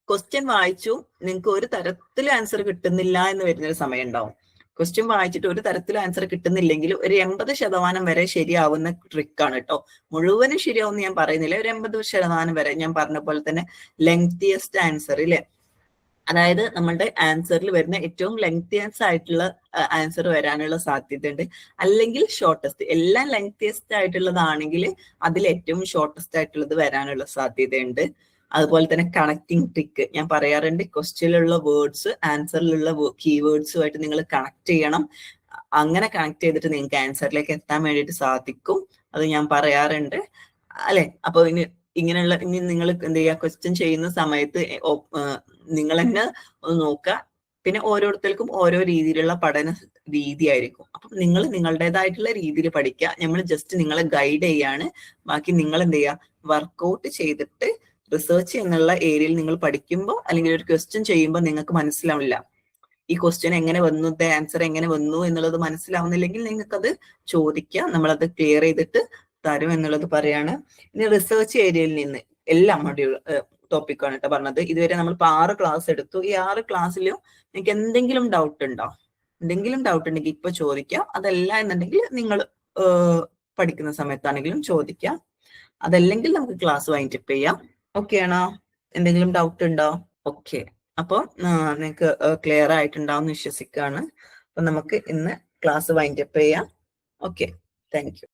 ക്വസ്റ്റ്യൻ വായിച്ചു നിങ്ങൾക്ക് ഒരു തരത്തിലും ആൻസർ കിട്ടുന്നില്ല എന്ന് വരുന്നൊരു സമയം ഉണ്ടാവും. ക്വസ്റ്റ്യൻ വായിച്ചിട്ട് ഒരു തരത്തിലും ആൻസർ കിട്ടുന്നില്ലെങ്കിൽ ഒരു 80% വരെ ശരിയാവുന്ന ട്രിക്കാണ് കേട്ടോ. മുഴുവനും ശരിയാവും ഞാൻ പറയുന്നില്ല, ഒരു 80% വരെ. ഞാൻ പറഞ്ഞ പോലെ തന്നെ ലെങ്തിയസ്റ്റ് ആൻസർ ഇല്ലേ, അതായത് നമ്മളുടെ ആൻസറിൽ വരുന്ന ഏറ്റവും ലെങ്തിയസ് ആയിട്ടുള്ള ആൻസർ വരാനുള്ള സാധ്യതയുണ്ട്. അല്ലെങ്കിൽ ഷോർട്ടസ്റ്റ്, എല്ലാം ലെങ്തിയസ്റ്റ് ആയിട്ടുള്ളതാണെങ്കിൽ അതിൽ ഏറ്റവും ഷോർട്ടസ്റ്റ് ആയിട്ടുള്ളത് വരാനുള്ള സാധ്യതയുണ്ട്. അതുപോലെ തന്നെ കണക്റ്റിംഗ് ട്രിക്ക് ഞാൻ പറയാറുണ്ട്. ക്വസ്റ്റ്യനിലുള്ള വേർഡ്സ് ആൻസറിലുള്ള കീവേഡ്സുമായിട്ട് നിങ്ങൾ കണക്ട് ചെയ്യണം. അങ്ങനെ കണക്ട് ചെയ്തിട്ട് നിങ്ങൾക്ക് ആൻസറിലേക്ക് എത്താൻ വേണ്ടിയിട്ട് സാധിക്കും. അത് ഞാൻ പറയാറുണ്ട് അല്ലെ. അപ്പൊ ഇങ്ങനെയുള്ള ഇനി നിങ്ങൾ എന്ത് ചെയ്യുക, ക്വസ്റ്റ്യൻ ചെയ്യുന്ന സമയത്ത് നിങ്ങൾ തന്നെ ഒന്ന് നോക്കുക, പിന്നെ ഓരോരുത്തർക്കും ഓരോ രീതിയിലുള്ള പഠന രീതി ആയിരിക്കും. അപ്പം നിങ്ങൾ നിങ്ങളുടേതായിട്ടുള്ള രീതിയിൽ പഠിക്കുക. നമ്മൾ ജസ്റ്റ് നിങ്ങളെ ഗൈഡ് ചെയ്യാണ്. ബാക്കി നിങ്ങൾ എന്ത് ചെയ്യുക, വർക്ക്ഔട്ട് ചെയ്തിട്ട് റിസർച്ച് എന്നുള്ള ഏരിയയിൽ നിങ്ങൾ പഠിക്കുമ്പോൾ അല്ലെങ്കിൽ ഒരു ക്വസ്റ്റ്യൻ ചെയ്യുമ്പോൾ നിങ്ങൾക്ക് മനസ്സിലാവില്ല, ഈ ക്വസ്റ്റ്യൻ എങ്ങനെ വന്നു, ആൻസർ എങ്ങനെ വന്നു എന്നുള്ളത് മനസ്സിലാവുന്നില്ലെങ്കിൽ നിങ്ങൾക്കത് ചോദിക്കുക, നമ്മളത് ക്ലിയർ ചെയ്തിട്ട് തരും എന്നുള്ളത് പറയാണ്. ഇനി റിസർച്ച് ഏരിയയിൽ നിന്ന് എല്ലാ മൊഡ്യൂൾ ടോപ്പിക്കാണ് കേട്ടോ പറഞ്ഞത്. ഇതുവരെ നമ്മൾ 6 ക്ലാസ് എടുത്തു. ഈ 6 ക്ലാസ്സിലും നിങ്ങൾക്ക് എന്തെങ്കിലും ഡൗട്ട് ഉണ്ടോ? എന്തെങ്കിലും ഡൗട്ട് ഉണ്ടെങ്കിൽ ഇപ്പൊ ചോദിക്കാം. അതല്ല എന്നുണ്ടെങ്കിൽ നിങ്ങൾ പഠിക്കുന്ന സമയത്താണെങ്കിലും ചോദിക്കാം. അതല്ലെങ്കിൽ നമുക്ക് ക്ലാസ് വൈൻഡപ്പ് ചെയ്യാം. ഓക്കെ ആണോ? എന്തെങ്കിലും ഡൗട്ട് ഉണ്ടോ? ഓക്കെ, അപ്പോൾ നിങ്ങൾക്ക് ക്ലിയർ ആയിട്ടുണ്ടാവും എന്ന് വിശ്വസിക്കുകയാണ്. അപ്പൊ നമുക്ക് ഇന്ന് ക്ലാസ് വൈൻഡപ്പ് ചെയ്യാം. Okay, thank you.